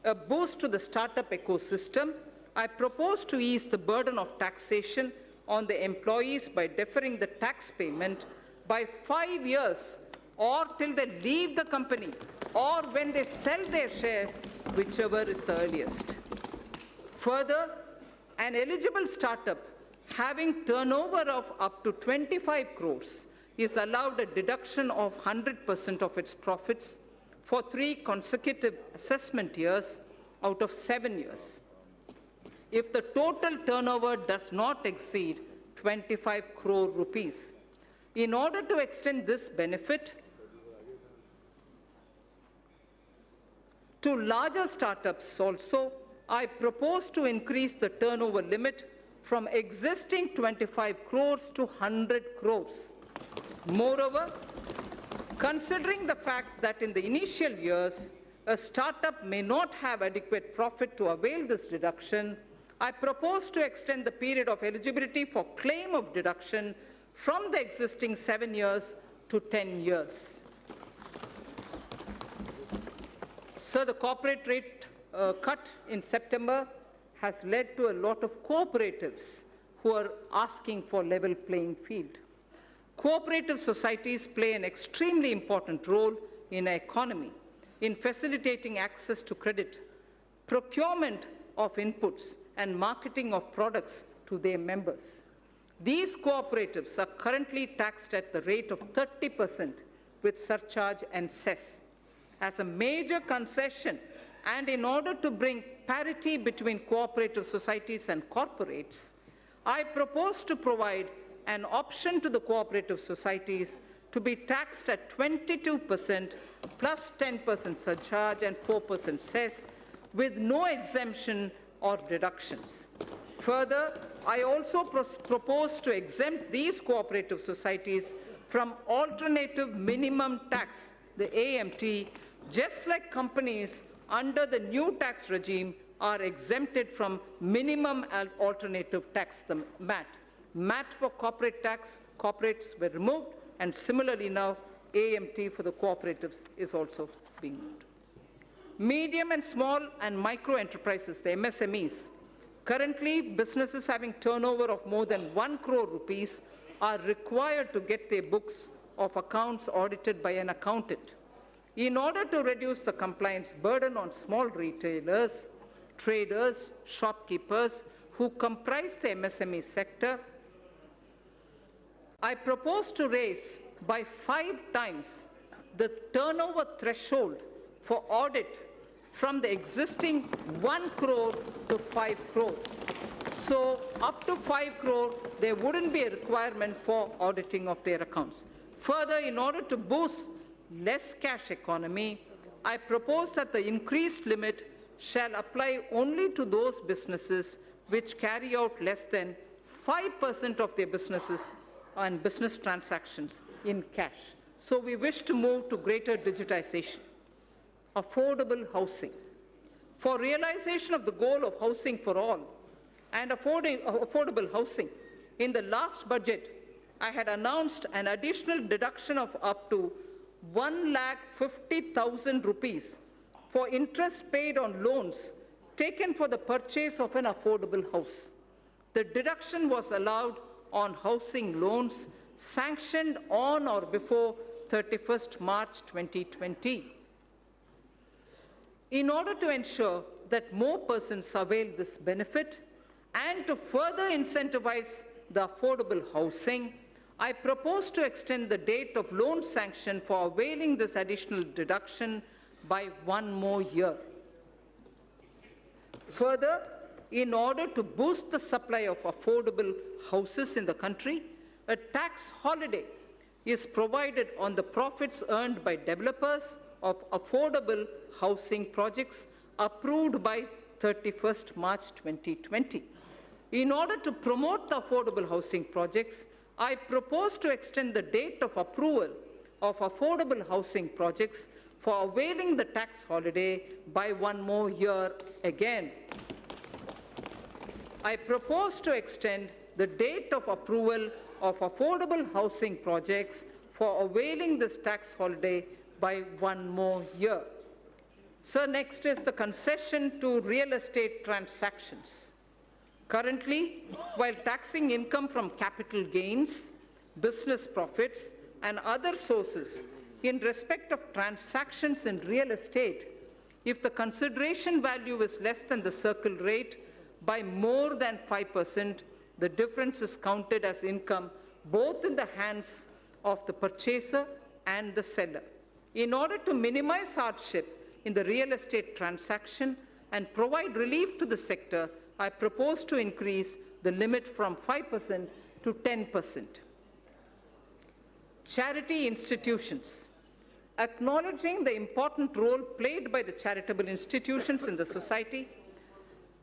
a boost to the startup ecosystem, I propose to ease the burden of taxation on the employees by deferring the tax payment by 5 years or till they leave the company or when they sell their shares, whichever is the earliest. Further, an eligible startup having turnover of up to 25 crores is allowed a deduction of 100% of its profits for 3 consecutive assessment years out of 7 years. If the total turnover does not exceed 25 crore rupees. In order to extend this benefit to larger startups also, I propose to increase the turnover limit from existing 25 crores to 100 crores. Moreover, considering the fact that in the initial years, a startup may not have adequate profit to avail this deduction, I propose to extend the period of eligibility for claim of deduction from the existing 7 years to 10 years. So the corporate rate cut in September has led to a lot of cooperatives who are asking for level playing field. Cooperative societies play an extremely important role in our economy in facilitating access to credit, procurement of inputs, and marketing of products to their members. These cooperatives are currently taxed at the rate of 30% with surcharge and cess. As a major concession, and in order to bring parity between cooperative societies and corporates, I propose to provide an option to the cooperative societies to be taxed at 22% plus 10% surcharge and 4% cess with no exemption or deductions. Further, I also propose to exempt these cooperative societies from alternative minimum tax, the AMT, just like companies under the new tax regime are exempted from minimum alternative tax, the MAT. MAT for corporate tax, corporates were removed, and similarly now AMT for the cooperatives is also being moved. Medium and small and micro enterprises, the MSMEs, currently businesses having turnover of more than 1 crore rupees are required to get their books of accounts audited by an accountant. In order to reduce the compliance burden on small retailers, traders, shopkeepers who comprise the MSME sector, I propose to raise by 5 times the turnover threshold for audit from the existing 1 crore to 5 crore. So up to 5 crore, there wouldn't be a requirement for auditing of their accounts. Further, in order to boost less cash economy, I propose that the increased limit shall apply only to those businesses which carry out less than 5% of their businesses and business transactions in cash. So we wish to move to greater digitization. Affordable housing. For realization of the goal of housing for all and affordable housing, in the last budget, I had announced an additional deduction of up to 1,50,000 rupees for interest paid on loans taken for the purchase of an affordable house. The deduction was allowed on housing loans sanctioned on or before 31st March 2020. In order to ensure that more persons avail this benefit and to further incentivize the affordable housing, I propose to extend the date of loan sanction for availing this additional deduction by 1 more year. Further, in order to boost the supply of affordable houses in the country, a tax holiday is provided on the profits earned by developers of affordable housing projects approved by 31st March 2020. In order to promote the affordable housing projects, I propose to extend the date of approval of affordable housing projects for availing the tax holiday by 1 more year again. I propose to extend the date of approval of affordable housing projects for availing this tax holiday by 1 more year. Sir, next is the concession to real estate transactions. Currently, while taxing income from capital gains, business profits, and other sources in respect of transactions in real estate, if the consideration value is less than the circle rate by more than 5%, the difference is counted as income both in the hands of the purchaser and the seller. In order to minimize hardship in the real estate transaction and provide relief to the sector, I propose to increase the limit from 5% to 10%. Charity institutions. Acknowledging the important role played by the charitable institutions in the society,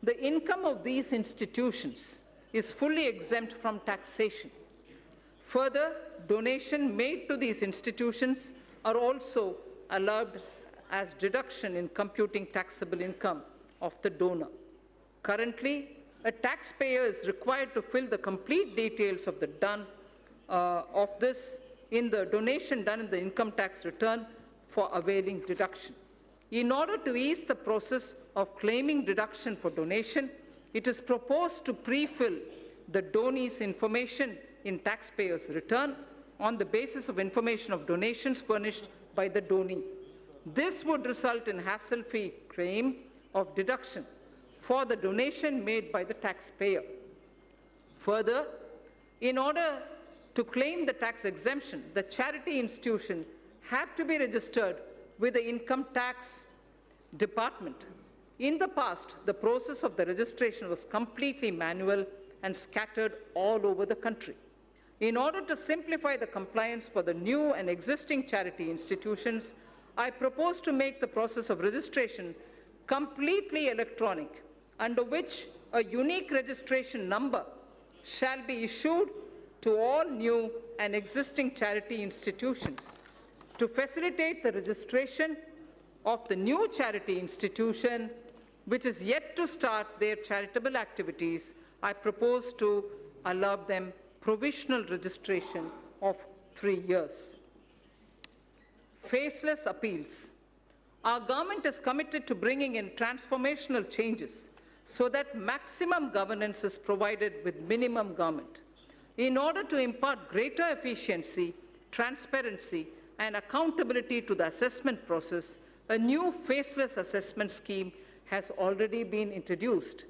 the income of these institutions is fully exempt from taxation. Further, donations made to these institutions are also allowed as deduction in computing taxable income of the donor. Currently, a taxpayer is required to fill the complete details of this in the donation done in the income tax return for availing deduction. In order to ease the process of claiming deduction for donation, it is proposed to pre-fill the donee's information in taxpayer's return on the basis of information of donations furnished by the donee. This would result in hassle-free claim of deduction for the donation made by the taxpayer. Further, in order to claim the tax exemption, the charity institution have to be registered with the income tax department. In the past, the process of the registration was completely manual and scattered all over the country. In order to simplify the compliance for the new and existing charity institutions, I propose to make the process of registration completely electronic, under which a unique registration number shall be issued to all new and existing charity institutions. To facilitate the registration of the new charity institution, which is yet to start their charitable activities, I propose to allow them provisional registration of 3 years. Faceless appeals. Our government is committed to bringing in transformational changes so that maximum governance is provided with minimum government. In order to impart greater efficiency, transparency, and accountability to the assessment process, a new faceless assessment scheme has already been introduced.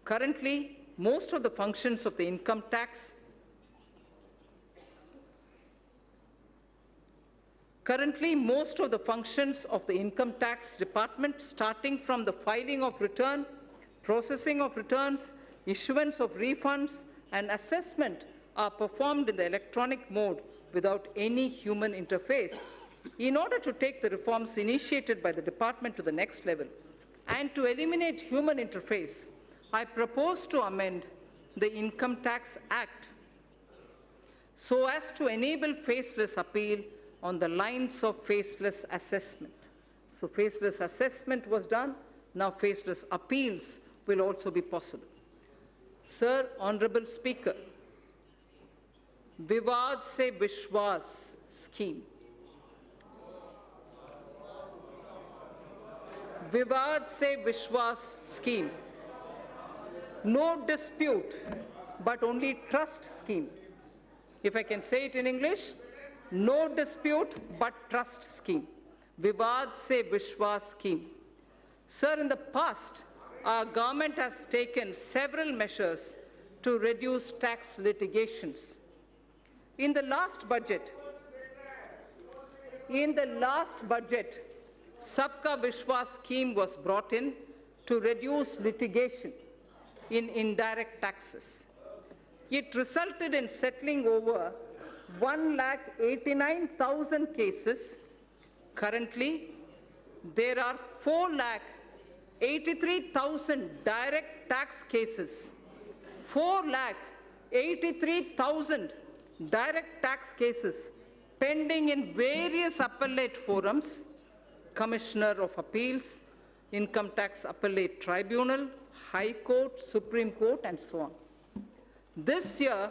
Currently, most of the functions of the income tax department, starting from the filing of return, processing of returns, issuance of refunds, and assessment, are performed in the electronic mode without any human interface. In order to take the reforms initiated by the department to the next level and to eliminate human interface, I propose to amend the Income Tax Act so as to enable faceless appeal on the lines of faceless assessment. So faceless assessment was done, now faceless appeals will also be possible. Sir, Honorable Speaker, Vivad se Vishwas scheme. Vivad se Vishwas scheme. No dispute, but only trust scheme. If I can say it in English, no dispute, but trust scheme. Vivad se Vishwas scheme. Sir, in the past, our government has taken several measures to reduce tax litigations. In the last budget, Sabka Vishwas scheme was brought in to reduce litigation. in indirect taxes. It resulted in settling over 1,89,000 cases. Currently, there are 4,83,000 direct tax cases. 4,83,000 direct tax cases pending in various appellate forums, Commissioner of Appeals, Income Tax Appellate Tribunal, High Court, Supreme Court, and so on. This year,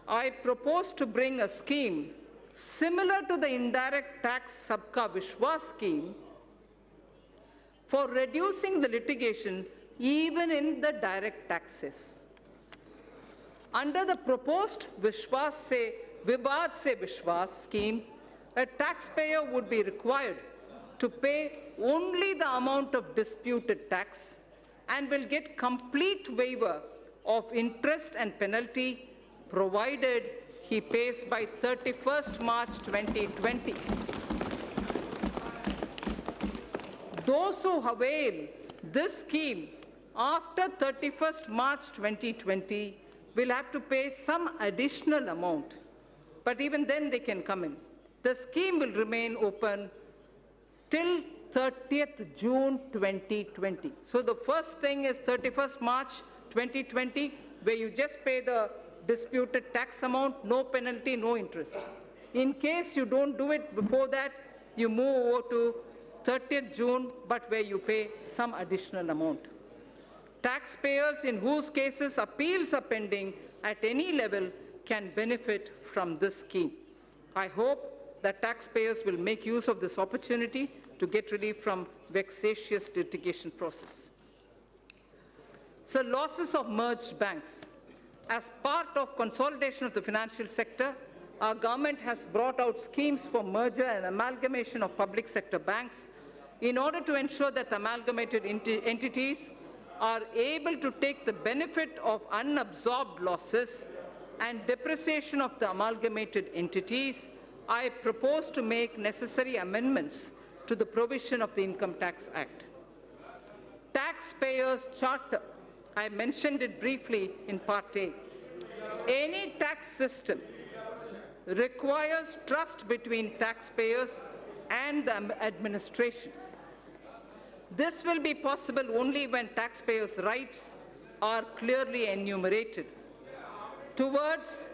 I propose to bring a scheme similar to the indirect tax Sabka Vishwas scheme for reducing the litigation even in the direct taxes. Under the proposed Vivad Se Vishwas scheme, a taxpayer would be required to pay only the amount of disputed tax and will get complete waiver of interest and penalty provided he pays by 31st March 2020. Those who avail this scheme after 31st March 2020 will have to pay some additional amount, but even then they can come in. The scheme will remain open till 30th June 2020. So the first thing is 31st March 2020, where you just pay the disputed tax amount, no penalty, no interest. In case you don't do it before that, you move over to 30th June, but where you pay some additional amount. Taxpayers in whose cases appeals are pending at any level can benefit from this scheme. I hope that taxpayers will make use of this opportunity to get relief from vexatious litigation process. So losses of merged banks. As part of consolidation of the financial sector, our government has brought out schemes for merger and amalgamation of public sector banks in order to ensure that amalgamated entities are able to take the benefit of unabsorbed losses and depreciation of the amalgamated entities. I propose to make necessary amendments to the provision of the Income Tax Act. Taxpayers' Charter. I mentioned it briefly in Part A. Any tax system requires trust between taxpayers and the administration. This will be possible only when taxpayers' rights are clearly enumerated. Towards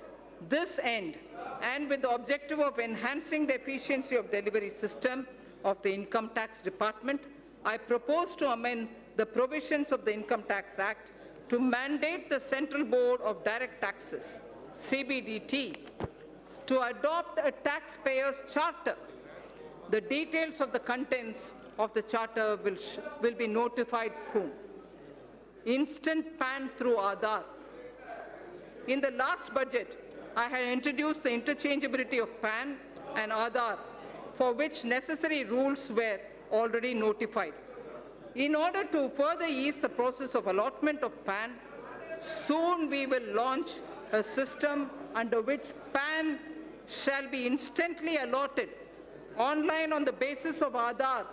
this end, and with the objective of enhancing the efficiency of delivery system of the Income Tax Department, I propose to amend the provisions of the Income Tax Act to mandate the Central Board of Direct Taxes, CBDT, to adopt a taxpayer's charter. The details of the contents of the charter will be notified soon. Instant PAN through Aadhaar. In the last budget, I had introduced the interchangeability of PAN and Aadhaar, for which necessary rules were already notified. In order to further ease the process of allotment of PAN, soon we will launch a system under which PAN shall be instantly allotted online on the basis of Aadhaar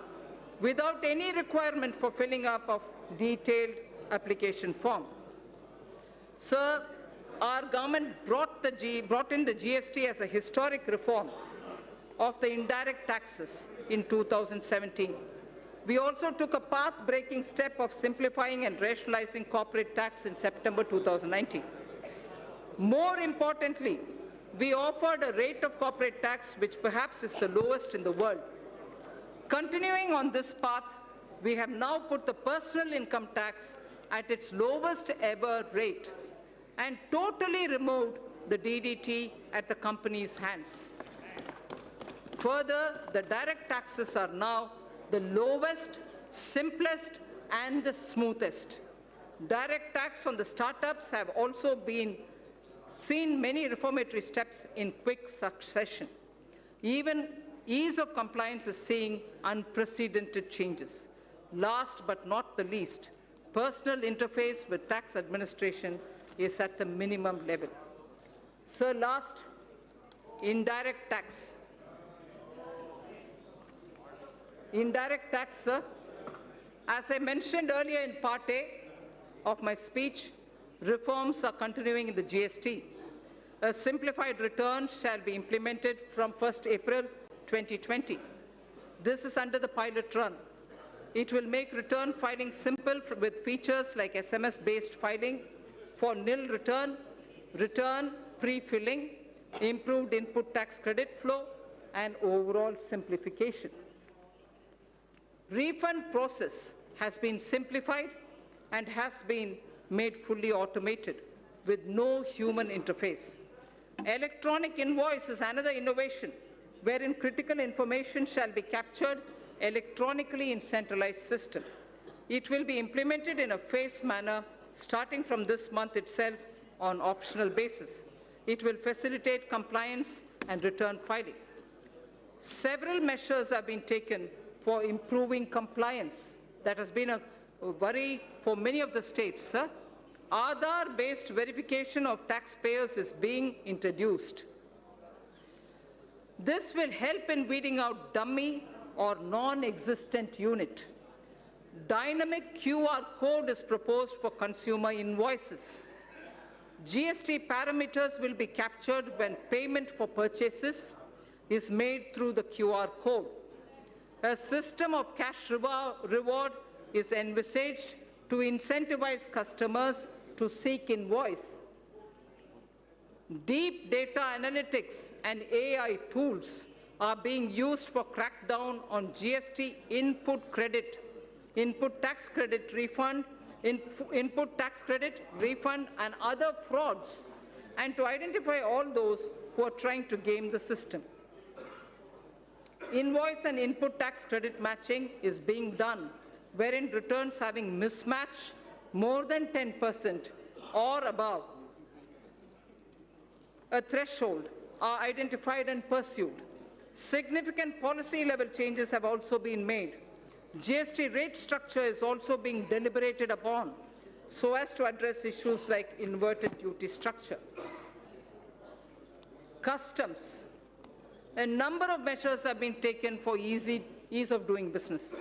without any requirement for filling up of detailed application form. Sir, our government brought in the GST as a historic reform of the indirect taxes in 2017. We also took a path-breaking step of simplifying and rationalizing corporate tax in September 2019. More importantly, we offered a rate of corporate tax which perhaps is the lowest in the world. Continuing on this path, we have now put the personal income tax at its lowest ever rate and totally removed the DDT at the company's hands. Further, the direct taxes are now the lowest, simplest, and the smoothest. Direct tax on the startups have also seen many reformatory steps in quick succession. Even ease of compliance is seeing unprecedented changes. Last but not the least, personal interface with tax administration is at the minimum level. So last, indirect tax. Indirect tax, sir. As I mentioned earlier in Part A of my speech, Reforms are continuing in the GST. A simplified return shall be implemented from 1st April 2020. This is under the pilot run. It will make return filing simple with features like SMS-based filing for nil return, return pre-filling, improved input tax credit flow, and overall simplification. Refund process has been simplified and has been made fully automated with no human interface. Electronic invoice is another innovation wherein critical information shall be captured electronically in centralized system. It will be implemented in a phased manner starting from this month itself on optional basis. It will facilitate compliance and return filing. Several measures have been taken for improving compliance. That has been a worry for many of the states. Sir. Aadhaar-based verification of taxpayers is being introduced. This will help in weeding out dummy or non-existent unit. Dynamic QR code is proposed for consumer invoices. GST parameters will be captured when payment for purchases is made through the QR code. A system of cash reward is envisaged to incentivize customers to seek invoice. Deep data analytics and AI tools are being used for crackdown on GST input tax credit refund, input tax credit refund, and other frauds, and to identify all those who are trying to game the system. Invoice and input tax credit matching is being done, wherein returns having mismatch more than 10% or above a threshold are identified and pursued. Significant policy level changes have also been made. GST rate structure is also being deliberated upon so as to address issues like inverted duty structure. Customs. A number of measures have been taken for ease of doing business.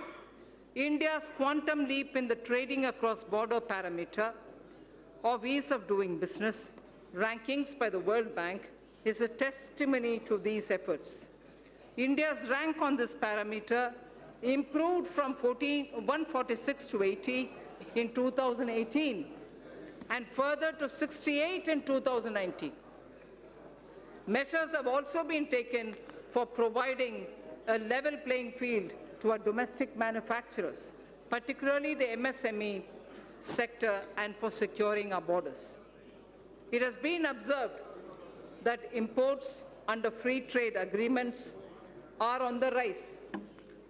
India's quantum leap in the trading across border parameter of ease of doing business rankings by the World Bank is a testimony to these efforts. India's rank on this parameter improved from 146 to 80 in 2018 and further to 68 in 2019. Measures have also been taken for providing a level playing field to our domestic manufacturers, particularly the MSME sector, and for securing our borders. It has been observed that imports under free trade agreements are on the rise.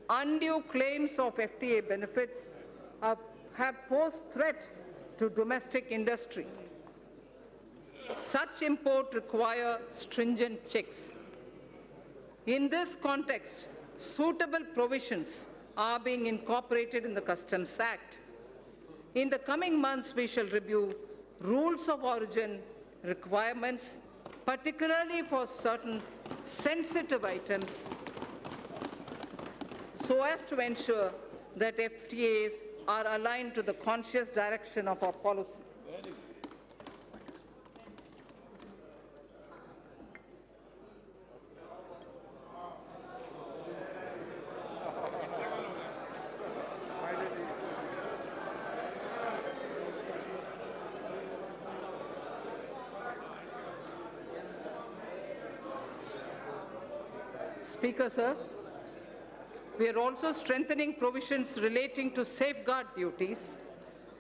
Undue claims of FTA benefits have posed threat to domestic industry. Such import require stringent checks. In this context, suitable provisions are being incorporated in the Customs Act. In the coming months, we shall review rules of origin requirements, particularly for certain sensitive items, so as to ensure that FTAs are aligned to the conscious direction of our policy. Speaker, sir, we are also strengthening provisions relating to safeguard duties,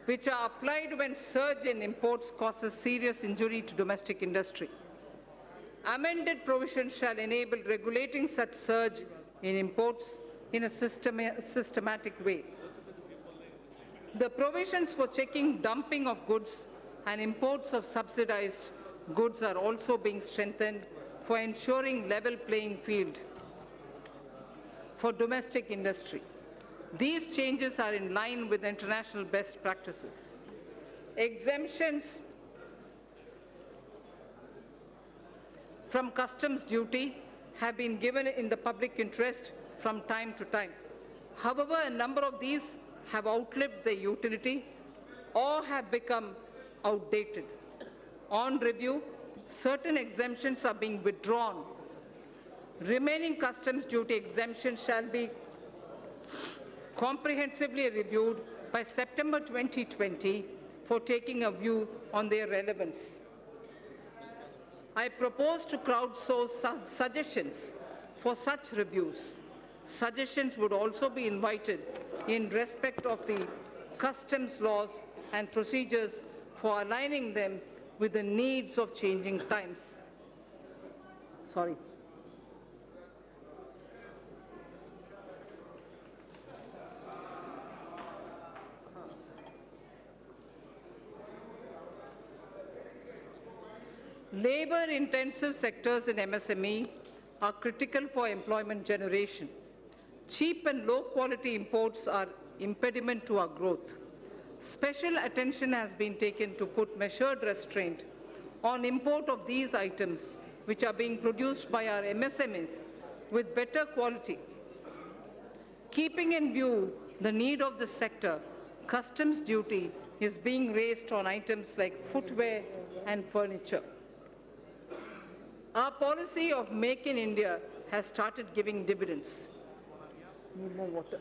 which are applied when surge in imports causes serious injury to domestic industry. Amended provisions shall enable regulating such surge in imports in a systematic way. The provisions for checking dumping of goods and imports of subsidized goods are also being strengthened for ensuring level playing field for domestic industry. These changes are in line with international best practices. Exemptions from customs duty have been given in the public interest from time to time. However, a number of these have outlived their utility or have become outdated. On review, certain exemptions are being withdrawn. Remaining customs duty exemptions shall be comprehensively reviewed by September 2020 for taking a view on their relevance. I propose to crowdsource suggestions for such reviews. Suggestions would also be invited in respect of the customs laws and procedures for aligning them with the needs of changing times. Sorry. Labor-intensive sectors in MSME are critical for employment generation. Cheap and low-quality imports are impediment to our growth. Special attention has been taken to put measured restraint on import of these items, which are being produced by our MSMEs with better quality. Keeping in view the need of the sector, customs duty is being raised on items like footwear and furniture. Our policy of Make in India has started giving dividends. Need more water.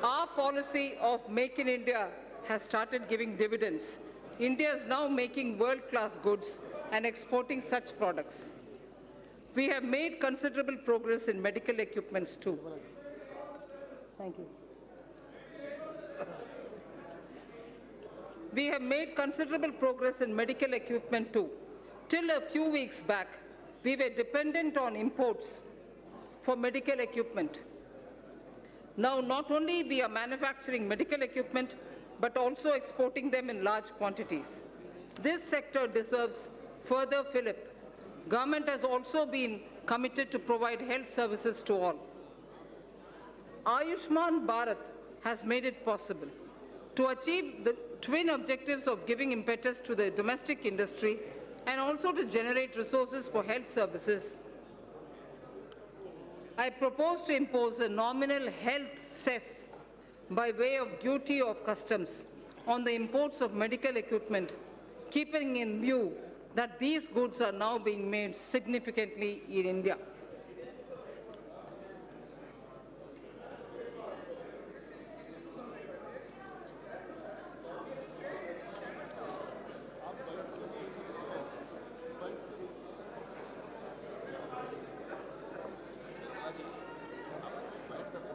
Our policy of Make in India has started giving dividends. India is now making world-class goods and exporting such products. We have made considerable progress in medical equipments too. Thank you. We have made considerable progress in medical equipment too. Till a few weeks back, we were dependent on imports for medical equipment. Now, not only we are manufacturing medical equipment, but also exporting them in large quantities. This sector deserves further fillip. Government has also been committed to provide health services to all. Ayushman Bharat has made it possible to achieve the twin objectives of giving impetus to the domestic industry and also to generate resources for health services. I propose to impose a nominal health cess by way of duty of customs on the imports of medical equipment, keeping in view that these goods are now being made significantly in India.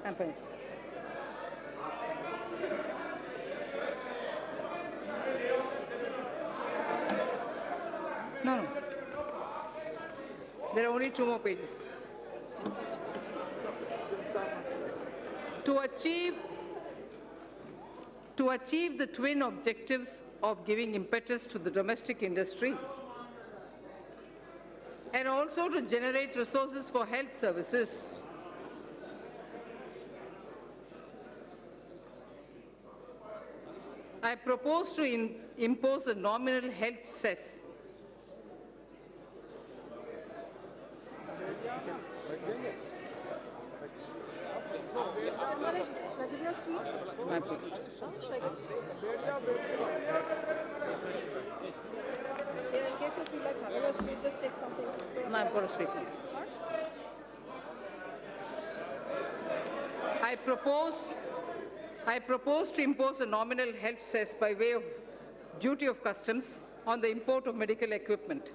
I'm fine. No. There are only 2 more pages. To achieve the twin objectives of giving impetus to the domestic industry and also to generate resources for health services, I propose to impose a nominal health cess. Nirmala, shall I give you a sweet? My pleasure. Should I go? Here, in case you feel like having a sweet, just take something. So No, I've got a sweet one. I propose to impose a nominal health cess by way of duty of customs on the import of medical equipment.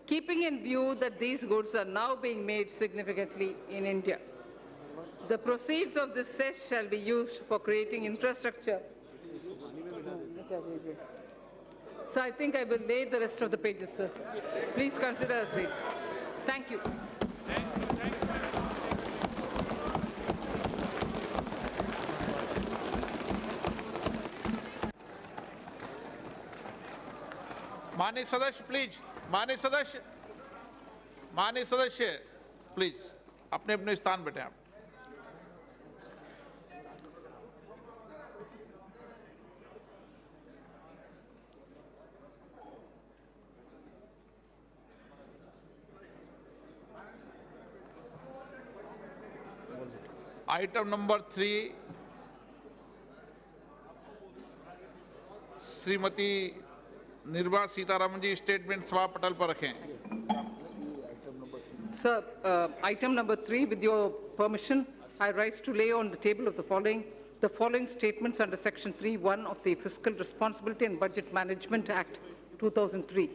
Keeping in view that these goods are now being made significantly in India. The proceeds of this cess shall be used for creating infrastructure. So I think I will lay the rest of the pages, sir. Please consider as read. Thank you. माननीय सदस्य please, माननीय सदस्य please अपने अपने स्थान बैठे आप। Item number 3, Shrimati Nirmala Sitharaman जी statement सभा पटल पर रखें। Sir, item number 3, with your permission, I rise to lay on the table of the following statements under Section 3(1) of the Fiscal Responsibility and Budget Management Act 2003,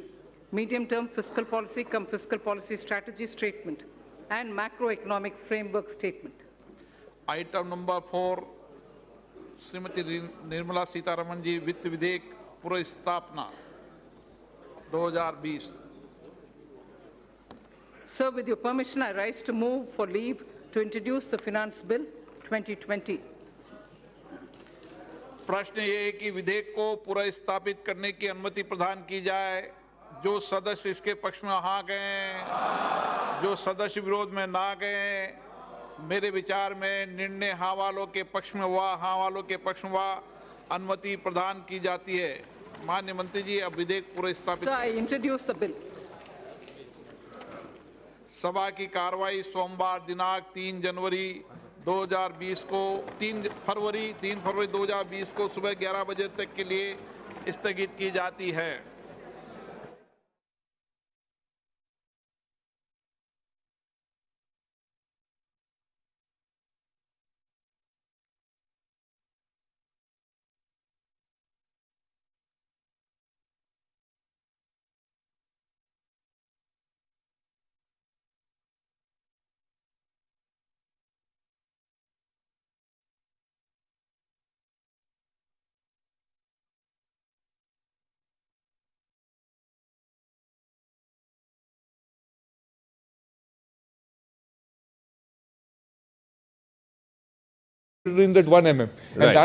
medium-term fiscal policy cum fiscal policy strategy statement and macroeconomic framework statement. Item number 4, Shrimati Nirmala Sitharaman ji वित्त विधेयक पूर्व स्थापना 2020। Sir, with your permission, I rise to move for leave to introduce the Finance Bill 2020. प्रश्न ये है कि विधेयक को पुनर्स्थापित करने की अनुमति प्रदान की जाए। जो सदस्य इसके पक्ष में हाँ गए, जो सदस्य विरोध में ना गए, मेरे विचार में निर्णय हाँ वालों के पक्ष में हुआ, हाँ वालों के पक्ष में हुआ, अनुमति प्रदान की जाती है। माननीय मंत्री जी, अब विधेयक पुनर्स्थापित। Sir, I introduce the bill. सभा की कार्रवाई सोमवार दिनांक 3 फरवरी 2020 को सुबह 11 बजे तक के लिए स्थगित की जाती है। in that 1 mm. And Right. that